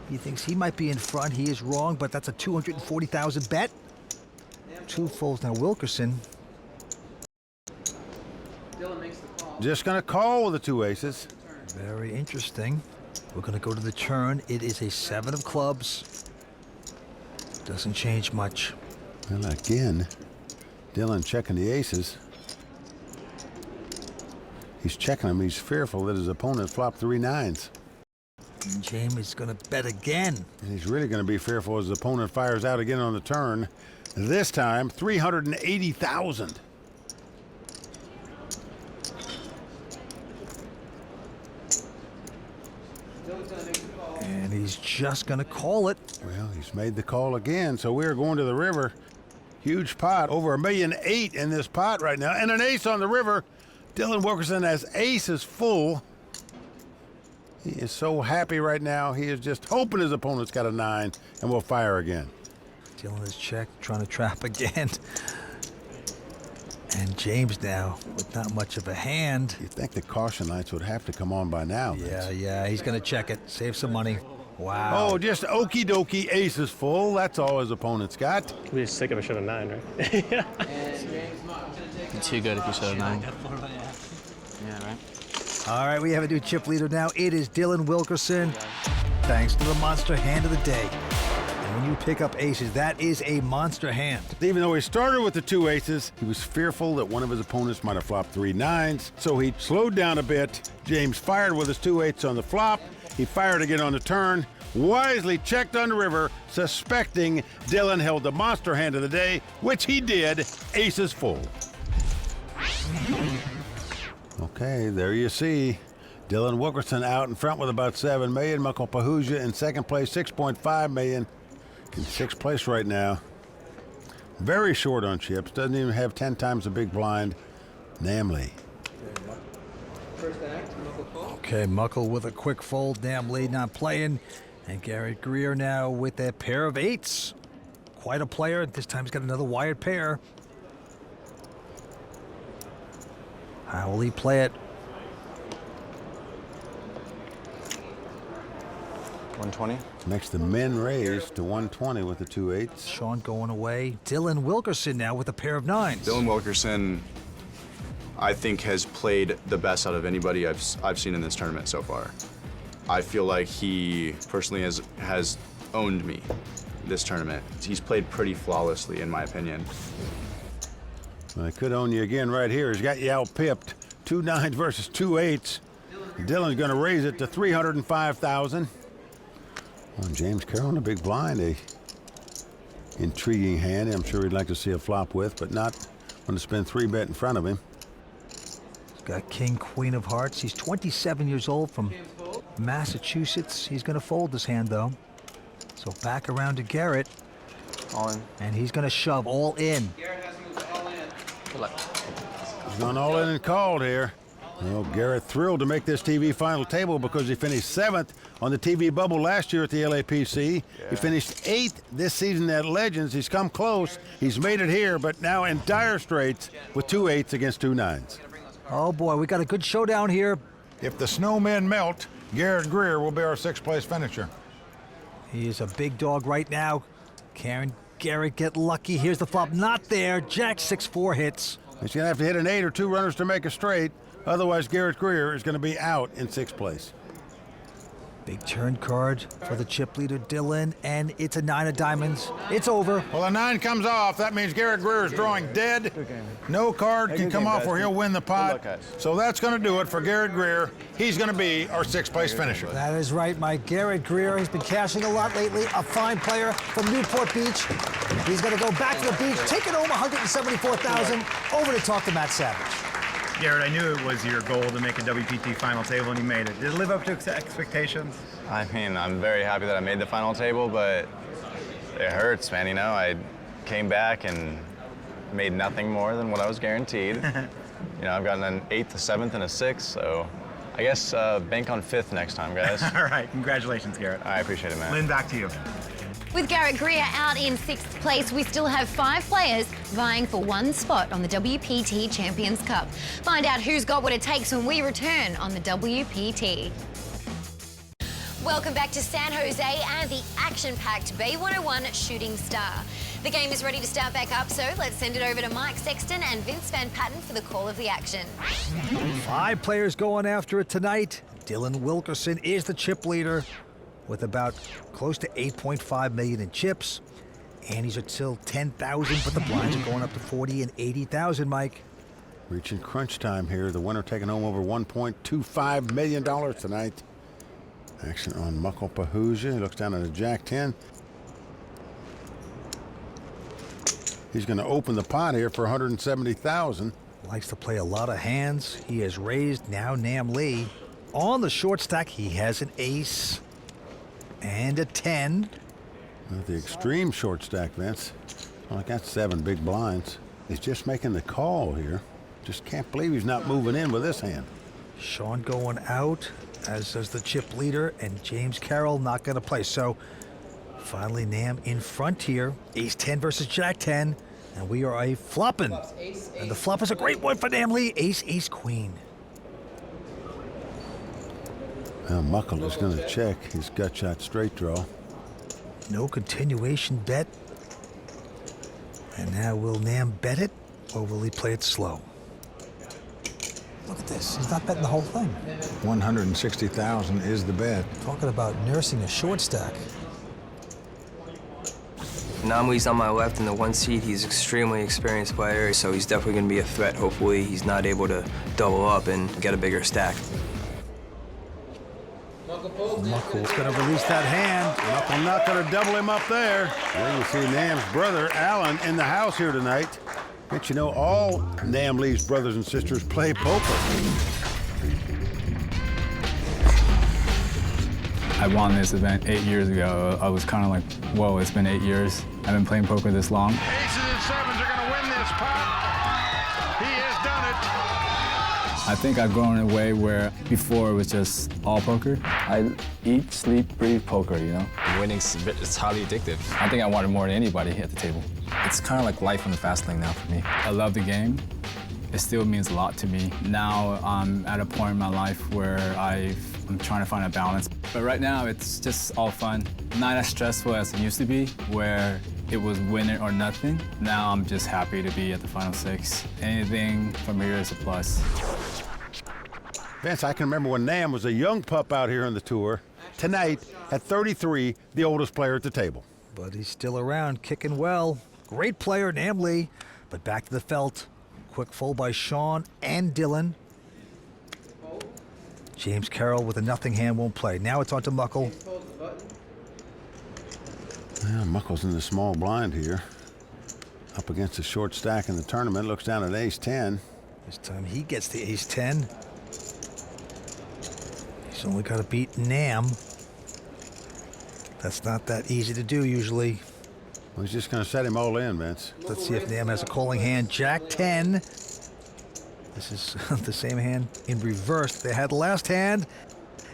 He thinks he might be in front. He is wrong, but that's a 240,000 bet. 2 folds now. Wilkerson. Just going to call with the 2 aces. Very interesting. We're going to go to the turn. It is a 7 of clubs. Doesn't change much. Well, again, Dylan checking the aces. He's checking them. He's fearful that his opponent flopped 3 9s. And James is going to bet again. And he's really going to be fearful as his opponent fires out again on the turn. This time, 380,000. And he's just going to call it. Well, he's made the call again, so we're going to the river. Huge pot, over $1.8 million in this pot right now, and an ace on the river. Dylan Wilkerson has aces full. He is so happy right now. He is just hoping his opponent's got a 9 and will fire again. Dylan is checked, trying to trap again. And James now with not much of a hand. You think the caution lights would have to come on by now? Yeah, he's going to check it, save some money. Wow. Oh, just okie dokie aces full. That's all his opponent's got. We just sick of a shot of 9, right? Yeah. Too good if you showed a 9. Yeah, right. All right, we have a new chip leader now. It is Dylan Wilkerson. Thanks to the monster hand of the day. And when you pick up aces, that is a monster hand. Even though he started with the 2 aces, he was fearful that one of his opponents might have flopped 3 9s. So he slowed down a bit. James fired with his 2 8s on the flop. He fired again on the turn. Wisely checked on the river, suspecting Dylan held the monster hand of the day, which he did, aces full. Okay, there you see Dylan Wilkerson out in front with about 7 million. Muckle Pahuja in second place, 6.5 million. In 6th place right now. Very short on chips. Doesn't even have 10 times the big blind. Nam Lee. first act, Muckle fold. Okay, Muckle with a quick fold. Nam Lee not playing. And Garrett Greer now with a pair of eights. Quite a player. This time he's got another wired pair. How will he play it? 120. Makes the men raise to 120 with the 2 eights. Sean going away. Dylan Wilkerson now with a pair of nines. Dylan Wilkerson, I think, has played the best out of anybody I've seen in this tournament so far. I feel like he personally has owned me this tournament. He's played pretty flawlessly, in my opinion. Well, he could own you again right here. He's got you out-pipped. 2 nines versus 2 eights. Dylan's going to raise it to $305,000. Well, James Carroll in a big blind, a intriguing hand. I'm sure he'd like to see a flop with, but not going to spend 3-bet in front of him. He's got King, Queen of Hearts. He's 27 years old from Massachusetts. He's going to fold this hand, though. So back around to Garrett. All in. And he's going to shove all in. Garrett has moved all in. Good luck. He's gone all in and called here. Well, Garrett thrilled to make this TV final table because he finished 7th on the TV bubble last year at the LAPC. Yeah. He finished 8th this season at Legends. He's come close. He's made it here, but now in dire straits with 2 eights against 2 nines. Oh, boy, we got a good showdown here. If the snowmen melt, Garrett Greer will be our 6th place finisher. He is a big dog right now. Can Garrett get lucky? Here's the flop. Not there. Jack 6-4 hits. He's going to have to hit an 8 or 2 runners to make a straight. Otherwise, Garrett Greer is going to be out in 6th place. Big turn card for the chip leader, Dylan, and it's a 9 of diamonds. It's over. Well, a 9 comes off. That means Garrett Greer is drawing dead. No card can come off or he'll win the pot. So that's going to do it for Garrett Greer. He's going to be our 6th place finisher. That is right, Mike. Garrett Greer, he's been cashing a lot lately. A fine player from Newport Beach. He's going to go back to the beach, take it home $174,000. Over to talk to Matt Savage. Garrett, I knew it was your goal to make a WPT final table, and you made it. Did it live up to expectations? I mean, I'm very happy that I made the final table, but it hurts, man. You know, I came back and made nothing more than what I was guaranteed. You know, I've gotten an 8th, a 7th, and a 6th, so I guess bank on 5th next time, guys. All right, congratulations, Garrett. I appreciate it, man. Lynn, back to you. With Garrett Greer out in 6th place, we still have 5 players vying for one spot on the WPT Champions Cup. Find out who's got what it takes when we return on the WPT. Welcome back to San Jose and the action-packed Bay 101 Shooting Star. The game is ready to start back up, so let's send it over to Mike Sexton and Vince Van Patten for the call of the action. 5 players going after it tonight. Dylan Wilkerson is the chip leader with about close to $8.5 million in chips. Annie's are still $10,000, but the blinds are going up to $40,000 and $80,000, Mike. Reaching crunch time here. The winner taking home over $1.25 million tonight. Action on Muckle Pahuja. He looks down at a Jack 10. He's going to open the pot here for $170,000. Likes to play a lot of hands. He has raised now Nam Lee. On the short stack, he has an ace and a 10. The extreme short stack, Vince. Well, I got 7 big blinds. He's just making the call here. Just can't believe he's not moving in with this hand. Sean going out, as does the chip leader, and James Carroll not going to play. So finally Nam in front here. Ace 10 versus Jack 10, and we are a flopping. And the flop is a great one for Nam Lee. Ace, ace, queen. Now Muckle is going to check his gut shot straight draw. No continuation bet. And now will Nam bet it, or will he play it slow? Look at this. He's not betting the whole thing. $160,000 is the bet. Talking about nursing a short stack. Namli's on my left in the 1 seat. He's extremely experienced player, so he's definitely going to be a threat. Hopefully he's not able to double up and get a bigger stack. Muckle's going to release that hand. Muckle not going to double him up there. Well, you see Nam's brother, Alan, in the house here tonight. But you know, all Nam Lee's brothers and sisters play poker. I won this event 8 years ago. I was kind of like, whoa, it's been 8 years. I've been playing poker this long. Aces and 7s are going to win this pot. He has done it. I think I've grown in a way where before it was just all poker. I eat, sleep, breathe poker, you know? Winning's it's highly addictive. I think I want it more than anybody at the table. It's kind of like life on the fast lane now for me. I love the game. It still means a lot to me. Now I'm at a point in my life where I'm trying to find a balance. But right now it's just all fun. Not as stressful as it used to be, where it was win it or nothing. Now I'm just happy to be at the final six. Anything from here is a plus. Vince, I can remember when Nam was a young pup out here on the tour. Tonight, at 33, the oldest player at the table. But he's still around, kicking well. Great player, Nam Lee. But back to the felt. Quick fold by Sean and Dylan. James Carroll with a nothing hand won't play. Now it's on to Muckle. Well, Muckle's in the small blind here. Up against the short stack in the tournament. Looks down at ace-10. This time he gets the ace-10. He's only got to beat Nam. That's not that easy to do usually. Well, he's just going to set him all in, Vince. Let's see if Nam has a calling hand. Jack-10. This is the same hand in reverse they had last hand.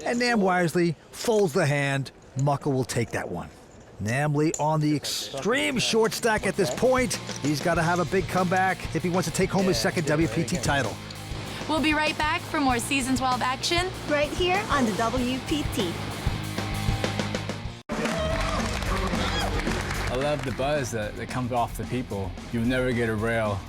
And Nam wisely folds the hand. Muckle will take that one. Nam Lee on the extreme short stack at this point. He's got to have a big comeback if he wants to take home his second WPT title. We'll be right back for more Season 12 action right here on the WPT. I love the buzz that comes off the people. You'll never get a rail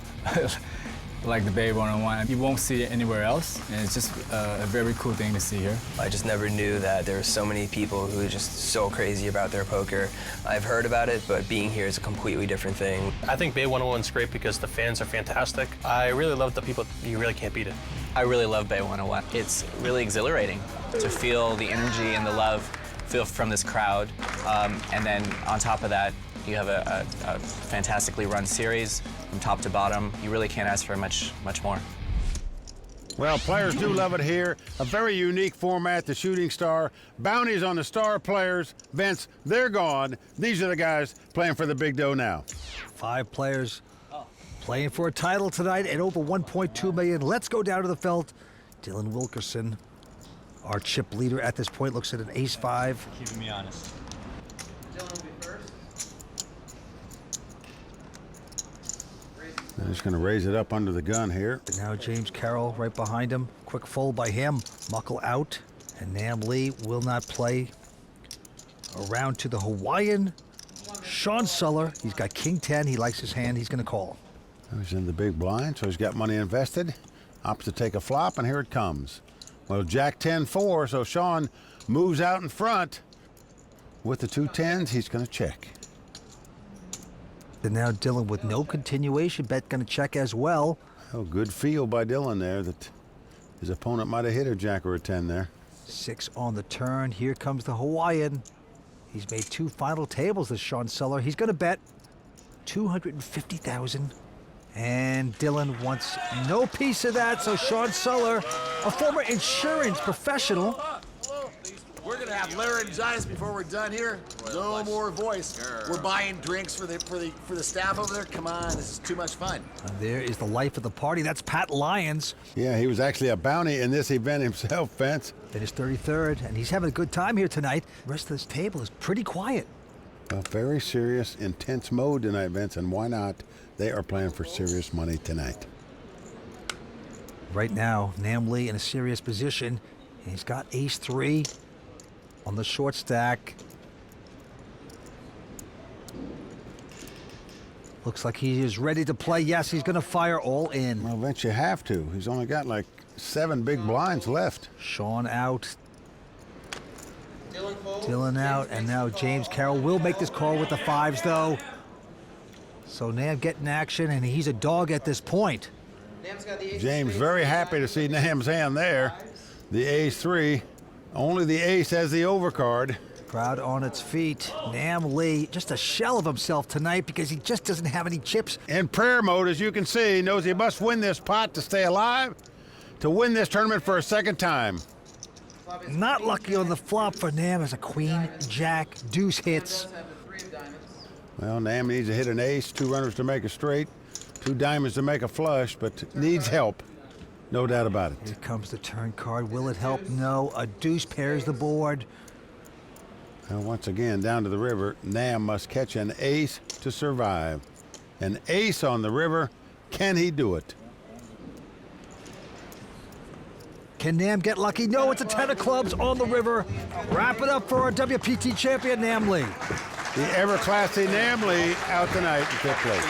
like the Bay 101. You won't see it anywhere else, and it's just a very cool thing to see here. I just never knew that there were so many people who are just so crazy about their poker. I've heard about it, but being here is a completely different thing. I think Bay 101 is great because the fans are fantastic. I really love the people. You really can't beat it. I really love Bay 101. It's really exhilarating to feel the energy and the love feel from this crowd. And then on top of that, you have a fantastically run series from top to bottom. You really can't ask for much more. Well, players do love it here. A very unique format, the Shooting Star. Bounties on the star players. Vince, they're gone. These are the guys playing for the big dough now. 5 players playing for a title tonight at over $1.2 million. Let's go down to the felt. Dylan Wilkerson, our chip leader at this point, looks at an ace-5. Keeping me honest. They're just going to raise it up under the gun here. And now James Carroll right behind him. Quick fold by him. Muckle out. And Nam Lee will not play. Around to the Hawaiian. Sean Suller. He's got king-10. He likes his hand. He's going to call. He's in the big blind, so he's got money invested. Opts to take a flop, and here it comes. Well, Jack-10-4, so Sean moves out in front. With the 2 10s, he's going to check. And now Dylan with no continuation bet going to check as well. Oh, good feel by Dylan there that his opponent might have hit a jack or a 10 there. 6 on the turn. Here comes the Hawaiian. He's made 2 final tables, this Sean Suller. He's going to bet $250,000. And Dylan wants no piece of that, so Sean Suller, a former insurance professional. We're gonna have laryngitis before we're done here. No more voice. We're buying drinks for the staff over there. Come on, this is too much fun. And there is the life of the party. That's Pat Lyons. Yeah, he was actually a bounty in this event himself, Vince. Finished 33rd, and he's having a good time here tonight. The rest of this table is pretty quiet. A very serious, intense mode tonight, Vince, and why not? They are playing for serious money tonight. Right now, Nam Lee in a serious position. He's got ace-3 on the short stack. Looks like he is ready to play. Yes, he's going to fire all in. Well, Vince, you have to. He's only got like 7 big blinds left. Sean out. Dylan out, and now James Carroll will make this call with the 5s, though. So Nam getting action, and he's a dog at this point. James very happy to see Nam's hand there. The ace-3. Only the ace has the overcard. Crowd on its feet. Nam Lee, just a shell of himself tonight because he just doesn't have any chips. In prayer mode, as you can see, he knows he must win this pot to stay alive, to win this tournament for a second time. Not lucky on the flop for Nam as a queen, jack, deuce hits. Well, Nam needs to hit an ace, 2 runners to make a straight, 2 diamonds to make a flush, but needs help. No doubt about it. Here comes the turn card. Will it help? No. A deuce pairs the board. Now, once again, down to the river, Nam must catch an ace to survive. An ace on the river. Can he do it? Can Nam get lucky? No, it's a 10 of clubs on the river. Wrap it up for our WPT champion, Nam Lee. The ever-classy Nam Lee out tonight in 5th place.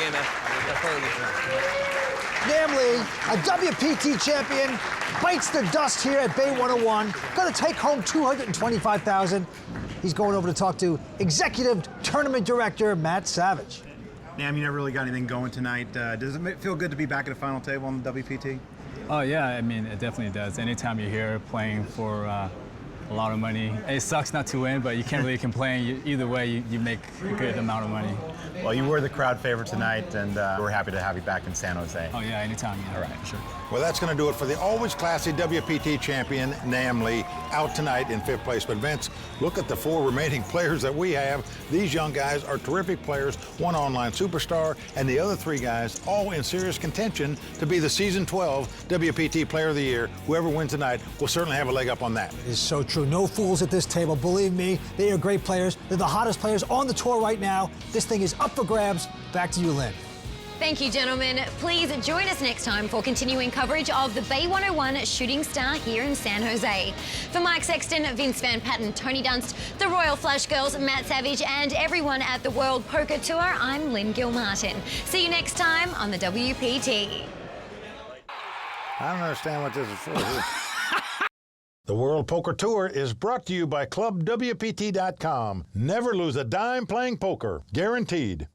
Nam Lee, a WPT champion, bites the dust here at Bay 101. Going to take home $225,000. He's going over to talk to Executive Tournament Director Matt Savage. Nam, you never really got anything going tonight. Does it feel good to be back at a final table on the WPT? Oh yeah, I mean, it definitely does. Anytime you're here playing for a lot of money, it sucks not to win, but you can't really complain. Either way, you make a good amount of money. Well, you were the crowd favorite tonight, and we're happy to have you back in San Jose. Oh yeah, anytime. Yeah. All right, sure. Well, that's going to do it for the always classy WPT champion, Nam Lee, out tonight in 5th place. But Vince, look at the 4 remaining players that we have. These young guys are terrific players, one online superstar, and the other 3 guys all in serious contention to be the Season 12 WPT Player of the Year. Whoever wins tonight will certainly have a leg up on that. It is so true. No fools at this table. Believe me, they are great players. They're the hottest players on the tour right now. This thing is up for grabs. Back to you, Lynn. Thank you, gentlemen. Please join us next time for continuing coverage of the Bay 101 Shooting Star here in San Jose. For Mike Sexton, Vince Van Patten, Tony Dunst, the Royal Flush Girls, Matt Savage, and everyone at the World Poker Tour, I'm Lynn Gilmartin. See you next time on the WPT. I don't understand what this is for. The World Poker Tour is brought to you by ClubWPT.com. Never lose a dime playing poker. Guaranteed.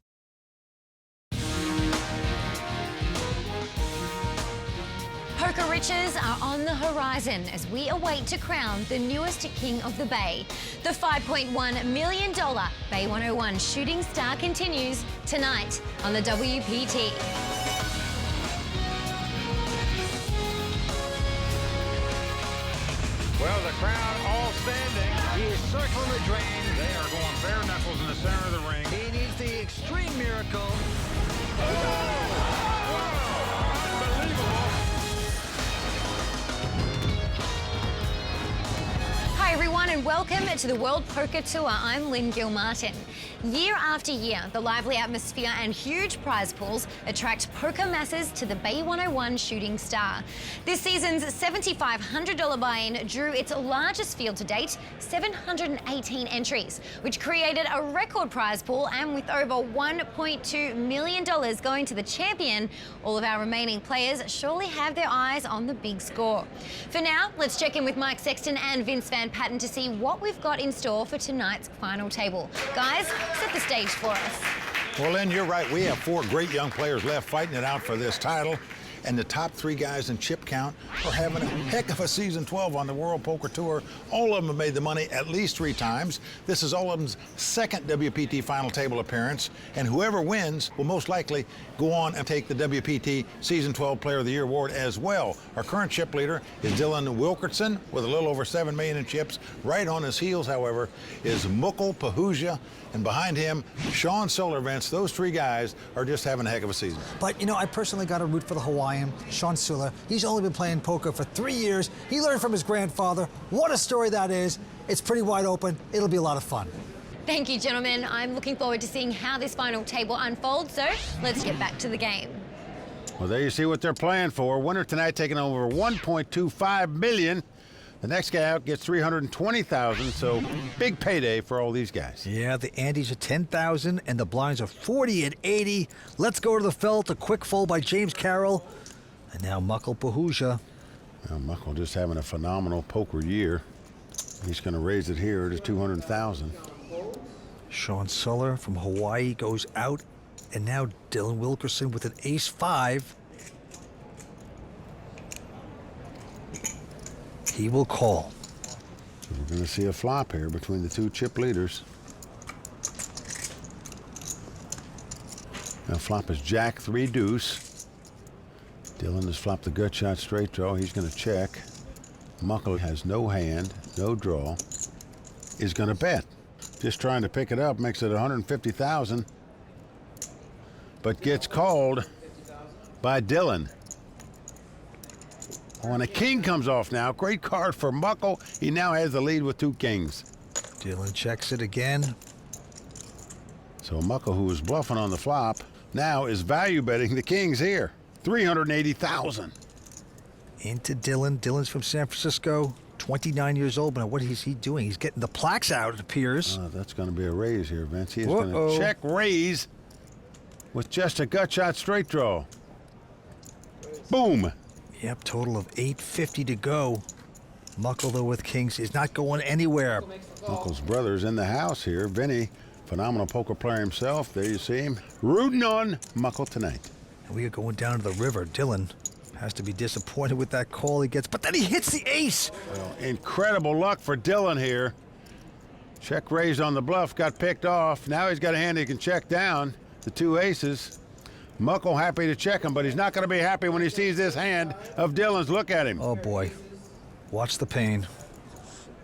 Poker riches are on the horizon as we await to crown the newest king of the Bay. The $5.1 million Bay 101 Shooting Star continues tonight on the WPT. Well, the crowd all standing. He is circling the drain. They are going bare knuckles in the center of the ring. He needs the extreme miracle. Hi everyone and welcome to the World Poker Tour. I'm Lynn Gilmartin. Year after year, the lively atmosphere and huge prize pools attract poker masses to the Bay 101 Shooting Star. This season's $7,500 buy-in drew its largest field to date, 718 entries, which created a record prize pool, and with over $1.2 million going to the champion, all of our remaining players surely have their eyes on the big score. For now, let's check in with Mike Sexton and Vince Van Patten to see what we've got in store for tonight's final table. Guys, set the stage for us. Well, Lynn, you're right. We have 4 great young players left fighting it out for this title. And the top 3 guys in chip count are having a heck of a season 12 on the World Poker Tour. All of them have made the money at least 3 times. This is all of them's second WPT final table appearance. And whoever wins will most likely go on and take the WPT Season 12 Player of the Year award as well. Our current chip leader is Dylan Wilkerson with a little over $7 million in chips. Right on his heels, however, is Mukul Pahuja. And behind him, Sean Solarvents. Those 3 guys are just having a heck of a season. But, you know, I personally got to root for the Hawaiian, Sean Suller. He's only been playing poker for 3 years. He learned from his grandfather. What a story that is. It's pretty wide open. It'll be a lot of fun. Thank you, gentlemen. I'm looking forward to seeing how this final table unfolds, so let's get back to the game. Well, there you see what they're playing for. Winner tonight taking over $1.25 million. The next guy out gets $320,000, so big payday for all these guys. Yeah, the Andes are $10,000 and the blinds are $40 and $80. Let's go to the felt. A quick fold by James Carroll. And now Mukul Pahuja. Well, Mukul just having a phenomenal poker year. He's going to raise it here to $200,000. Sean Suller from Hawaii goes out. And now Dylan Wilkerson with an ace-5. He will call. So we're going to see a flop here between the 2 chip leaders. Now flop is Jack 3 deuce. Dylan has flopped the gut shot straight draw. He's going to check. Mukul has no hand, no draw. Is going to bet. Just trying to pick it up, makes it $150,000. But gets called by Dylan. Oh, and a king comes off now. Great card for Muckle. He now has the lead with 2 kings. Dylan checks it again. So Muckle, who was bluffing on the flop, now is value betting the kings here. 380,000. Into Dylan. Dylan's from San Francisco, 29 years old, but what is he doing? He's getting the plaques out, it appears. That's going to be a raise here, Vince. He is going to check raise with just a gut shot straight draw. Boom. Yep, total of 850 to go. Muckle, though, with kings is not going anywhere. Muckle's brother's in the house here. Vinny, phenomenal poker player himself. There you see him, rooting on Muckle tonight. And we are going down to the river. Dylan has to be disappointed with that call he gets, but then he hits the ace. Well, incredible luck for Dylan here. Check raised on the bluff, got picked off. Now he's got a hand he can check down. The 2 aces. Muckle happy to check him, but he's not going to be happy when he sees this hand of Dylan's. Look at him. Oh, boy. Watch the pain.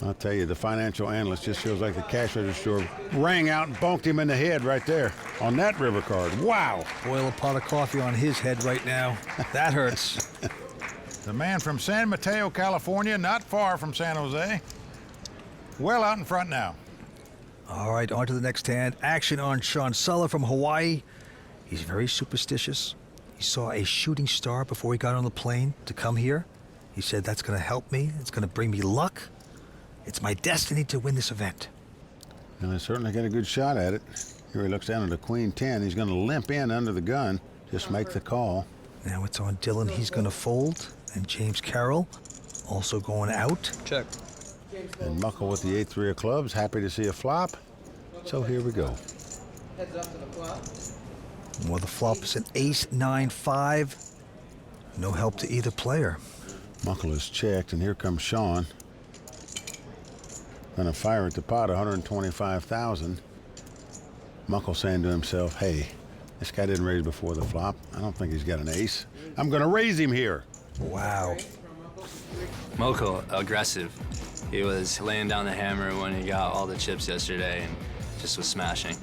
I'll tell you, the financial analyst just feels like the cash register rang out and bonked him in the head right there on that river card. Wow. Boil a pot of coffee on his head right now. That hurts. The man from San Mateo, California, not far from San Jose. Well out in front now. All right, on to the next hand. Action on Sean Suller from Hawaii. He's very superstitious. He saw a shooting star before he got on the plane to come here. He said, that's going to help me. It's going to bring me luck. It's my destiny to win this event. And I certainly got a good shot at it. Here he looks down at the queen 10. He's going to limp in under the gun. Just make the call. Now it's on Dylan. He's going to fold. And James Carroll also going out. Check. And Muckle with the 8-3 of clubs. Happy to see a flop. So here we go. Heads up to the flop. Well, the flop is an ace-9-5. No help to either player. Muckle is checked, and here comes Sean. Gonna fire at the pot, 125,000. Muckle saying to himself, hey, this guy didn't raise before the flop. I don't think he's got an ace. I'm gonna raise him here. Wow. Muckle, aggressive. He was laying down the hammer when he got all the chips yesterday and just was smashing.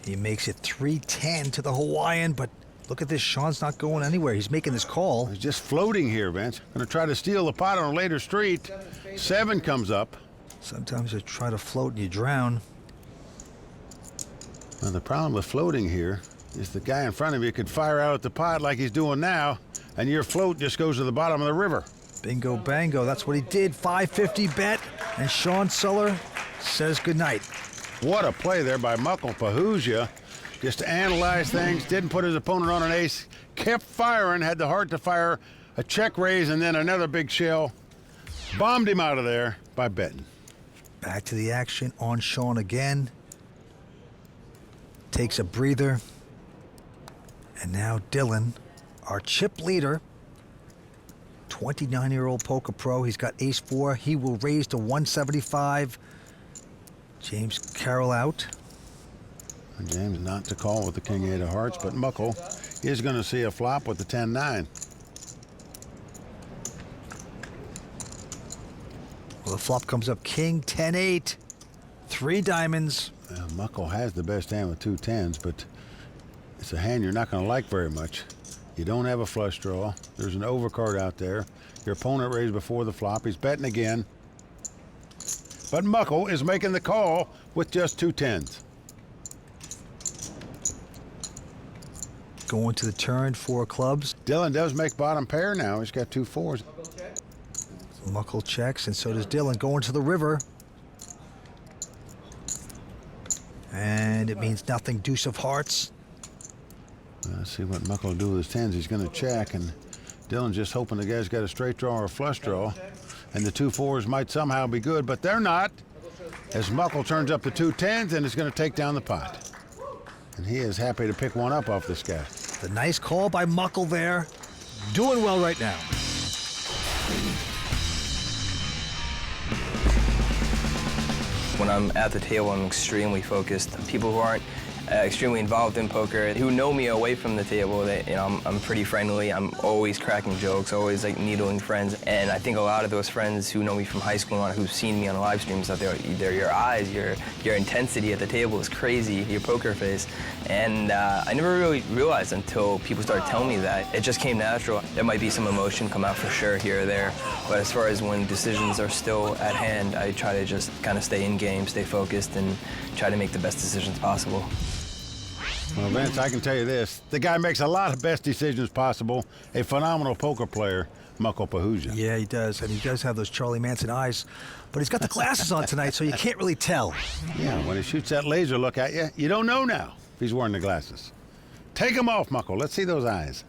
He makes it 310 to the Hawaiian, but look at this. Sean's not going anywhere. He's making this call. He's just floating here, Vince. Gonna try to steal the pot on a later street. 7 comes up. Sometimes you try to float and you drown. Now, the problem with floating here is the guy in front of you could fire out at the pot like he's doing now, and your float just goes to the bottom of the river. Bingo, bango. That's what he did. 550 bet, and Sean Suller says goodnight. What a play there by Muckle Pahuja. Just to analyze things, didn't put his opponent on an ace, kept firing, had the heart to fire a check raise and then another big shell. Bombed him out of there by betting. Back to the action on Sean again. Takes a breather. And now Dylan, our chip leader, 29-year-old poker pro. He's got ace-4. He will raise to 175. James Carroll out. And James not to call with the king-8 of hearts, but Muckle is going to see a flop with the 10-9. Well, the flop comes up king 10-8. 3 diamonds. Muckle has the best hand with 2 10s, but it's a hand you're not going to like very much. You don't have a flush draw. There's an overcard out there. Your opponent raised before the flop. He's betting again. But Muckle is making the call with just 2 10s. Going to the turn, 4 clubs. Dylan does make bottom pair now. He's got 2 4s. Muckle checks, and so does Dylan. Going to the river. And it means nothing. Deuce of hearts. Let's see what Muckle will do with his 10s. He's going to check, and Dylan's just hoping the guy's got a straight draw or a flush draw. And the 2 4s might somehow be good, but they're not. As Muckle turns up the 2 10s and is going to take down the pot. And he is happy to pick one up off this guy. The nice call by Muckle there. Doing well right now. When I'm at the table, I'm extremely focused. People who aren't extremely involved in poker, who know me away from the table. I'm pretty friendly. I'm always cracking jokes, always like needling friends. And I think a lot of those friends who know me from high school and who've seen me on live streams, that they're your eyes, your intensity at the table is crazy, your poker face. And I never really realized until people started telling me that. It just came natural. There might be some emotion come out for sure here or there, but as far as when decisions are still at hand, I try to just kind of stay in game, stay focused, and try to make the best decisions possible. Well, Vince, I can tell you this. The guy makes a lot of best decisions possible. A phenomenal poker player, Muckle Pahuja. Yeah, he does, and he does have those Charlie Manson eyes, but he's got the glasses on tonight, so you can't really tell. Yeah, when he shoots that laser look at you, you don't know now if he's wearing the glasses. Take them off, Muckle. Let's see those eyes.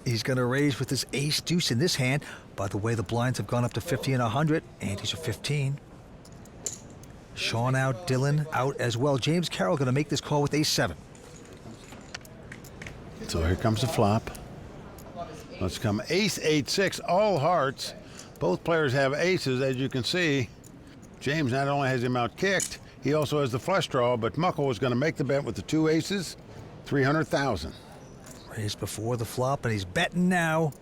He's going to raise with his ace-deuce in this hand. By the way, the blinds have gone up to 50 and 100. Antes are 15. Sean out, Dylan out as well. James Carroll going to make this call with ace-7. So here comes the flop. Let's come ace-8-6, all hearts. Both players have aces, as you can see. James not only has him out kicked, he also has the flush draw, but Muckle is going to make the bet with the 2 aces, 300,000. Raised before the flop, and he's betting now.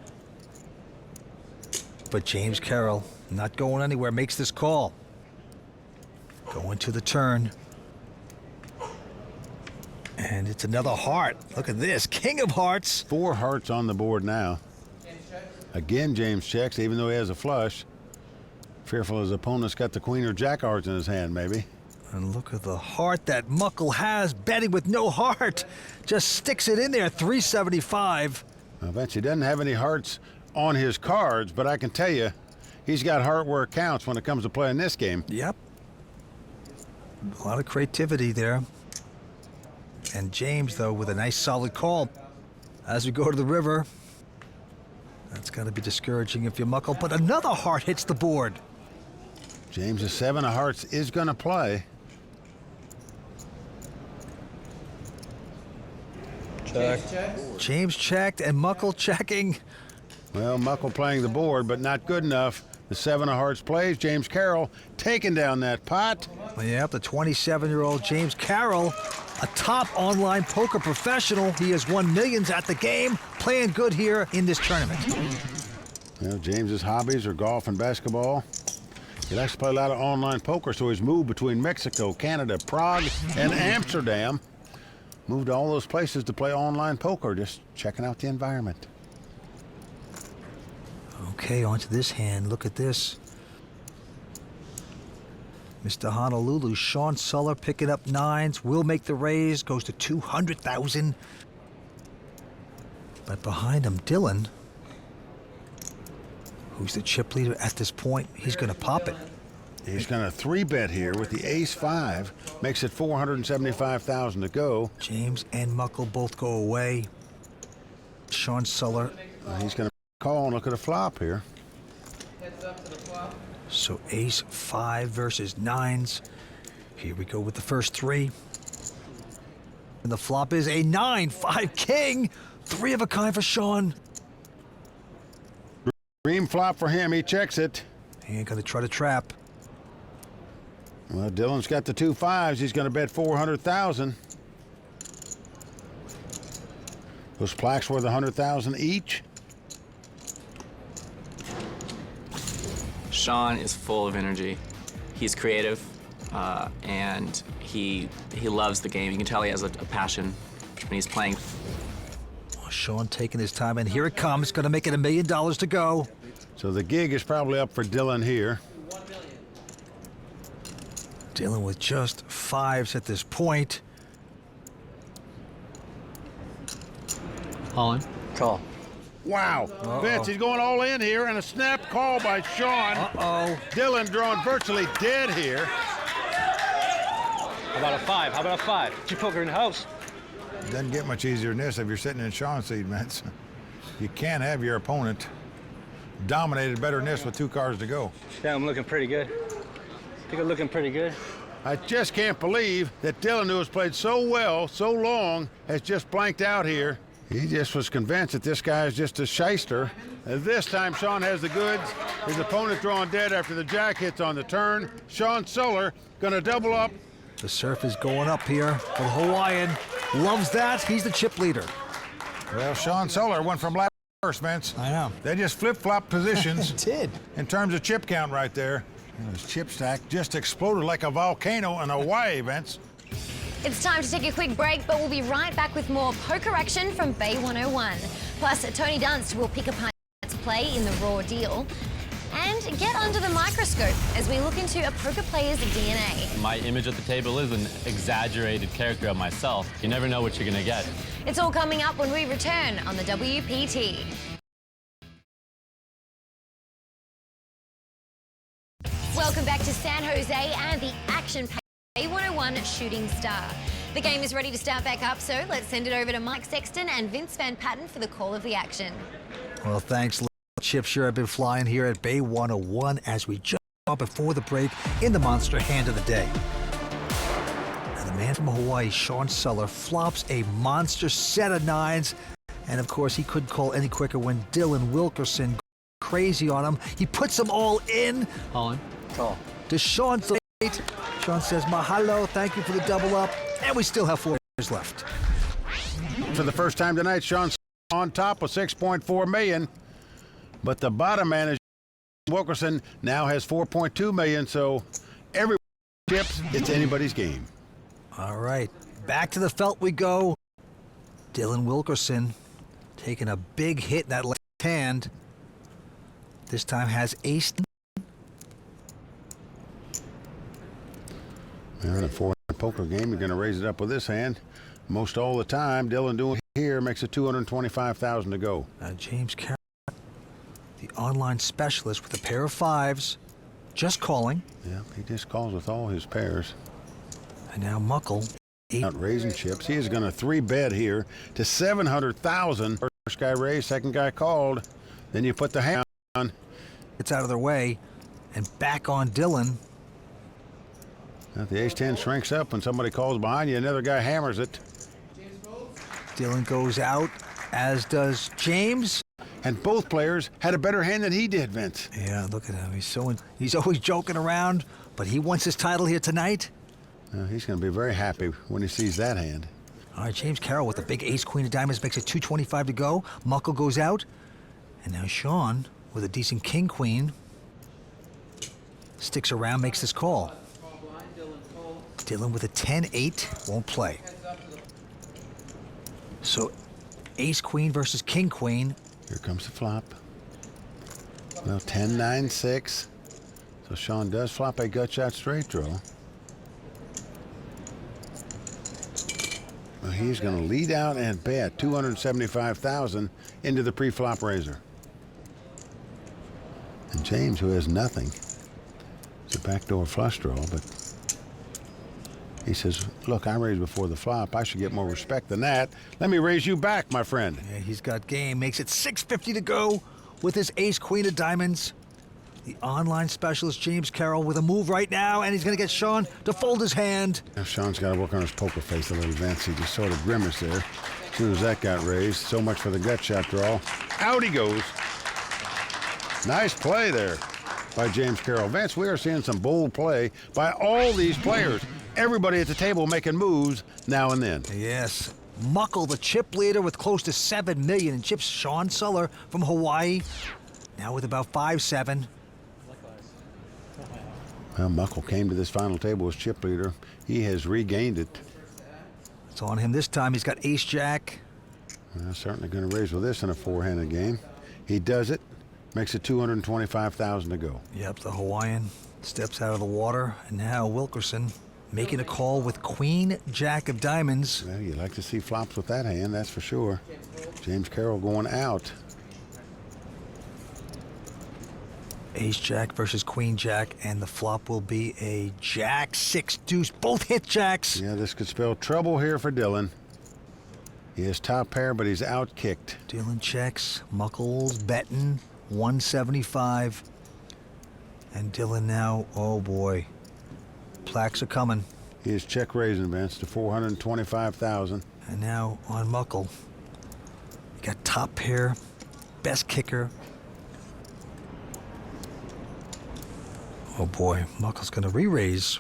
But James Carroll, not going anywhere, makes this call. Going to the turn. And it's another heart. Look at this, king of hearts. 4 hearts on the board now. Again, James checks, even though he has a flush. Fearful his opponent's got the queen or jack hearts in his hand, maybe. And look at the heart that Muckle has, betting with no heart. Just sticks it in there, 375. I bet he doesn't have any hearts on his cards, but I can tell you, he's got heart where it counts when it comes to playing this game. Yep. A lot of creativity there. And James, though, with a nice solid call. As we go to the river, that's got to be discouraging if you're Muckle, but another heart hits the board. James' 7 of hearts is going to play. Check. James checked and Muckle checking. Well, Muckle playing the board, but not good enough. The 7 of hearts plays. James Carroll taking down that pot. Yep, the 27-year-old James Carroll, a top online poker professional. He has won millions at the game, playing good here in this tournament. Well, James's hobbies are golf and basketball. He likes to play a lot of online poker, so he's moved between Mexico, Canada, Prague, and Amsterdam. Moved to all those places to play online poker, just checking out the environment. Okay, on to this hand. Look at this. Mr. Honolulu, Sean Suller picking up 9s, will make the raise, goes to 200,000. But behind him, Dylan, who's the chip leader at this point, he's going to pop it. He's going to 3-bet here with the ace-5, makes it 475,000 to go. James and Muckle both go away. Sean Suller. He's going to call and look at a flop here. So ace-5 versus 9s. Here we go with the first 3. And the flop is a 9-5 king. 3 of a kind for Sean. Dream flop for him. He checks it. He ain't going to try to trap. Well, Dylan's got the 2 5s. He's going to bet 400,000. Those plaques worth 100,000 each. Sean is full of energy. He's creative, and he loves the game. You can tell he has a passion when he's playing. Oh, Sean taking his time, and here it comes. Going to make it $1 million to go. So the gig is probably up for Dylan here. Dylan with just 5s at this point. All in. Call. Wow. Vince, he's going all in here, and a snap call by Sean. Dylan drawing virtually dead here. How about a 5? How about a 5? Two poker in the house. It doesn't get much easier than this if you're sitting in Sean's seat, Vince. You can't have your opponent dominated better than this with 2 cards to go. Yeah, I'm looking pretty good. I think I'm looking pretty good. I just can't believe that Dylan, who has played so well, so long, has just blanked out here. He just was convinced that this guy is just a shyster. And this time, Sean has the goods. His opponent drawing dead after the jack hits on the turn. Sean Suller gonna double up The surf is going up here for the Hawaiian. Loves that. He's the chip leader. Well, Sean Suller went from last to first, Vince. I know. They just flip-flopped positions. It did. In terms of chip count right there. And his chip stack just exploded like a volcano in Hawaii, Vince. It's time to take a quick break, but we'll be right back with more poker action from Bay 101. Plus, Tony Dunst will pick a punt to play in the Raw Deal. And get under the microscope as we look into a poker player's DNA. My image at the table is an exaggerated character of myself. You never know what you're going to get. It's all coming up when we return on the WPT. Welcome back to San Jose and the Action Bay 101 Shooting Star. The game is ready to start back up, so let's send it over to Mike Sexton and Vince Van Patten for the call of the action. Well, thanks. Chips sure have been flying here at Bay 101 as we jump up before the break in the monster hand of the day. Now, the man from Hawaii, Sean Suller, flops a monster set of nines. And, of course, he couldn't call any quicker when Dylan Wilkerson crazy on him. He puts them all in. All in. Call. To Sean. Sean says, mahalo, thank you for the double up. And we still have 4 years left. For the first time tonight, Sean on top with $6.4 million. But the bottom man is Wilkerson, now has $4.2 million, so every chips, it's anybody's game. All right, back to the felt we go. Dylan Wilkerson taking a big hit in that left hand. This time has ace. Well, in a 4 poker game, you're going to raise it up with this hand. Most all the time, Dylan doing here makes it $225,000 to go. James Carroll, the online specialist with a pair of 5s, just calling. Yeah, he just calls with all his pairs. And now Muckle. Not raising chips. He is going to 3-bet here to $700,000. First guy raised, second guy called. Then you put the hand on. It's out of their way. And back on Dylan. Now the ace-10 shrinks up when somebody calls behind you. Another guy hammers it. Dylan goes out, as does James. And both players had a better hand than he did, Vince. Yeah, look at him. He's always joking around, but he wants his title here tonight. He's going to be very happy when he sees that hand. All right, James Carroll with the big ace-queen of diamonds makes it $225 to go. Muckle goes out. And now Sean, with a decent king-queen, sticks around, makes this call. Dylan with a 10-8 won't play. So ace-queen versus king-queen. Here comes the flop. Well, 10-9-6. So Sean does flop a gut shot straight draw. Well, he's going to lead out and bet $275,000 into the pre-flop raiser. And James, who has nothing, it's a backdoor flush draw, but he says, look, I raised before the flop. I should get more respect than that. Let me raise you back, my friend. Yeah, he's got game. Makes it $650 to go with his ace-queen of diamonds. The online specialist, James Carroll, with a move right now, and he's going to get Sean to fold his hand. Now Sean's got to work on his poker face a little, Vince. He just sort of grimaced there as soon as that got raised. So much for the gut shot draw. Out he goes. Nice play there by James Carroll. Vince, we are seeing some bold play by all these players. Everybody at the table making moves now and then. Yes. Muckle, the chip leader, with close to $7 million in chips. Sean Suller from Hawaii, now with about 5-7. Well, Muckle came to this final table as chip leader. He has regained it. It's on him this time. He's got ace-jack. Well, certainly going to raise with this in a four-handed game. He does it. Makes it $225,000 to go. Yep, the Hawaiian steps out of the water. And now Wilkerson making a call with queen, jack of diamonds. Well, you like to see flops with that hand, that's for sure. James Carroll going out. Ace-jack versus queen-jack, and the flop will be a jack, 6 deuce. Both hit jacks. Yeah, this could spell trouble here for Dylan. He has top pair, but he's out-kicked. Dylan checks. Muckle's betting 175. And Dylan now, oh boy, plaques are coming. He is check raising, Vince, to $425,000. And now on Muckle, you got top pair, best kicker. Oh boy, Muckle's gonna re-raise.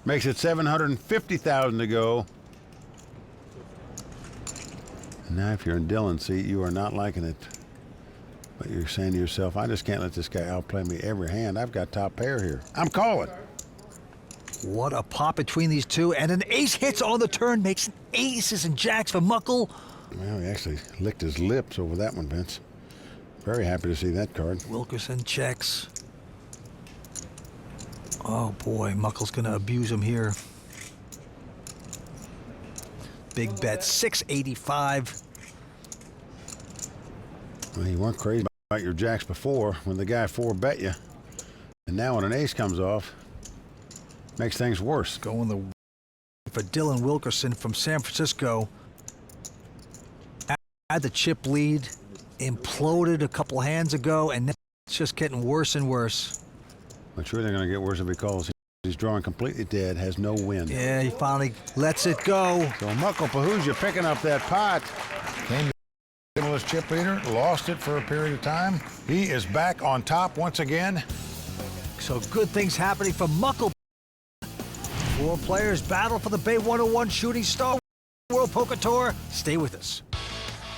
Makes it 750,000 to go. Now, if you're in Dylan's seat, you are not liking it. But you're saying to yourself, I just can't let this guy outplay me every hand. I've got top pair here. I'm calling. What a pop between these two, and an ace hits on the turn, makes aces and jacks for Muckle. Well, he actually licked his lips over that one, Vince. Very happy to see that card. Wilkerson checks. Oh boy, Muckle's gonna abuse him here. Big bet, 685. Well, you weren't crazy about your jacks before when the guy 4-bet you. And now when an ace comes off, makes things worse. Going the for Dylan Wilkerson from San Francisco. Had the chip lead, imploded a couple hands ago, and it's just getting worse and worse. But sure they're going to get worse if he calls. He's drawing completely dead, has no win. Yeah, he finally lets it go. So Muckle Pahuja picking up that pot. Came to his chip leader, lost it for a period of time. He is back on top once again. So good things happening for Muckle. 4 players battle for the Bay 101 Shooting Star World Poker Tour. Stay with us.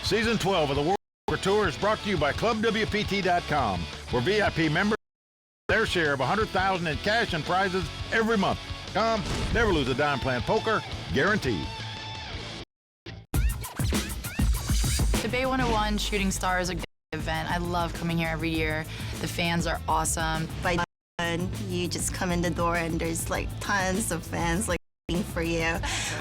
Season 12 of the World Poker Tour is brought to you by ClubWPT.com, where VIP members get their share of $100,000 in cash and prizes every month. Come, never lose a dime playing poker, guaranteed. The Bay 101 Shooting Star is a good event. I love coming here every year. The fans are awesome. You just come in the door and there's like tons of fans like waiting for you,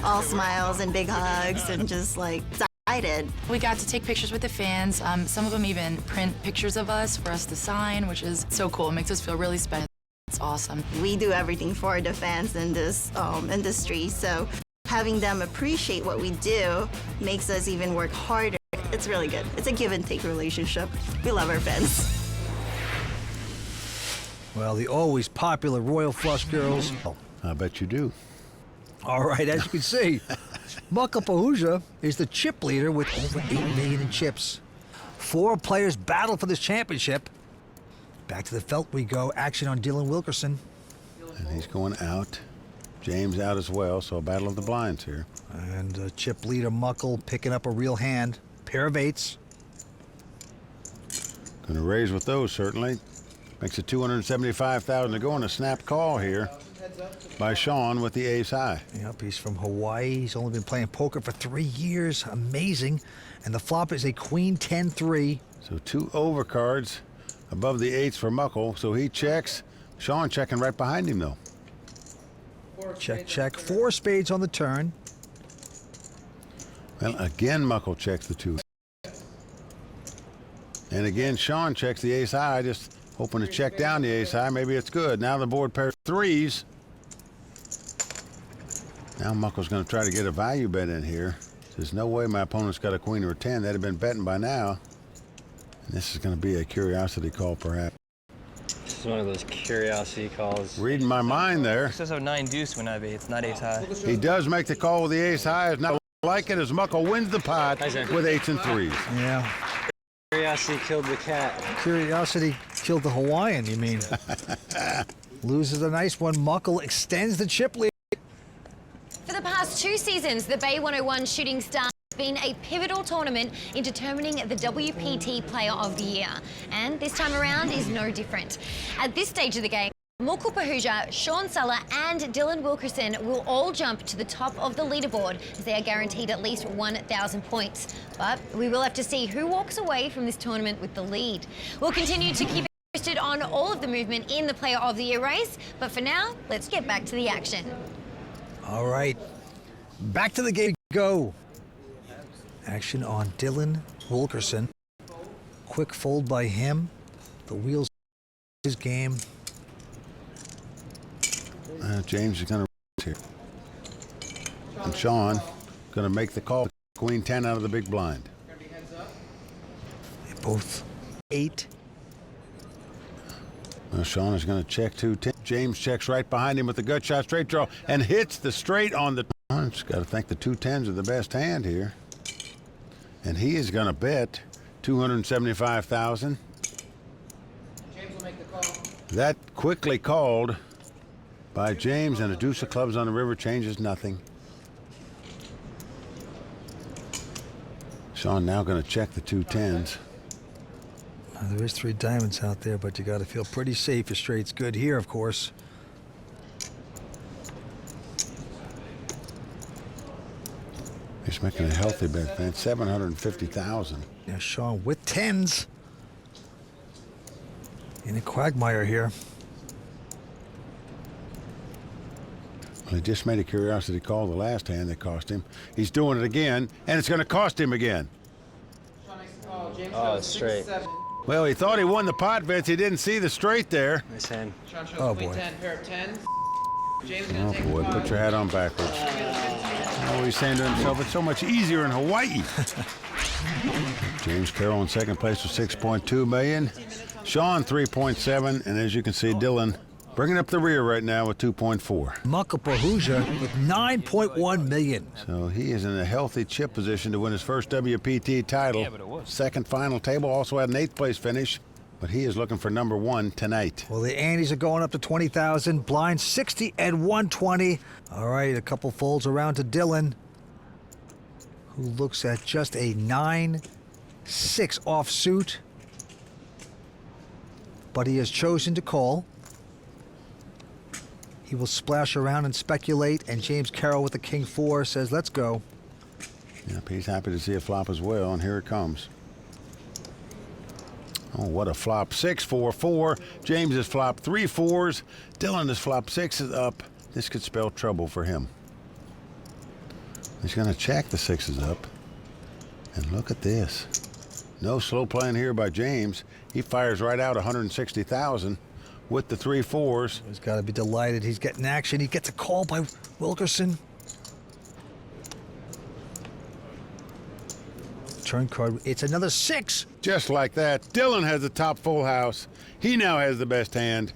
all smiles and big hugs and just like excited. We got to take pictures with the fans. Some of them even print pictures of us for us to sign, which is so cool. It makes us feel really special. It's awesome. We do everything for the fans in this industry, so having them appreciate what we do makes us even work harder. It's really good. It's a give and take relationship. We love our fans. Well, the always popular Royal Flush girls. I bet you do. All right, as you can see, Muckle Pahuja is the chip leader with over 8 million in chips. 4 players battle for this championship. Back to the felt we go. Action on Dylan Wilkerson. And he's going out. James out as well, so a battle of the blinds here. And chip leader Muckle picking up a real hand. Pair of 8s. Going to raise with those, certainly. Makes it 275,000 to go on a snap call here by Sean with the ace high. Yep, he's from Hawaii. He's only been playing poker for 3 years. Amazing. And the flop is a queen 10-3. So 2 overcards above the 8s for Muckle. So he checks. Sean checking right behind him, though. Check, check. 4 spades on the turn. Well, again, Muckle checks the 2. And again, Sean checks the ace high, just hoping to check down the ace high. Maybe it's good. Now the board pairs 3s. Now Muckle's going to try to get a value bet in here. There's no way my opponent's got a queen or a 10. They'd have been betting by now. And this is going to be a curiosity call, perhaps. This is one of those curiosity calls. Reading my mind there. It says a 9 deuce when I it's not ace high. He does make the call with the ace high. It's not like it as Muckle wins the pot with 8s and 3s. Yeah. Curiosity killed the cat. Curiosity killed the Hawaiian, you mean? Loses a nice one. Muckle extends the chip lead. For the past 2 seasons, the Bay 101 Shooting Star has been a pivotal tournament in determining the WPT Player of the Year. And this time around is no different. At this stage of the game, Muckle Pahuja, Sean Suller and Dylan Wilkerson will all jump to the top of the leaderboard as they are guaranteed at least 1,000 points. But we will have to see who walks away from this tournament with the lead. We'll continue to keep posted on all of the movement in the Player of the Year race. But for now, let's get back to the action. All right, back to the game we go. Action on Dylan Wilkerson. Quick fold by him. The wheels his game. James is going to here. And Sean going to make the call. Queen 10 out of the big blind. They both 8. Well, Sean is going to check 2-10. James checks right behind him with the gut shot straight draw and hits the straight on the. Just got to think the 2-10s are the best hand here. And he is going to bet 275,000. James will make the call. That quickly called by James, and a deuce of clubs on the river changes nothing. Sean now going to check the 2 10s. There is 3 diamonds out there, but you got to feel pretty safe. Your straight's good here, of course. He's making a healthy bet, man. 750,000. Yeah, Sean with 10s. In a quagmire here. Well, he just made a curiosity call the last hand that cost him. He's doing it again, and it's going to cost him again. Oh, straight. Well, he thought he won the pot, Vince. He didn't see the straight there. Nice hand. Sean shows Oh, queen boy. 10, pair of 10s. James is Oh, gonna take boy, the put your hat on backwards. Oh, he's saying to himself, it's so much easier in Hawaii. James Carroll in second place with 6.2 million. Sean 3.7, and as you can see, Dylan bringing up the rear right now with 2.4. Mucka Pahuja with 9.1 million. So he is in a healthy chip position to win his first WPT title. Yeah, but it was. Second final table, also had an 8th place finish, but he is looking for number 1 tonight. Well, the antes are going up to 20,000. Blind 60 and 120. All right, a couple folds around to Dylan, who looks at just a 9-6 offsuit. But he has chosen to call. He will splash around and speculate, and James Carroll with the King 4 says, let's go. Yep, he's happy to see a flop as well, and here it comes. Oh, what a flop. 6-4-4. James has flopped 3 4s. Dylan has flopped 6s up. This could spell trouble for him. He's going to check the 6s up. And look at this. No slow playing here by James. He fires right out 160,000 with the 3 4s. He's got to be delighted. He's getting action. He gets a call by Wilkerson. Turn card. It's another 6. Just like that, Dylan has the top full house. He now has the best hand.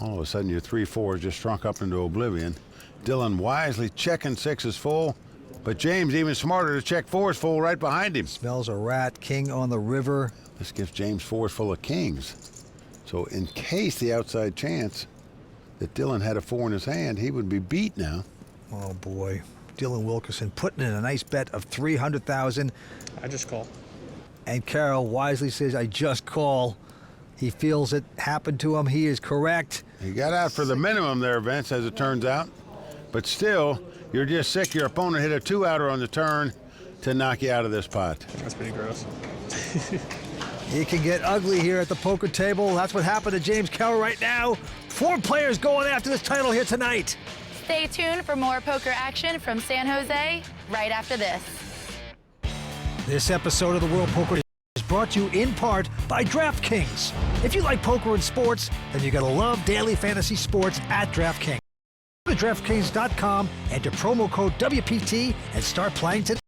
All of a sudden, your 3 4s just shrunk up into oblivion. Dylan wisely checking 6s full, but James even smarter to check 4s full right behind him. Smells a rat. King on the river. This gives James 4s full of kings. So in case the outside chance that Dylan had a 4 in his hand, he would be beat now. Oh, boy. Dylan Wilkerson putting in a nice bet of 300,000. I just call. And Carroll wisely says, I just call. He feels it happened to him. He is correct. He got out for the minimum there, Vince, as it turns out. But still, you're just sick your opponent hit a 2-outer on the turn to knock you out of this pot. That's pretty gross. It can get ugly here at the poker table. That's what happened to James Carroll right now. 4 players going after this title here tonight. Stay tuned for more poker action from San Jose right after this. This episode of the World Poker is brought to you in part by DraftKings. If you like poker and sports, then you're going to love daily fantasy sports at DraftKings. Go to DraftKings.com, enter promo code WPT, and start playing today.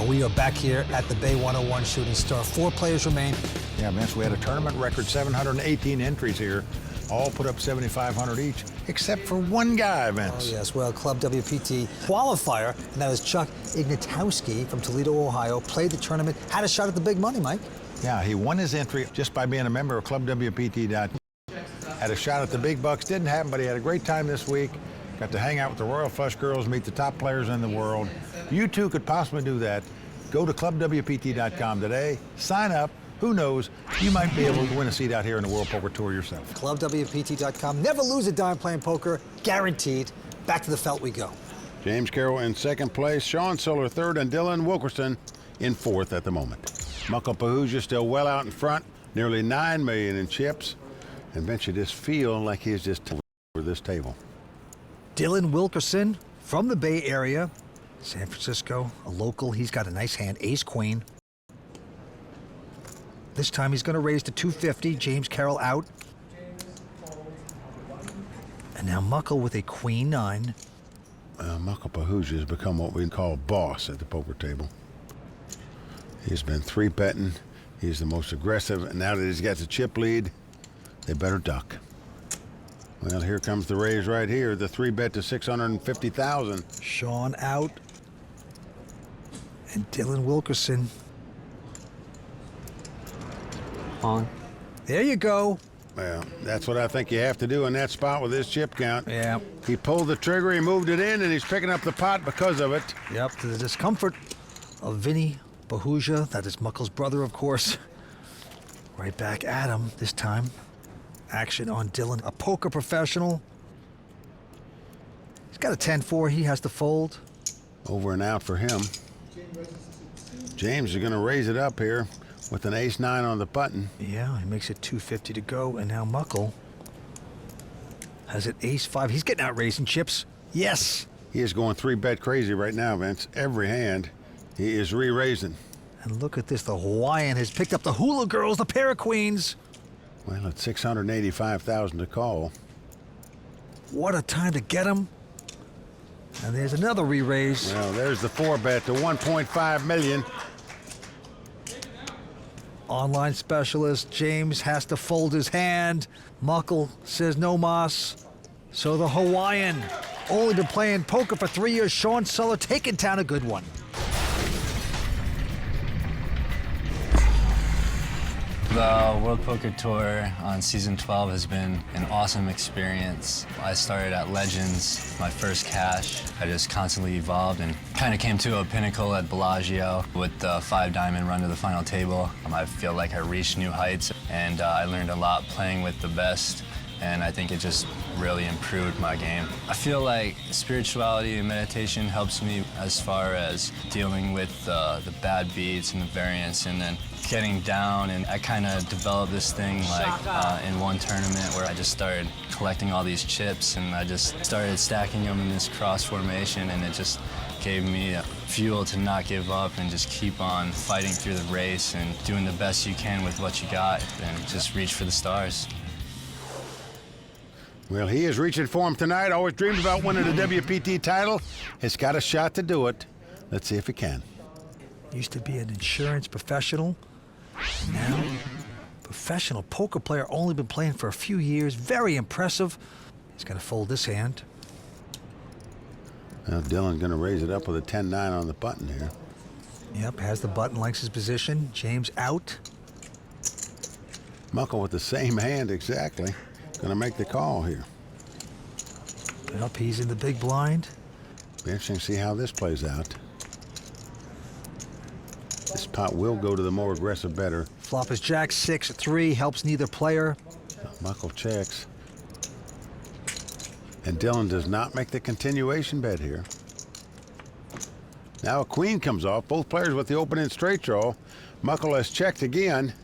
We are back here at the Bay 101 Shooting Star. 4 players remain. Yeah, Vince, we had a tournament record 718 entries here. All put up 7,500 each, except for one guy, Vince. Oh, yes. Well, Club WPT qualifier, and that was Chuck Ignatowski from Toledo, Ohio, played the tournament, had a shot at the big money, Mike. Yeah, he won his entry just by being a member of ClubWPT.com. Had a shot at the big bucks. Didn't happen, but he had a great time this week. Got to hang out with the Royal Flush girls, meet the top players in the world. You too could possibly do that. Go to ClubWPT.com today, sign up. Who knows, you might be able to win a seat out here in the World Poker Tour yourself. ClubWPT.com. Never lose a dime playing poker. Guaranteed. Back to the felt we go. James Carroll in second place, Sean Solar third, and Dylan Wilkerson in fourth at the moment. Mucka Pahuja still well out in front, nearly 9 million in chips. And Vince, you just feel like he's just over this table. Dylan Wilkerson from the Bay Area, San Francisco, a local. He's got a nice hand, ace-queen. This time he's going to raise to 250. James Carroll out. And now Muckle with a queen 9. Mucka Pahuja has become what we call boss at the poker table. He's been 3-betting. He's the most aggressive, and now that he's got the chip lead, they better duck. Well, here comes the raise right here. The 3-bet to 650,000. Sean out. And Dylan Wilkerson. On. There you go. Well, that's what I think you have to do in that spot with this chip count. Yeah. He pulled the trigger, he moved it in, and he's picking up the pot because of it. Yep, to the discomfort of Vinny Bahuja. That is Muckle's brother, of course. Right back at him this time. Action on Dylan, a poker professional. He's got a 10-4. He has to fold. Over and out for him. James is going to raise it up here with an ace-9 on the button. Yeah, he makes it 250 to go, and now Muckle has it ace-5. He's getting out raising chips. Yes. He is going 3-bet crazy right now, Vince. Every hand, he is re-raising. And look at this. The Hawaiian has picked up the Hula Girls, the pair of queens. Well, it's $685,000 to call. What a time to get him. And there's another re-raise. Well, there's the 4-bet to $1.5 million. Online specialist James has to fold his hand. Muckle says no mas. So the Hawaiian, only been playing poker for 3 years. Sean Suller taking down a good one. The World Poker Tour on season 12 has been an awesome experience. I started at Legends, my first cash. I just constantly evolved and kind of came to a pinnacle at Bellagio with the 5-diamond run to the final table. I feel like I reached new heights, and I learned a lot playing with the best, and I think it just really improved my game. I feel like spirituality and meditation helps me as far as dealing with the bad beats and the variance, and then getting down. And I kind of developed this thing like in one tournament where I just started collecting all these chips, and I just started stacking them in this cross formation, and it just gave me fuel to not give up and just keep on fighting through the race and doing the best you can with what you got and just reach for the stars. Well, he is reaching for him tonight. Always dreamed about winning the WPT title. Has got a shot to do it. Let's see if he can. Used to be an insurance professional. Now, professional poker player, only been playing for a few years. Very impressive. He's going to fold this hand. Now Dylan's going to raise it up with a 10-9 on the button here. Yep, has the button, likes his position. James out. Muckle with the same hand exactly. Going to make the call here. Yep, he's in the big blind. Be interesting to see how this plays out. This pot will go to the more aggressive bettor. Flop is Jack 6-3, helps neither player. Muckle checks. And Dylan does not make the continuation bet here. Now a queen comes off. Both players with the open-end straight draw. Muckle has checked again.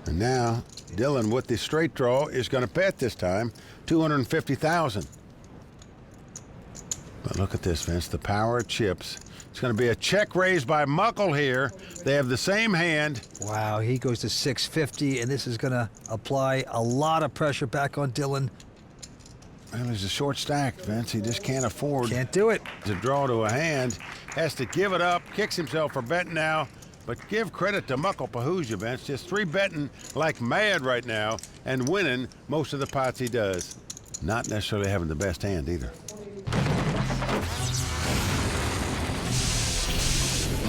And now Dylan with the straight draw is going to bet this time, $250,000. But look at this, Vince, the power of chips. It's going to be a check raise by Muckle here. They have the same hand. Wow, he goes to 650, and this is going to apply a lot of pressure back on Dylan. Well, he's a short stack, Vince. He just can't afford. Can't do it. To draw to a hand. Has to give it up. Kicks himself for betting now. But give credit to Muckle Pahuja, Vince. Just 3-betting like mad right now and winning most of the pots he does. Not necessarily having the best hand either.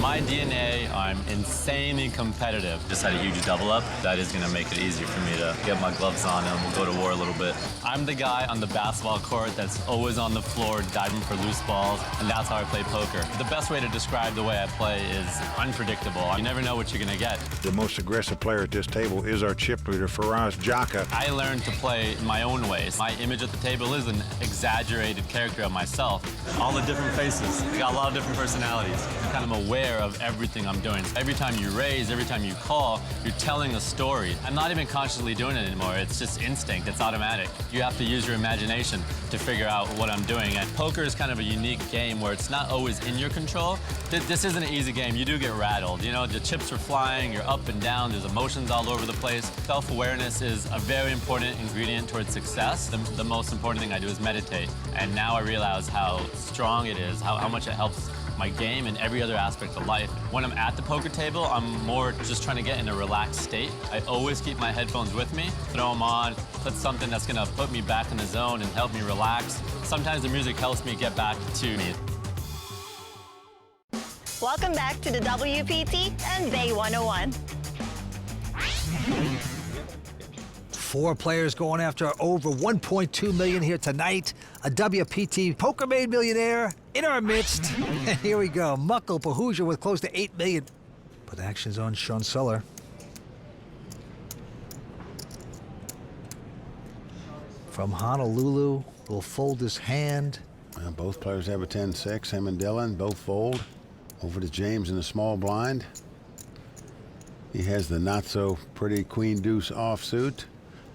My DNA, I'm insanely competitive. Just had a huge double up. That is gonna make it easier for me to get my gloves on and we'll go to war a little bit. I'm the guy on the basketball court that's always on the floor diving for loose balls, and that's how I play poker. The best way to describe the way I play is unpredictable. You never know what you're gonna get. The most aggressive player at this table is our chip leader, Faraz Jaka. I learned to play my own ways. My image at the table is an exaggerated character of myself. All the different faces. I got a lot of different personalities. I'm kind of aware of everything I'm doing. Every time you raise, every time you call, you're telling a story. I'm not even consciously doing it anymore. It's just instinct. It's automatic. You have to use your imagination to figure out what I'm doing. And poker is kind of a unique game where it's not always in your control. This isn't an easy game. You do get rattled. You know, the chips are flying, you're up and down, there's emotions all over the place. Self-awareness is a very important ingredient towards success. The most important thing I do is meditate. And now I realize how strong it is, how much it helps my game and every other aspect of life. When I'm at the poker table, I'm more just trying to get in a relaxed state. I always keep my headphones with me, throw them on, put something that's gonna put me back in the zone and help me relax. Sometimes the music helps me get back to me. Welcome back to the WPT and Bay 101. Four players going after over $1.2 million here tonight. A WPT Poker-made millionaire in our midst. And here we go. Muckle Pahuja with close to $8 million. But action's on Sean Suller. From Honolulu, will fold his hand. Well, both players have a 10-6. Him and Dylan both fold. Over to James in the small blind. He has the not-so-pretty queen-deuce offsuit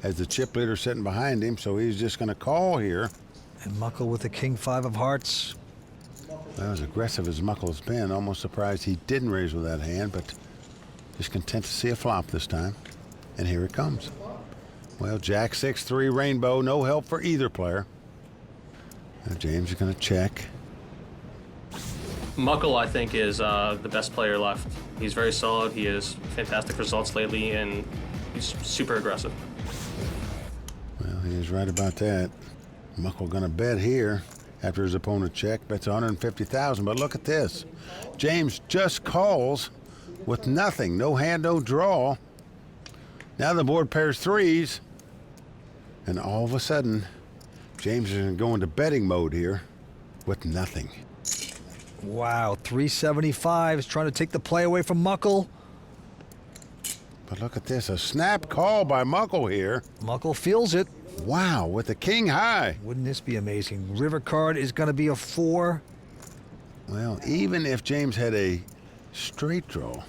as the chip leader sitting behind him, so he's just going to call here. And Muckle with the king-5 of hearts. Well, as aggressive as Muckle's been, almost surprised he didn't raise with that hand, but just content to see a flop this time. And here it comes. Well, Jack 6-3 rainbow, no help for either player. Now James is going to check. Muckle, I think, is the best player left. He's very solid. He has fantastic results lately, and he's super aggressive. Well, he is right about that. Muckle going to bet here after his opponent check. Bets 150,000, but look at this. James just calls with nothing. No hand, no draw. Now the board pairs threes. And all of a sudden, James is going to go into betting mode here with nothing. Wow, 375 is trying to take the play away from Muckle. But look at this, a snap call by Muckle here. Muckle feels it. Wow, with the king high. Wouldn't this be amazing? River card is going to be a 4. Well, even if James had a straight draw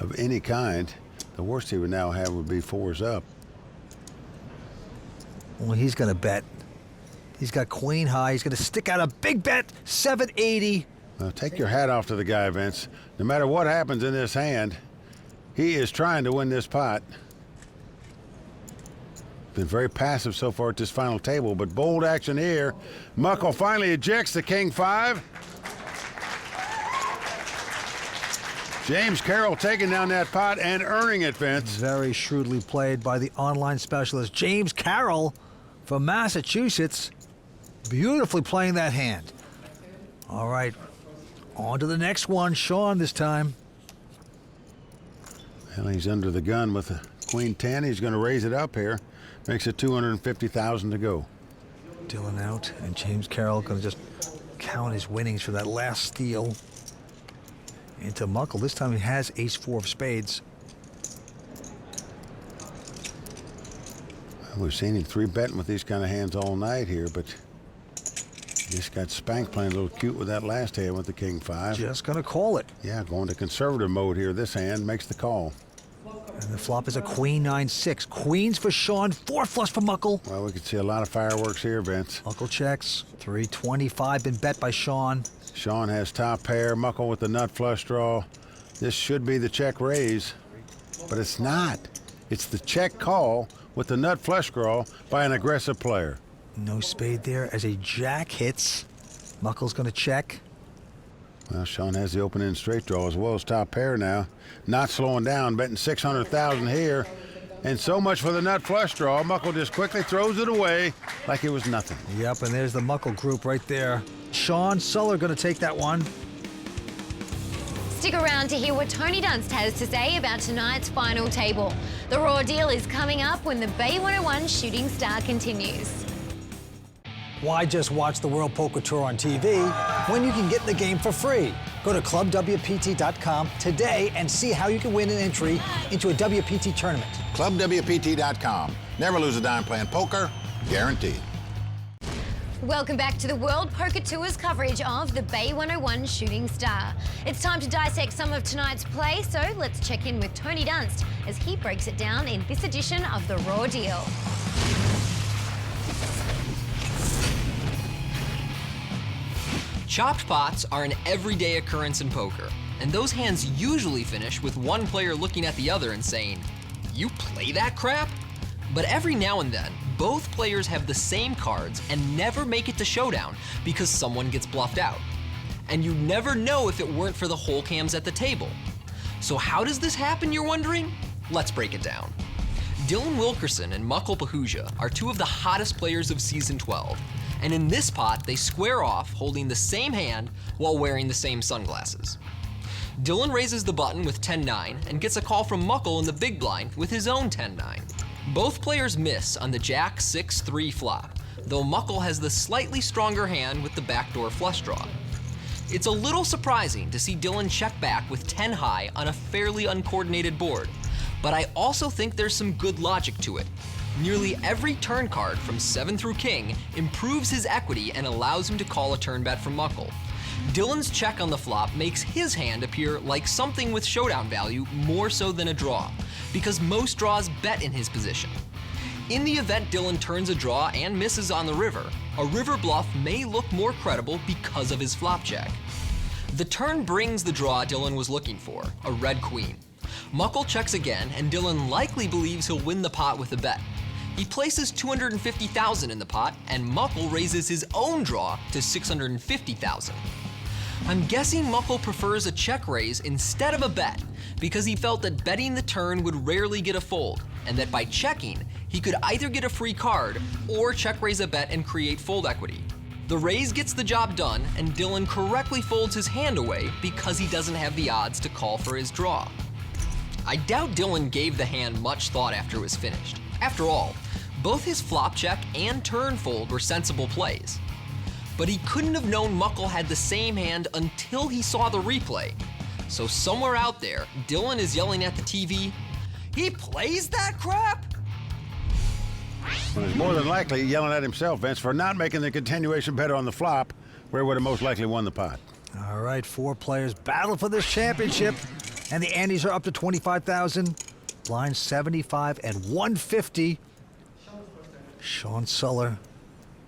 of any kind, the worst he would now have would be 4s up. Well, he's going to bet. He's got queen high. He's going to stick out a big bet, 780. Well, take your hat off to the guy, Vince. No matter what happens in this hand, he is trying to win this pot. Been very passive so far at this final table, but bold action here. Muckle finally ejects the king-5. James Carroll taking down that pot and earning it, Vince. Very shrewdly played by the online specialist, James Carroll from Massachusetts. Beautifully playing that hand. All right, on to the next one. Sean this time. Well, he's under the gun with the queen 10. He's going to raise it up here. Makes it 250,000 to go. Dylan out, and James Carroll going to just count his winnings for that last steal. Into Muckle. This time he has ace-4 of spades. Well, we've seen him 3-betting with these kind of hands all night here, but he just got spanked playing a little cute with that last hand with the king-5. Just going to call it. Yeah, going to conservative mode here. This hand makes the call. And the flop is a queen 9-6. Queens for Sean, 4 flush for Muckle. Well, we could see a lot of fireworks here, Vince. Muckle checks. 325 been bet by Sean. Sean has top pair. Muckle with the nut flush draw. This should be the check raise, but it's not. It's the check call with the nut flush draw by an aggressive player. No spade there as a jack hits. Muckle's going to check. Well, Sean has the open-end straight draw as well as top pair now. Not slowing down, betting 600,000 here. And so much for the nut flush draw. Muckle just quickly throws it away like it was nothing. Yep, and there's the Muckle group right there. Sean Suller going to take that one. Stick around to hear what Tony Dunst has to say about tonight's final table. The raw deal is coming up when the Bay 101 Shooting Star continues. Why just watch the World Poker Tour on TV when you can get the game for free? Go to clubwpt.com today and see how you can win an entry into a WPT tournament. Clubwpt.com. Never lose a dime playing poker, guaranteed. Welcome back to the World Poker Tour's coverage of the Bay 101 Shooting Star. It's time to dissect some of tonight's play, so let's check in with Tony Dunst as he breaks it down in this edition of the Raw Deal. Chopped pots are an everyday occurrence in poker, and those hands usually finish with one player looking at the other and saying, "You play that crap?" But every now and then, both players have the same cards and never make it to showdown because someone gets bluffed out. And you never know if it weren't for the hole cams at the table. So how does this happen, you're wondering? Let's break it down. Dylan Wilkerson and Muckle Pahuja are two of the hottest players of Season 12. And in this pot, they square off holding the same hand while wearing the same sunglasses. Dylan raises the button with 10-9 and gets a call from Muckle in the big blind with his own 10-9. Both players miss on the Jack 6-3 flop, though Muckle has the slightly stronger hand with the backdoor flush draw. It's a little surprising to see Dylan check back with 10 high on a fairly uncoordinated board, but I also think there's some good logic to it. Nearly every turn card from 7 through king improves his equity and allows him to call a turn bet from Muckle. Dylan's check on the flop makes his hand appear like something with showdown value more so than a draw, because most draws bet in his position. In the event Dylan turns a draw and misses on the river, a river bluff may look more credible because of his flop check. The turn brings the draw Dylan was looking for, a red queen. Muckle checks again, and Dylan likely believes he'll win the pot with a bet. He places $250,000 in the pot, and Muckle raises his own draw to $650,000. I'm guessing Muckle prefers a check raise instead of a bet because he felt that betting the turn would rarely get a fold, and that by checking, he could either get a free card or check raise a bet and create fold equity. The raise gets the job done, and Dylan correctly folds his hand away because he doesn't have the odds to call for his draw. I doubt Dylan gave the hand much thought after it was finished. After all, both his flop check and turn fold were sensible plays. But he couldn't have known Muckle had the same hand until he saw the replay. So somewhere out there, Dylan is yelling at the TV, "He plays that crap?" Well, he's more than likely yelling at himself, Vince, for not making the continuation bet on the flop, where he would have most likely won the pot. All right, 4 players battle for this championship, and the antes are up to 25,000. Blinds 75 and 150. Sean Suller,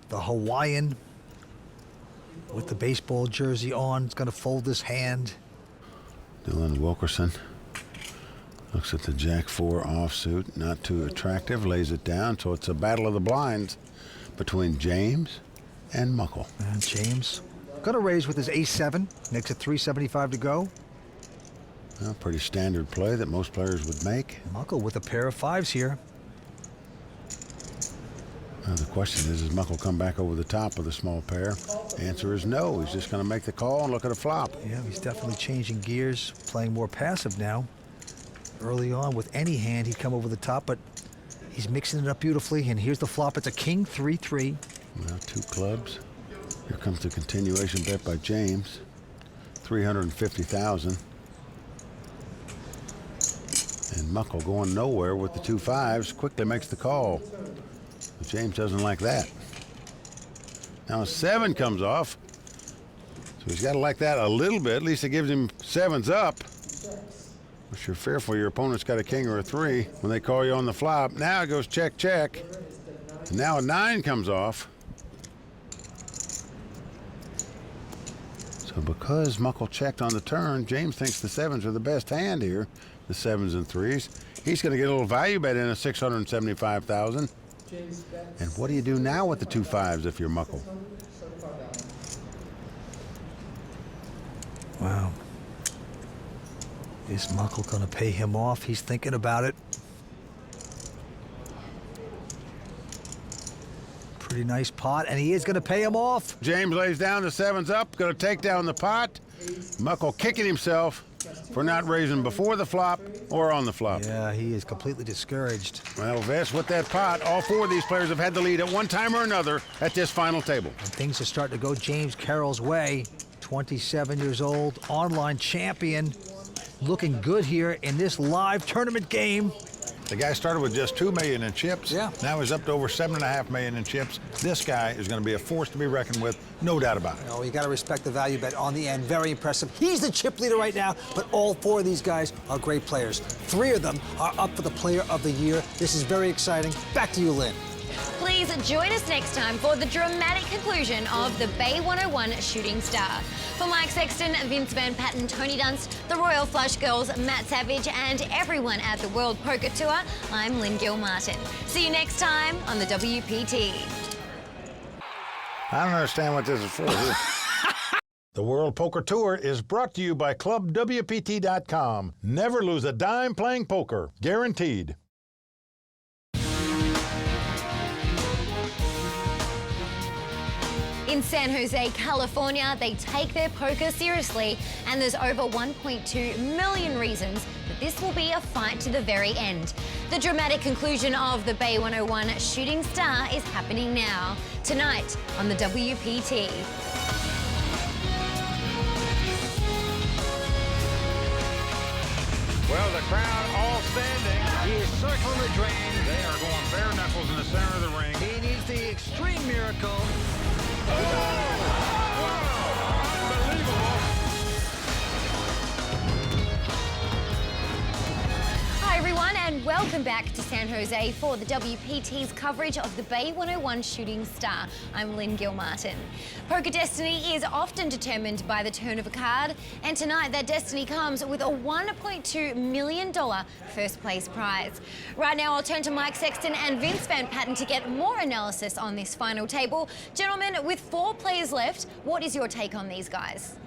the Hawaiian, with the baseball jersey on, is going to fold his hand. Dylan Wilkerson looks at the Jack-4 offsuit, not too attractive, lays it down, so it's a battle of the blinds between James and Muckle. And James going to raise with his ace-7, next to 375 to go. Well, pretty standard play that most players would make. Muckle with a pair of 5s here. Now the question is, does Muckle come back over the top with a small pair? Answer is no. He's just going to make the call and look at a flop. Yeah, he's definitely changing gears, playing more passive now. Early on, with any hand, he'd come over the top, but he's mixing it up beautifully, and here's the flop. It's a king 3-3. Now 2 clubs. Here comes the continuation bet by James. $350,000. And Muckle going nowhere with the 2 5s, quickly makes the call. But James doesn't like that. Now a 7 comes off. So he's got to like that a little bit. At least it gives him 7s up. But you're fearful your opponent's got a king or a 3 when they call you on the flop. Now it goes check, check. And now a 9 comes off. So because Muckle checked on the turn, James thinks the 7s are the best hand here, the 7s and 3s. He's going to get a little value bet in of $675,000. And what do you do now with the 2 5s if you're Muckle? Wow. Is Muckle going to pay him off? He's thinking about it. Pretty nice pot, and he is going to pay him off. James lays down, the 7's up, going to take down the pot. Muckle kicking himself for not raising before the flop or on the flop. Yeah, he is completely discouraged. Well, Vess, with that pot, all 4 of these players have had the lead at one time or another at this final table. And things are starting to go James Carroll's way. 27 years old, online champion. Looking good here in this live tournament game. The guy started with just $2 million in chips. Yeah. Now he's up to over $7.5 million in chips. This guy is going to be a force to be reckoned with, no doubt about it. Oh, you got to respect the value bet on the end. Very impressive. He's the chip leader right now, but all 4 of these guys are great players. 3 of them are up for the Player of the Year. This is very exciting. Back to you, Lynn. Please join us next time for the dramatic conclusion of the Bay 101 Shooting Star. For Mike Sexton, Vince Van Patten, Tony Dunst, the Royal Flush Girls, Matt Savage, and everyone at the World Poker Tour, I'm Lynn Gilmartin. See you next time on the WPT. I don't understand what this is for. The World Poker Tour is brought to you by ClubWPT.com. Never lose a dime playing poker. Guaranteed. In San Jose, California, they take their poker seriously, and there's over 1.2 million reasons that this will be a fight to the very end. The dramatic conclusion of the Bay 101 Shooting Star is happening now, tonight on the WPT. Well, the crowd all standing. He is circling the drain. They are going bare knuckles in the center of the ring. He needs the extreme miracle. Hi everyone, and welcome back to San Jose for the WPT's coverage of the Bay 101 Shooting Star. I'm Lynn Gilmartin. Poker destiny is often determined by the turn of a card, and tonight that destiny comes with a $1.2 million first place prize. Right now I'll turn to Mike Sexton and Vince Van Patten to get more analysis on this final table. Gentlemen, with 4 players left, what is your take on these guys?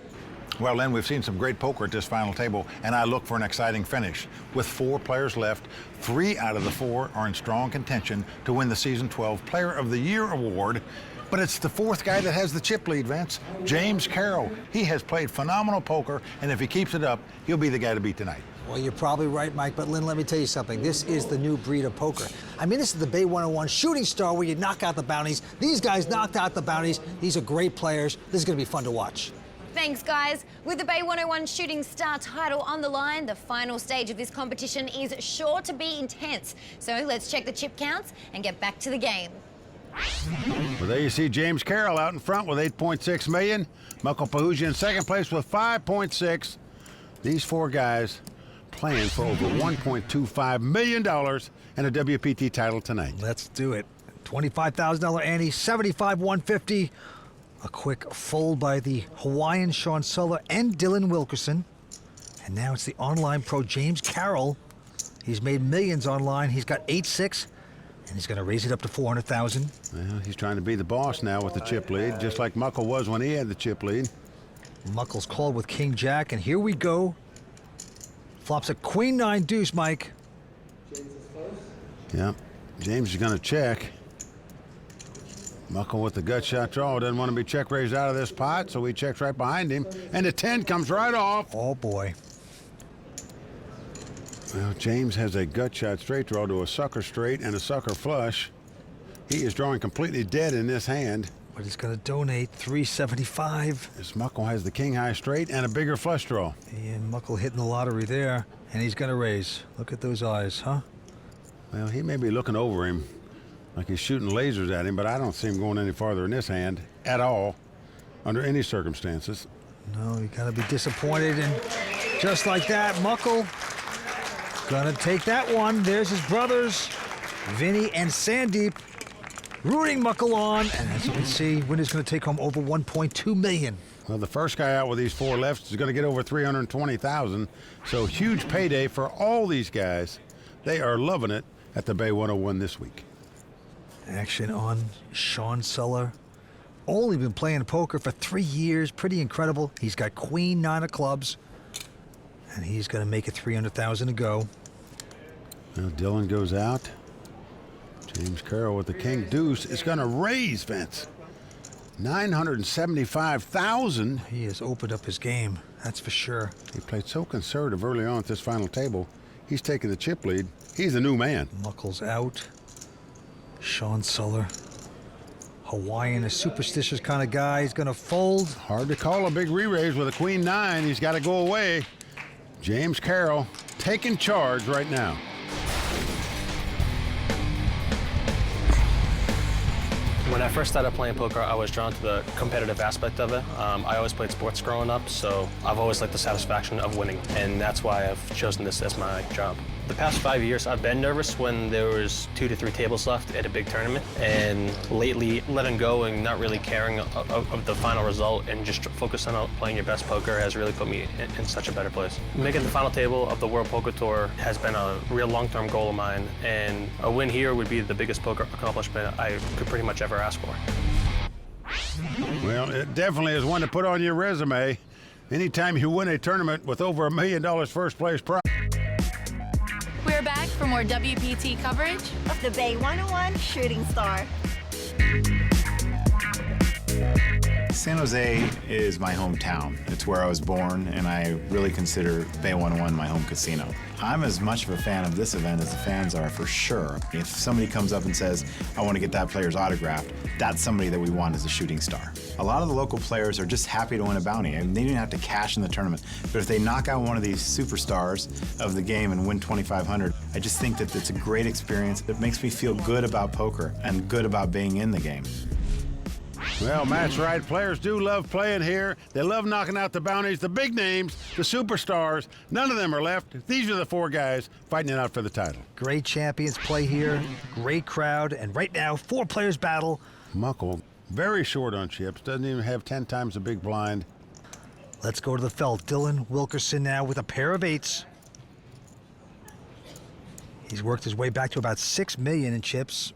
Well, Lynn, we've seen some great poker at this final table, and I look for an exciting finish. With 4 players left, 3 out of the 4 are in strong contention to win the Season 12 Player of the Year award. But it's the 4th guy that has the chip lead, Vince. James Carroll. He has played phenomenal poker, and if he keeps it up, he'll be the guy to beat tonight. Well, you're probably right, Mike, but Lynn, let me tell you something. This is the new breed of poker. I mean, this is the Bay 101 Shooting Star where you knock out the bounties. These guys knocked out the bounties. These are great players. This is going to be fun to watch. Thanks, guys. With the Bay 101 Shooting Star title on the line, the final stage of this competition is sure to be intense. So let's check the chip counts and get back to the game. Well, there you see James Carroll out in front with 8.6 million. Michael Pahuja in second place with 5.6. These 4 guys playing for over $1.25 million and a WPT title tonight. Let's do it. $25,000 ante, $75,150. A quick fold by the Hawaiian Sean Suller and Dylan Wilkerson. And now it's the online pro James Carroll. He's made millions online. He's got 8-6, and he's going to raise it up to $400,000. Well, he's trying to be the boss now with the chip lead, just like Muckle was when he had the chip lead. Muckle's called with King Jack, and here we go. Flops a Queen 9 deuce, Mike. Yeah, James is going to check. Muckle with the gut shot draw. Doesn't want to be check raised out of this pot, so he checks right behind him. And the 10 comes right off. Oh, boy. Well, James has a gut shot straight draw to a sucker straight and a sucker flush. He is drawing completely dead in this hand. But he's going to donate $375. This Muckle has the king high straight and a bigger flush draw. And Muckle hitting the lottery there. And he's going to raise. Look at those eyes, huh? Well, he may be looking over him like he's shooting lasers at him, but I don't see him going any farther in this hand at all, under any circumstances. No, you gotta be disappointed, and just like that, Muckle gonna take that one. There's his brothers, Vinny and Sandeep, rooting Muckle on, and as you can see, winner's gonna take home over $1.2 million. Well, the first guy out with these 4 left is gonna get over $320,000, so huge payday for all these guys. They are loving it at the Bay 101 this week. Action on Sean Suller. Only been playing poker for 3 years. Pretty incredible. He's got Queen 9 of clubs. And he's going to make it $300,000 to go. Well, Dylan goes out. James Carroll with the king deuce is going to raise, Vince. $975,000. He has opened up his game, that's for sure. He played so conservative early on at this final table. He's taking the chip lead. He's a new man. Muckle's out. Sean Suller. Hawaiian, a superstitious kind of guy. He's going to fold. Hard to call a big re-raise with a Queen 9. He's got to go away. James Carroll taking charge right now. When I first started playing poker, I was drawn to the competitive aspect of it. I always played sports growing up, so I've always liked the satisfaction of winning, and that's why I've chosen this as my job. The past 5 years, I've been nervous when there was 2 to 3 tables left at a big tournament, and lately, letting go and not really caring of the final result and just focusing on playing your best poker has really put me in such a better place. Making the final table of the World Poker Tour has been a real long-term goal of mine, and a win here would be the biggest poker accomplishment I could pretty much ever ask for. Well, it definitely is one to put on your resume. Anytime you win a tournament with over $1 million first place prize. We're back for more WPT coverage of the Bay 101 Shooting Star. San Jose is my hometown. It's where I was born, and I really consider Bay 101 my home casino. I'm as much of a fan of this event as the fans are, for sure. If somebody comes up and says, I want to get that player's autograph, that's somebody that we want as a shooting star. A lot of the local players are just happy to win a bounty, and they don't have to cash in the tournament. But if they knock out one of these superstars of the game and win $2,500, I just think that it's a great experience. It makes me feel good about poker and good about being in the game. Well, Matt's right. Players do love playing here. They love knocking out the bounties, the big names, the superstars. None of them are left. These are the 4 guys fighting it out for the title. Great champions play here, great crowd, and right now, 4 players battle. Muckle, very short on chips, doesn't even have 10 times the big blind. Let's go to the felt. Dylan Wilkerson now with a pair of 8s. He's worked his way back to about $6 million in chips.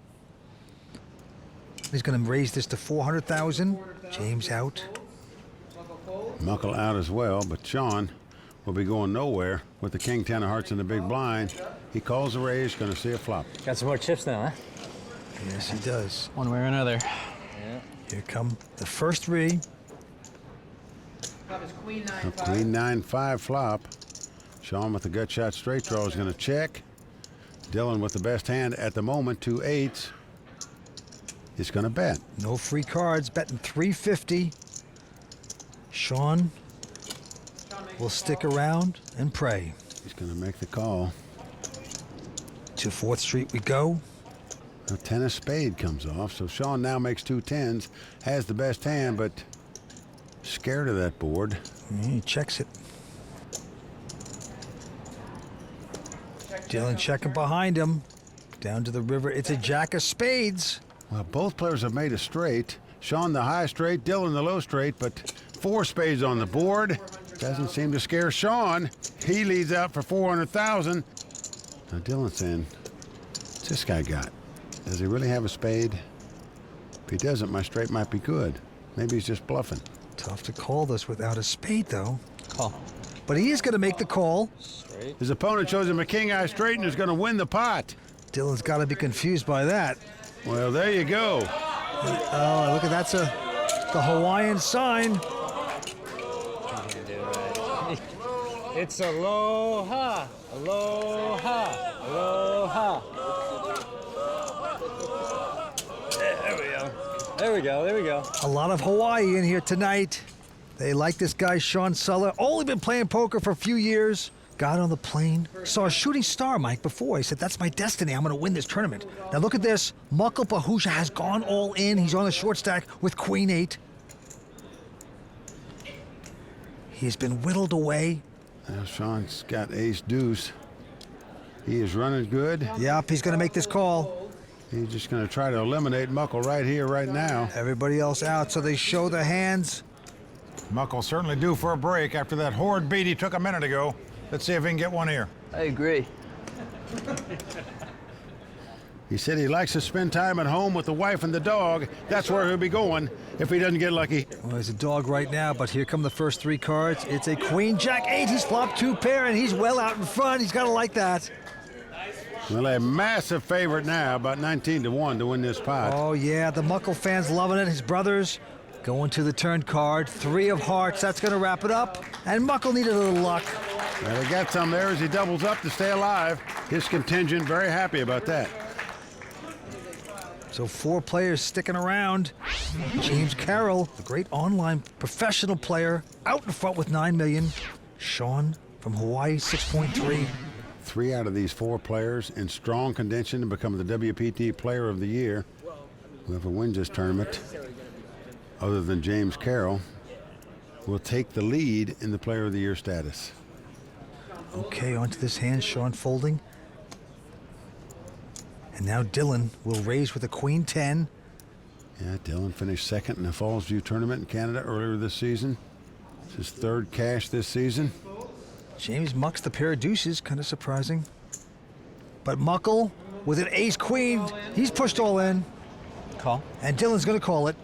He's going to raise this to $400,000. James out. Muckle out as well, but Sean will be going nowhere with the king 10 of hearts in the big blind. He calls the raise, going to see a flop. Got some more chips now, huh? Yes, he does. One way or another. Yeah. Here come the first 3. Queen 9-5. Queen 9-5 flop. Sean with the gut shot straight draw is going to check. Dylan with the best hand at the moment, 2 8s. Is going to bet. No free cards, betting $350. Sean will stick around and pray. He's going to make the call. To 4th Street we go. A 10 of spade comes off, so Sean now makes 2 10s, has the best hand, but scared of that board. He checks it. Dylan checking behind him. Down to the river, it's a jack of spades. Well, both players have made a straight. Sean the high straight, Dylan the low straight, but 4 spades on the board. Doesn't seem to scare Sean. He leads out for $400,000. Now Dylan's saying, what's this guy got? Does he really have a spade? If he doesn't, my straight might be good. Maybe he's just bluffing. Tough to call this without a spade, though. Call. But he is going to make the call. Straight. His opponent shows him a king-eye straight and is going to win the pot. Dylan's got to be confused by that. Well, there you go. Oh, look at that's the Hawaiian sign. It's aloha, aloha, aloha. There we go. There we go, there we go. A lot of Hawaii in here tonight. They like this guy, Sean Suller. Only been playing poker for a few years. Got on the plane, saw a shooting star, Mike, before. He said, that's my destiny. I'm going to win this tournament. Now look at this. Muckle Pahusha has gone all in. He's on the short stack with Queen 8. He has been whittled away. Now Sean's got ace deuce. He is running good. Yep, he's going to make this call. He's just going to try to eliminate Muckle right here, right now. Everybody else out, so they show the hands. Muckle certainly due for a break after that horrid beat he took a minute ago. Let's see if he can get one here. I agree. He said he likes to spend time at home with the wife and the dog. That's where he'll be going if he doesn't get lucky. Well, he's a dog right now, but here come the first 3 cards. It's a Queen Jack 8. He's flopped 2 pair, and he's well out in front. He's got to like that. Well, a massive favorite now, about 19 to 1 to win this pot. Oh, yeah, the Muckle fans loving it. His brothers going to the turn card. 3 of hearts. That's going to wrap it up. And Muckle needed a little luck. Well, they got some there as he doubles up to stay alive. His contingent very happy about that. So 4 players sticking around. James Carroll, the great online professional player, out in front with $9 million. Sean from Hawaii, 6.3. 3 out of these 4 players in strong contention to become the WPT Player of the Year. Whoever wins this tournament, other than James Carroll, will take the lead in the Player of the Year status. Okay, onto this hand, Sean folding. And now Dylan will raise with a Queen 10. Yeah, Dylan finished second in the Falls View tournament in Canada earlier this season. It's his 3rd cash this season. James mucks the pair of deuces, kind of surprising. But Muckle with an ace queen, he's pushed all in. Call. And Dylan's going to call it.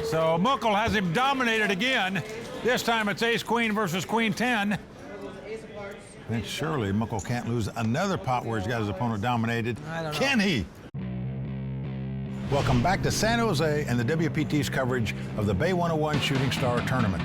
So Muckle has him dominated again. This time it's ace queen versus queen 10. I think surely Muckle can't lose another pot where he's got his opponent dominated. Can he? Welcome back to San Jose and the WPT's coverage of the Bay 101 Shooting Star Tournament.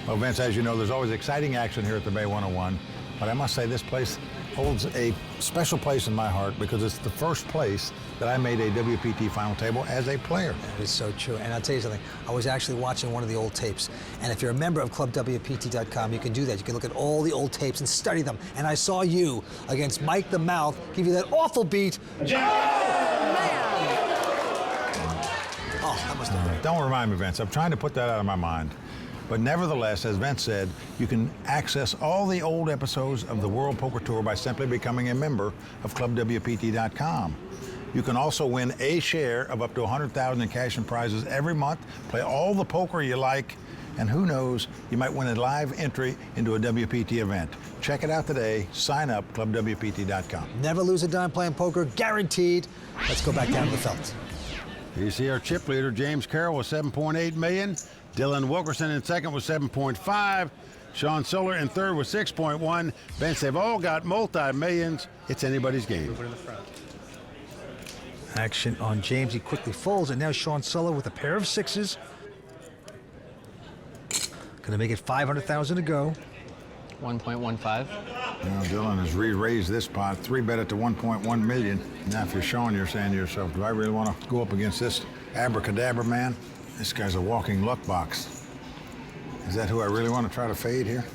Well, Vince, as you know, there's always exciting action here at the Bay 101, but I must say this place holds a special place in my heart because it's the first place that I made a WPT final table as a player. That is so true. And I'll tell you something, I was actually watching one of the old tapes, and if you're a member of ClubWPT.com, you can do that. You can look at all the old tapes and study them. And I saw you against Mike the Mouth give you that awful beat. Oh, that must have been. Don't remind me, Vince. I'm trying to put that out of my mind. But nevertheless, as Vince said, you can access all the old episodes of the World Poker Tour by simply becoming a member of ClubWPT.com. You can also win a share of up to $100,000 in cash and prizes every month, play all the poker you like, and who knows, you might win a live entry into a WPT event. Check it out today. Sign up, ClubWPT.com. Never lose a dime playing poker, guaranteed. Let's go back down to the felt. You see our chip leader, James Carroll, with $7.8 million. Dylan Wilkerson in second with 7.5. Sean Soler in third with 6.1. Vince, they've all got multi-millions. It's anybody's game. Action on James. He quickly folds, and now Sean Soler with a pair of sixes. Gonna make it $500,000 to go. 1.15. Now Dylan has re-raised this pot, 3-bet it to 1.1 million. Now if you're Sean, you're saying to yourself, do I really want to go up against this abracadabra man? This guy's a walking luck box. Is that who I really want to try to fade here?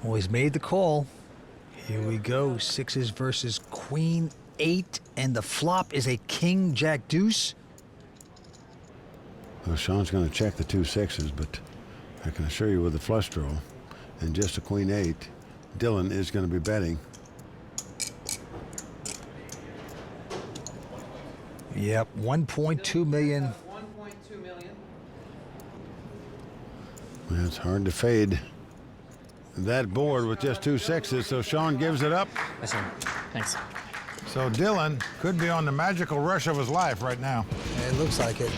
Well, he's made the call. Here we go. Sixes versus Queen 8, and the flop is a King Jack Deuce. Well, Sean's going to check the 2 sixes, but I can assure you with the flush draw and just a Queen 8, Dylan is going to be betting. Yep, 1.2 million. 1.2 million. Well, it's hard to fade that board with just 2 sixes, so Sean gives it up. Listen, thanks. So Dylan could be on the magical rush of his life right now. It looks like it.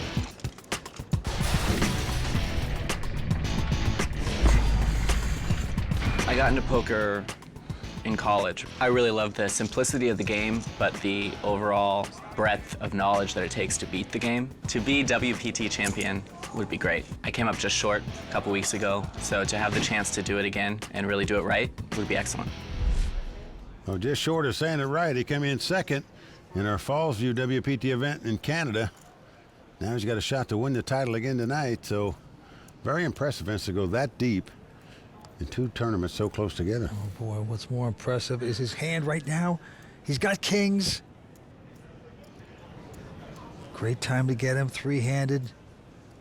I got into poker in college. I really loved the simplicity of the game, but the overall breadth of knowledge that it takes to beat the game. To be WPT champion would be great. I came up just short a couple weeks ago, so to have the chance to do it again and really do it right would be excellent. Well, just short of saying it right, he came in second in our Fallsview WPT event in Canada. Now he's got a shot to win the title again tonight, so very impressive, Vince, to go that deep in 2 tournaments so close together. Oh boy, what's more impressive is his hand right now. He's got kings. Great time to get him 3-handed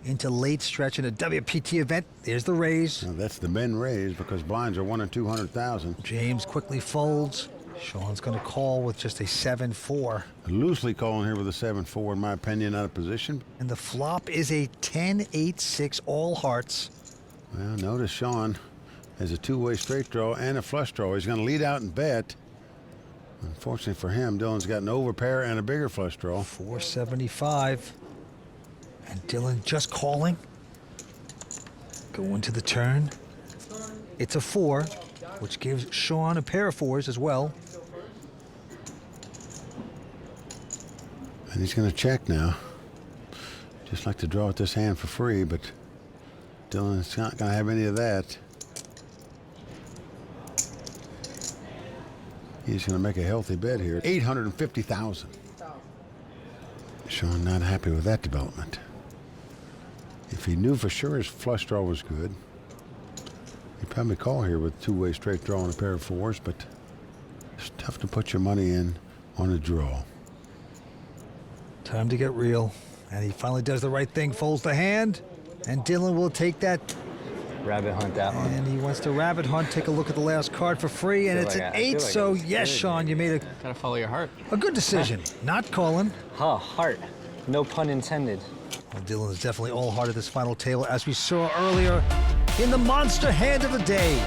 into late stretch in a WPT event. There's the raise. Now that's the men raise because blinds are 1 in 200,000. James quickly folds. Sean's going to call with just a 7-4. Loosely calling here with a 7-4, in my opinion, out of position. And the flop is a 10-8-6 all hearts. Well, notice Sean has a 2-way straight draw and a flush draw. He's going to lead out and bet. Unfortunately for him, Dylan's got an overpair and a bigger flush draw. 475. And Dylan just calling. Going to the turn. It's a 4, which gives Sean a pair of 4s as well. And he's going to check now. Just like to draw with this hand for free, but Dylan's not going to have any of that. He's going to make a healthy bet here. 850,000. Sean not happy with that development. If he knew for sure his flush draw was good, he'd probably call here with 2-way straight draw and a pair of 4s, but it's tough to put your money in on a draw. Time to get real. And he finally does the right thing, folds the hand, and Dylan will take that. Rabbit hunt that one. And he wants to rabbit hunt. Take a look at the last card for free, and it's an 8, so yes, Sean, you made Gotta follow your heart. a good decision. Not calling. Heart. No pun intended. Well, Dylan is definitely all heart at this final table, as we saw earlier in the monster hand of the day.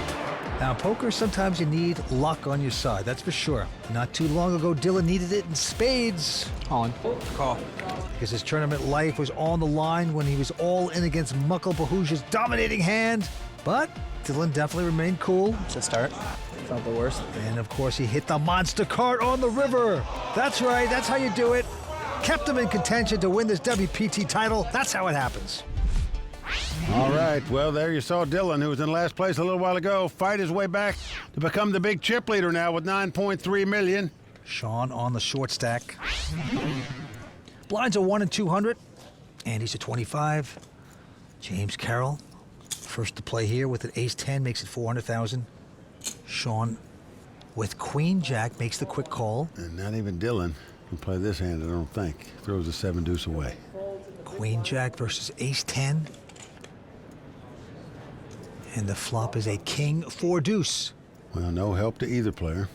Now, poker, sometimes you need luck on your side, that's for sure. Not too long ago, Dylan needed it in spades. Calling. Call. Because his tournament life was on the line when he was all in against Muckle Bahuja's dominating hand. But Dylan definitely remained cool. It's a start. It's not the worst. And of course, he hit the monster card on the river. That's right. That's how you do it. Kept them in contention to win this WPT title. That's how it happens. All right, well, there you saw Dylan, who was in last place a little while ago, fight his way back to become the big chip leader now with $9.3 million. Sean on the short stack. Blinds are 1 and 200. Andy's a 25. James Carroll, first to play here with an ace-10, makes it 400,000. Sean with queen jack makes the quick call. And not even Dylan can play this hand, I don't think. Throws a 7-deuce away. Queen jack versus ace-10. And the flop is a king 4-deuce. Well, no help to either player.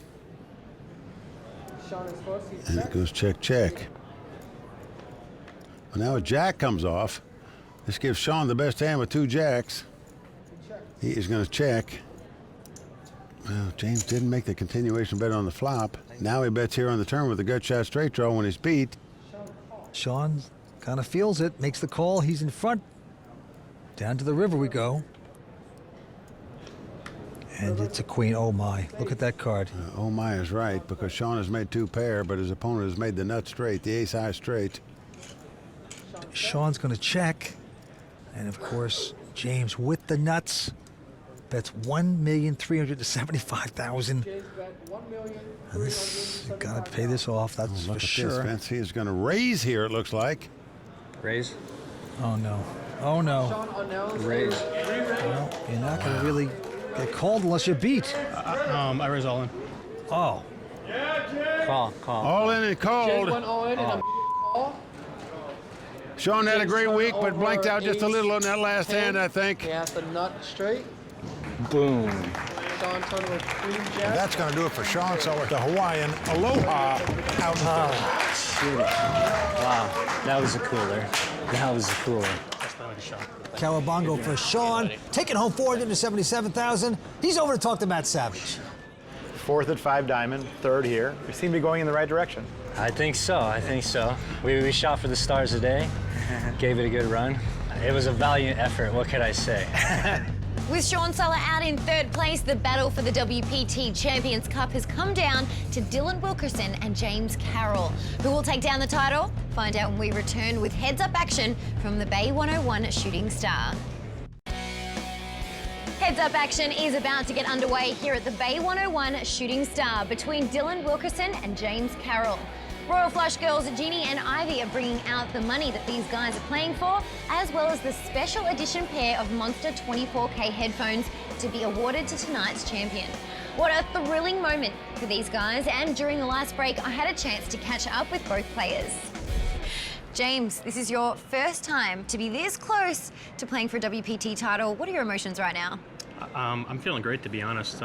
And it goes check, check. Well, now a jack comes off. This gives Sean the best hand with 2 jacks. He is going to check. Well, James didn't make the continuation bet on the flop. Now he bets here on the turn with a gut shot straight draw when he's beat. Sean kind of feels it, makes the call. He's in front. Down to the river we go. And it's a queen. Oh my, look at that card. Oh my is right, because Sean has made 2 pair, but his opponent has made the nut straight, the ace high straight. Sean's going to check. And of course, James with the nuts bets $1,375,000. And this, you got to pay this off, that's look for at sure. this, Vince. He is going to raise here, it looks like. Raise? Oh no. Oh no. Raise. Well, you're not going to really get called unless you're beat. I raise all in. Oh. Call. All in and called. Sean had a great week, but blanked out just a little on that last hand, I think. He has the nut straight. Boom. Sean turning with queen jack. That's going to do it for Sean. So with the Hawaiian Aloha out. Wow, that was a cooler. That was a cooler. Cowabunga for Sean, taking home $477,000. He's over to talk to Matt Savage. 4th at 5 diamond, 3rd here. We seem to be going in the right direction. I think so. We shot for the stars today, gave it a good run. It was a valiant effort, what could I say? With Sean Suller out in 3rd place, the battle for the WPT Champions Cup has come down to Dylan Wilkerson and James Carroll. Who will take down the title? Find out when we return with heads-up action from the Bay 101 Shooting Star. Heads-up action is about to get underway here at the Bay 101 Shooting Star between Dylan Wilkerson and James Carroll. Royal Flush girls Jeannie and Ivy are bringing out the money that these guys are playing for, as well as the special edition pair of Monster 24K headphones to be awarded to tonight's champion. What a thrilling moment for these guys, and during the last break, I had a chance to catch up with both players. James, this is your first time to be this close to playing for a WPT title. What are your emotions right now? I'm feeling great, to be honest.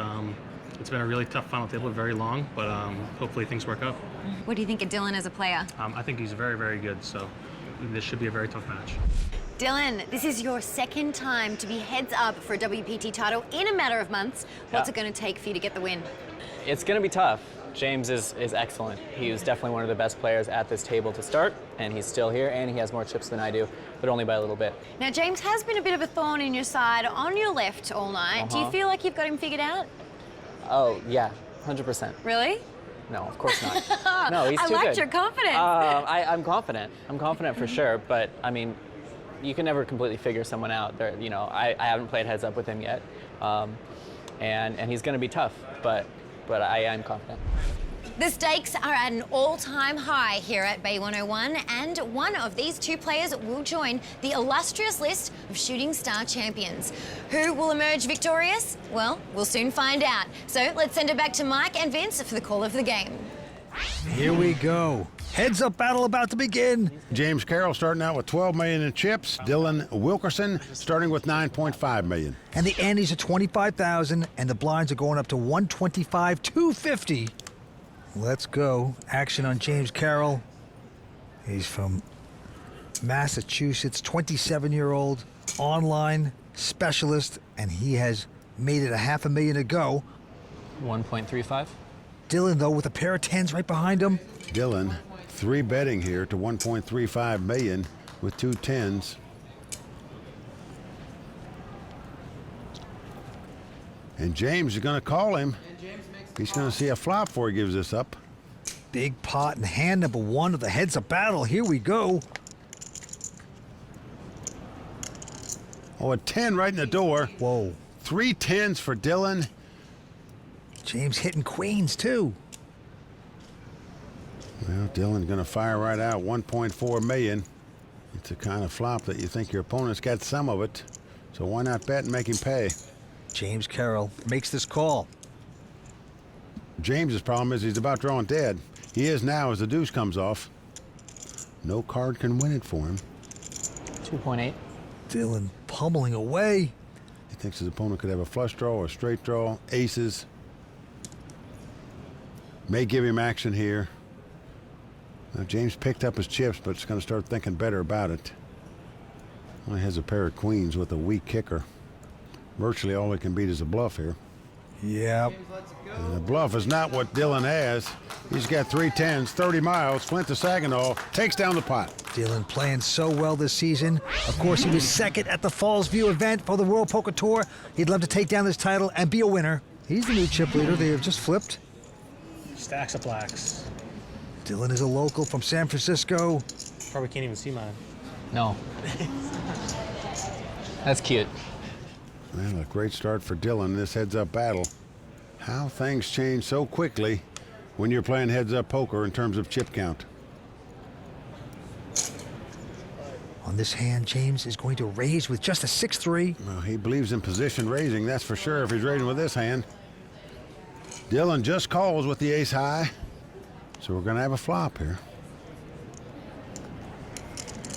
It's been a really tough final table, very long, but hopefully things work out. What do you think of Dylan as a player? I think he's very, very good, so this should be a very tough match. Dylan, this is your 2nd time to be heads up for a WPT title in a matter of months. What's it going to take for you to get the win? It's going to be tough. James is excellent. He was definitely one of the best players at this table to start, and he's still here, and he has more chips than I do, but only by a little bit. Now, James has been a bit of a thorn in your side on your left all night. Do you feel like you've got him figured out? Oh, yeah, 100%. Really? No, of course not. No, he's too good. I liked your confidence. I'm confident. I'm confident for sure, but I mean, you can never completely figure someone out. There, you know, I haven't played heads up with him yet, and he's going to be tough, but I am confident. The stakes are at an all-time high here at Bay 101, and one of these 2 players will join the illustrious list of Shooting Star champions. Who will emerge victorious? Well, we'll soon find out. So let's send it back to Mike and Vince for the call of the game. Here we go. Heads-up battle about to begin. James Carroll starting out with $12 million in chips. Dylan Wilkerson starting with $9.5 million. And the Andes are $25,000, and the blinds are going up to $125,250. Let's go. Action on James Carroll. He's from Massachusetts, 27-year-old, online specialist, and he has made it $500,000 to go. 1.35. Dylan, though, with a pair of 10s right behind him. Dylan, 3 betting here to $1.35 million with 2 10s. And James is going to call him. He's going to see a flop before he gives this up. Big pot in hand number one of the heads-up battle. Here we go. Oh, a 10 right in the door. Whoa. 3 10s for Dylan. James hitting queens, too. Well, Dylan's going to fire right out 1.4 million. It's a kind of flop that you think your opponent's got some of it. So why not bet and make him pay? James Carroll makes this call. James's problem is he's about drawing dead. He is now as the deuce comes off. No card can win it for him. 2.8. Dylan pummeling away. He thinks his opponent could have a flush draw or a straight draw, aces. May give him action here. Now, James picked up his chips, but it's going to start thinking better about it. Only has a pair of queens with a weak kicker. Virtually all he can beat is a bluff here. Yep. And the bluff is not what Dylan has. He's got 3 10s, 30 miles, Flint to Saginaw, takes down the pot. Dylan playing so well this season. Of course, he was second at the Falls View event for the World Poker Tour. He'd love to take down this title and be a winner. He's the new chip leader. They have just flipped. Stacks of blacks. Dylan is a local from San Francisco. Probably can't even see mine. No. That's cute. Well, a great start for Dylan in this heads-up battle. How things change so quickly when you're playing heads-up poker in terms of chip count. On this hand, James is going to raise with just a 6-3. Well, he believes in position raising, that's for sure, if he's raising with this hand. Dylan just calls with the ace high, so we're going to have a flop here.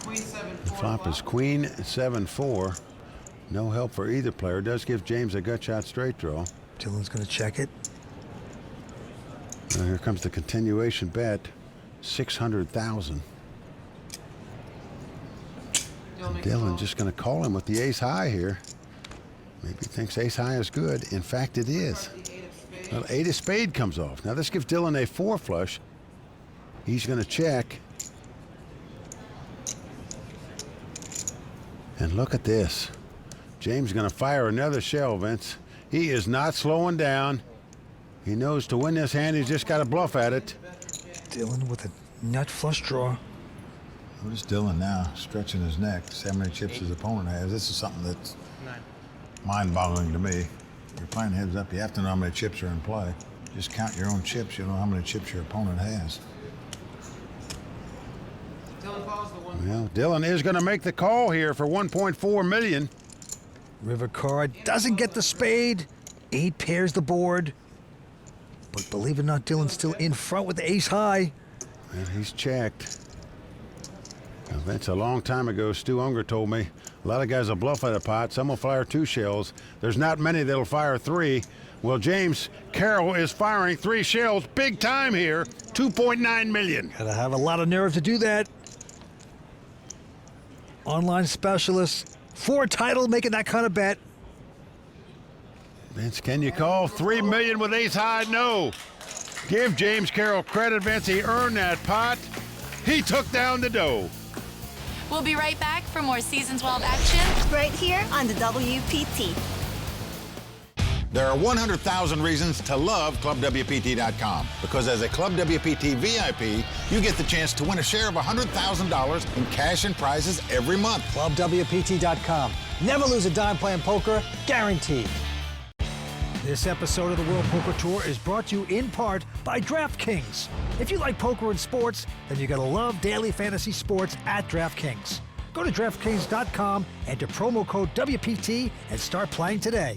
The flop is queen 7-4. No help for either player. Does give James a gut shot straight draw. Dylan's going to check it. Now here comes the continuation bet, 600,000. Dylan just going to call him with the ace high here. Maybe he thinks ace high is good. In fact, it is. Well, 8 of spade comes off. Now this gives Dylan a 4 flush. He's going to check. And look at this. James is going to fire another shell, Vince. He is not slowing down. He knows to win this hand, he's just got to bluff at it. Dylan with a nut flush draw. Notice Dylan now stretching his neck, see how many chips his opponent has. This is something that's mind-boggling to me. You're playing heads up, you have to know how many chips are in play. Just count your own chips, you'll know how many chips your opponent has. Well, Dylan is going to make the call here for 1.4 million. River card doesn't get the spade. 8 pairs the board. But believe it or not, Dylan's still in front with the ace high. And he's checked. Now, Vince, a long time ago, Stu Unger told me, a lot of guys will bluff at a pot. Some will fire 2 shells. There's not many that'll fire 3. Well, James Carroll is firing 3 shells. Big time here. 2.9 million. Gotta have a lot of nerve to do that. Online specialist. 4 title making that kind of bet. Vince, can you call 3 million with ace high? No. Give James Carroll credit, Vince. He earned that pot. He took down the dough. We'll be right back for more Season 12 action. Right here on the WPT. There are 100,000 reasons to love ClubWPT.com because as a Club WPT VIP, you get the chance to win a share of $100,000 in cash and prizes every month. ClubWPT.com. Never lose a dime playing poker, guaranteed. This episode of the World Poker Tour is brought to you in part by DraftKings. If you like poker and sports, then you're gonna love daily fantasy sports at DraftKings. Go to DraftKings.com, enter promo code WPT, and start playing today.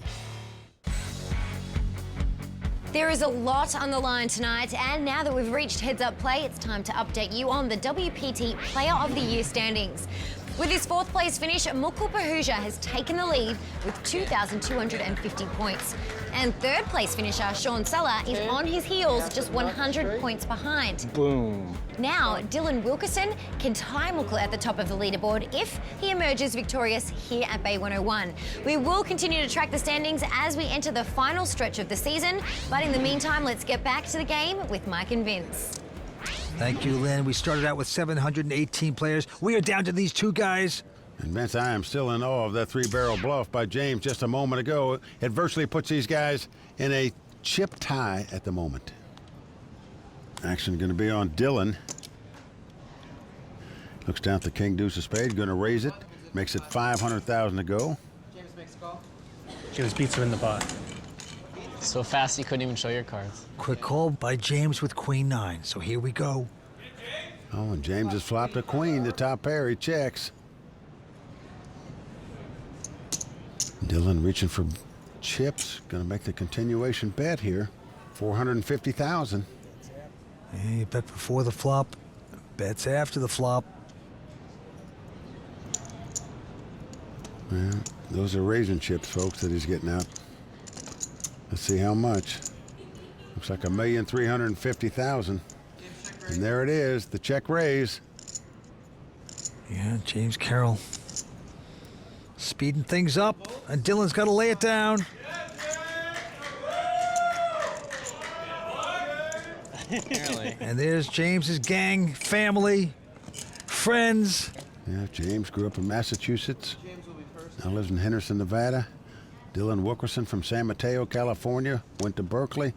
There is a lot on the line tonight, and now that we've reached heads up play, it's time to update you on the WPT Player of the Year standings. With his 4th place finish, Mukul Pahuja has taken the lead with 2,250 points. And 3rd place finisher Sean Suller is on his heels, just 100 points behind. Boom. Now, Dylan Wilkerson can tie Mukul at the top of the leaderboard if he emerges victorious here at Bay 101. We will continue to track the standings as we enter the final stretch of the season, but in the meantime, let's get back to the game with Mike and Vince. Thank you, Lynn. We started out with 718 players. We are down to these 2 guys. And Vince, I am still in awe of that 3-barrel bluff by James just a moment ago. It virtually puts these guys in a chip tie at the moment. Action going to be on Dylan. Looks down at the king deuce of spades, going to raise it. Makes it 500,000 to go. James beats him in the pot. So fast you couldn't even show your cards. Quick call by James with queen nine. So here we go. Oh, and James has flopped a queen, the top pair. He checks. Dylan reaching for chips. Going to make the continuation bet here. 450,000. Hey, bet before the flop. Bets after the flop. Yeah, those are raisin chips, folks, that he's getting out. Let's see how much. Looks like 1,350,000. And there it is, the check raise. Yeah, James Carroll speeding things up, and Dylan's got to lay it down. And there's James's gang, family, friends. Yeah, James grew up in Massachusetts. Now lives in Henderson, Nevada. Dylan Wilkerson from San Mateo, California. Went to Berkeley.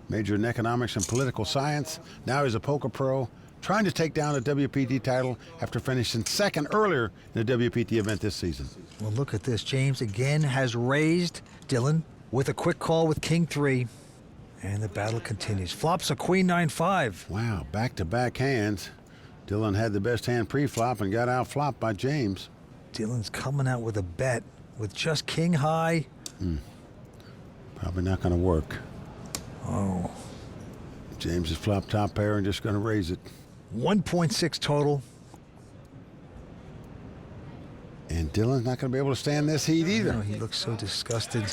Majored in economics and political science. Now he's a poker pro, trying to take down a WPT title after finishing second earlier in the WPT event this season. Well, look at this. James again has raised Dylan with a quick call with king three. And the battle continues. Flops a queen 9-5. Wow, back-to-back hands. Dylan had the best hand pre-flop and got out-flopped by James. Dylan's coming out with a bet with just king high. Probably not going to work. Oh. James has flopped top pair and just going to raise it. 1.6 total. And Dylan's not going to be able to stand this heat either. No, he looks so disgusted.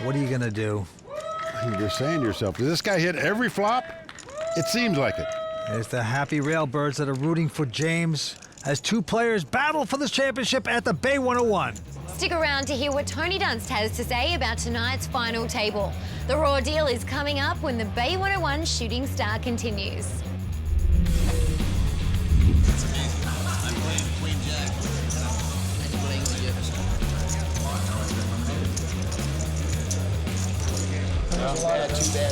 What are you going to do? You're saying to yourself, does this guy hit every flop? It seems like it. There's the happy railbirds that are rooting for James as two players battle for the championship at the Bay 101. Stick around to hear what Tony Dunst has to say about tonight's final table. The raw deal is coming up when the Bay 101 shooting star continues. I'm playing Queen Jack.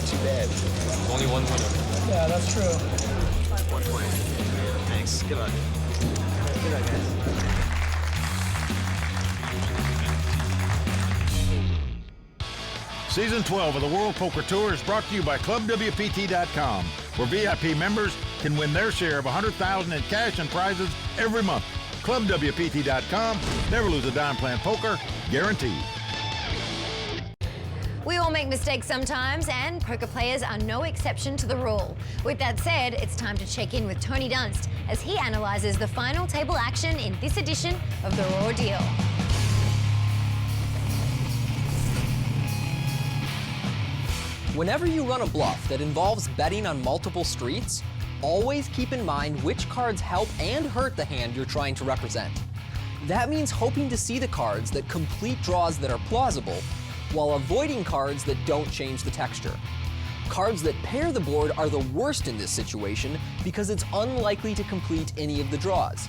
Too bad. Only one winner. Yeah, that's true. 1 point. Thanks. Good luck. Good luck, guys. Season 12 of the World Poker Tour is brought to you by ClubWPT.com, where VIP members can win their share of $100,000 in cash and prizes every month. ClubWPT.com. Never lose a dime playing poker, guaranteed. We all make mistakes sometimes, and poker players are no exception to the rule. With that said, it's time to check in with Tony Dunst as he analyzes the final table action in this edition of The Raw Deal. Whenever you run a bluff that involves betting on multiple streets, always keep in mind which cards help and hurt the hand you're trying to represent. That means hoping to see the cards that complete draws that are plausible, while avoiding cards that don't change the texture. Cards that pair the board are the worst in this situation because it's unlikely to complete any of the draws.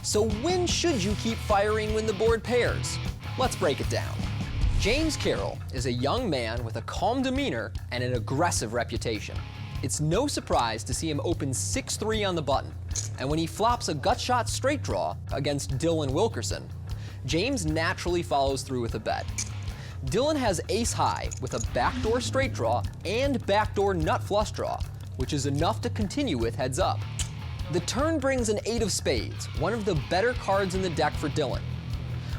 So when should you keep firing when the board pairs? Let's break it down. James Carroll is a young man with a calm demeanor and an aggressive reputation. It's no surprise to see him open 6-3 on the button, and when he flops a gut shot straight draw against Dylan Wilkerson, James naturally follows through with a bet. Dylan has ace high with a backdoor straight draw and backdoor nut flush draw, which is enough to continue with heads up. The turn brings an 8 of spades, one of the better cards in the deck for Dylan.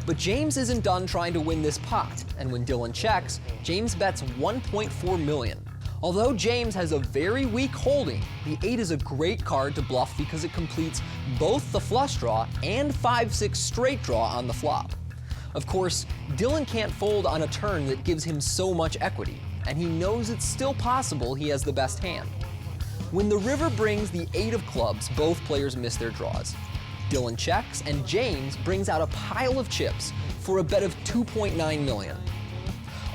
But James isn't done trying to win this pot, and when Dylan checks, James bets 1.4 million. Although James has a very weak holding, the 8 is a great card to bluff because it completes both the flush draw and 5-6 straight draw on the flop. Of course, Dylan can't fold on a turn that gives him so much equity, and he knows it's still possible he has the best hand. When the river brings the 8 of clubs, both players miss their draws. Dylan checks, and James brings out a pile of chips for a bet of 2.9 million.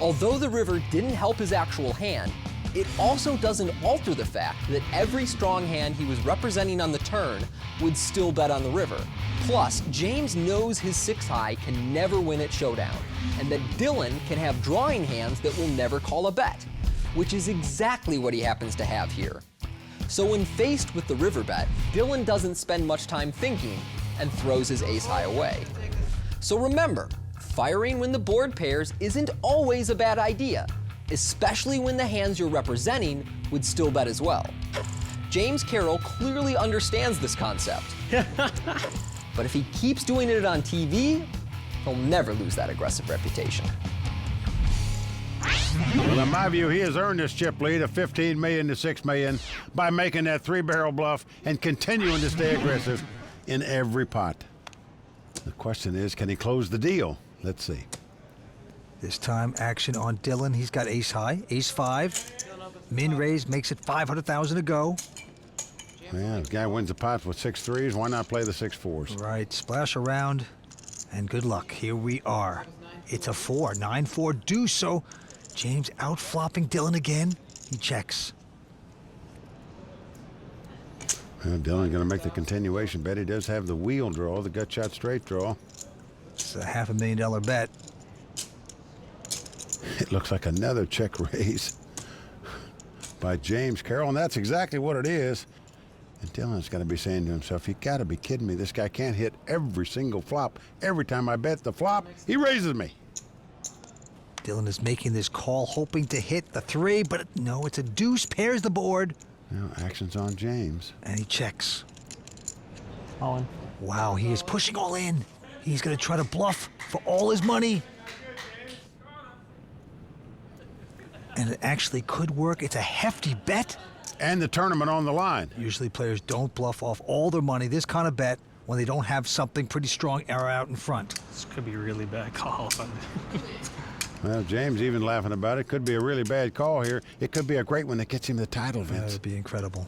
Although the river didn't help his actual hand, it also doesn't alter the fact that every strong hand he was representing on the turn would still bet on the river. Plus, James knows his 6-high can never win at showdown, and that Dylan can have drawing hands that will never call a bet, which is exactly what he happens to have here. So when faced with the river bet, Dylan doesn't spend much time thinking and throws his ace high away. So remember, firing when the board pairs isn't always a bad idea, especially when the hands you're representing would still bet as well. James Carroll clearly understands this concept. But if he keeps doing it on TV, he'll never lose that aggressive reputation. Well, in my view, he has earned this chip lead of $15 million to $6 million by making that three-barrel bluff and continuing to stay aggressive in every pot. The question is, can he close the deal? Let's see. This time, action on Dylan. He's got ace high, ace five. Min raise makes it 500,000 to go. Yeah, the guy wins the pot with 6 threes. Why not play the 6 fours? Right, splash around, and good luck. Here we are. It's a 4, 9-4 deuce, so James out-flopping Dylan again. He checks. Well, Dylan's going to make the continuation bet. He does have the wheel draw, the gut shot straight draw. It's a $500,000 bet. It looks like another check raise by James Carroll, and that's exactly what it is. And Dylan's got to be saying to himself, you got to be kidding me. This guy can't hit every single flop. Every time I bet the flop, he raises me. Dylan is making this call, hoping to hit the 3, but no, it's a deuce, pairs the board. Now, action's on James. And he checks. All in. Wow, he is pushing all in. He's going to try to bluff for all his money. And it actually could work. It's a hefty bet. And the tournament on the line. Usually players don't bluff off all their money, this kind of bet, when they don't have something pretty strong error out in front. This could be a really bad call. Well, James even laughing about it. Could be a really bad call here. It could be a great one that gets him the title, Vince. That would be incredible.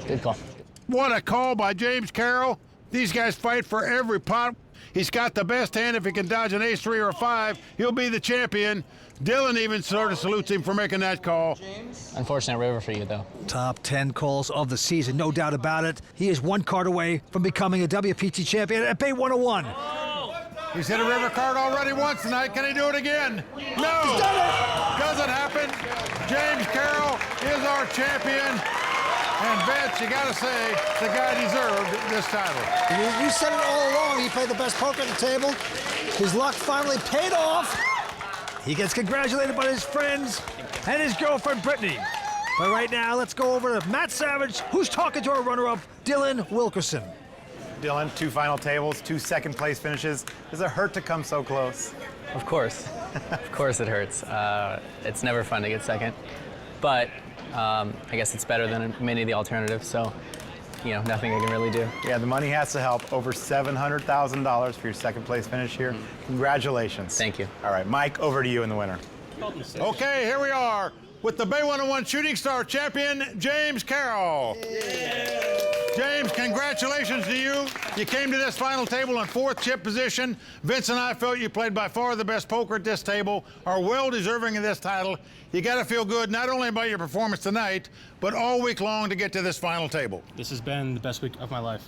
Good call. What a call by James Carroll. These guys fight for every pot. He's got the best hand. If he can dodge an ace 3 or a 5, he'll be the champion. Dylan even sort of salutes him for making that call. Unfortunate river for you, though. Top 10 calls of the season, no doubt about it. He is 1 card away from becoming a WPT champion at Bay 101. He's hit a river card already once tonight. Can he do it again? No! He's done it! Doesn't happen. James Carroll is our champion. And Vince, you gotta say, the guy deserved this title. We said it all along. He played the best poker at the table. His luck finally paid off. He gets congratulated by his friends and his girlfriend, Brittany. But right now, let's go over to Matt Savage, who's talking to our runner-up, Dylan Wilkerson. Dylan, 2 final tables, 2 second-place finishes. Does it hurt to come so close? Of course. Of course it hurts. It's never fun to get second. But I guess it's better than many of the alternatives, so, you know, nothing I can really do. Yeah, the money has to help. Over $700,000 for your second-place finish here. Congratulations. Thank you. All right, Mike, over to you in the winner. Okay, here we are with the Bay 101 Shooting Star champion, James Carroll. James, congratulations to you. You came to this final table in 4th chip position. Vince and I felt you played by far the best poker at this table, are well deserving of this title. You got to feel good not only about your performance tonight, but all week long to get to this final table. This has been the best week of my life.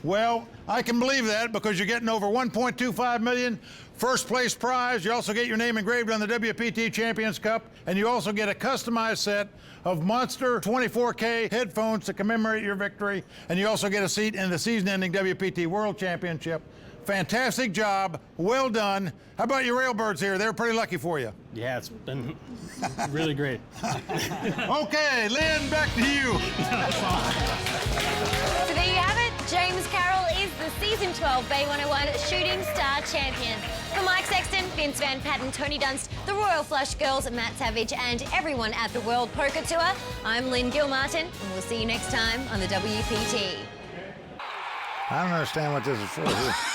Well, I can believe that because you're getting over $1.25 million, first place prize. You also get your name engraved on the WPT Champions Cup, and you also get a customized set of Monster 24K headphones to commemorate your victory, and you also get a seat in the season-ending WPT World Championship. Fantastic job, well done. How about your railbirds here? They're pretty lucky for you. Yeah, it's been really great. Okay, Lynn, back to you. So there you have it. James Carroll is the Season 12 Bay 101 Shooting Star Champion. For Mike Sexton, Vince Van Patten, Tony Dunst, the Royal Flush Girls, Matt Savage, and everyone at the World Poker Tour, I'm Lynn Gilmartin, and we'll see you next time on the WPT. I don't understand what this is for.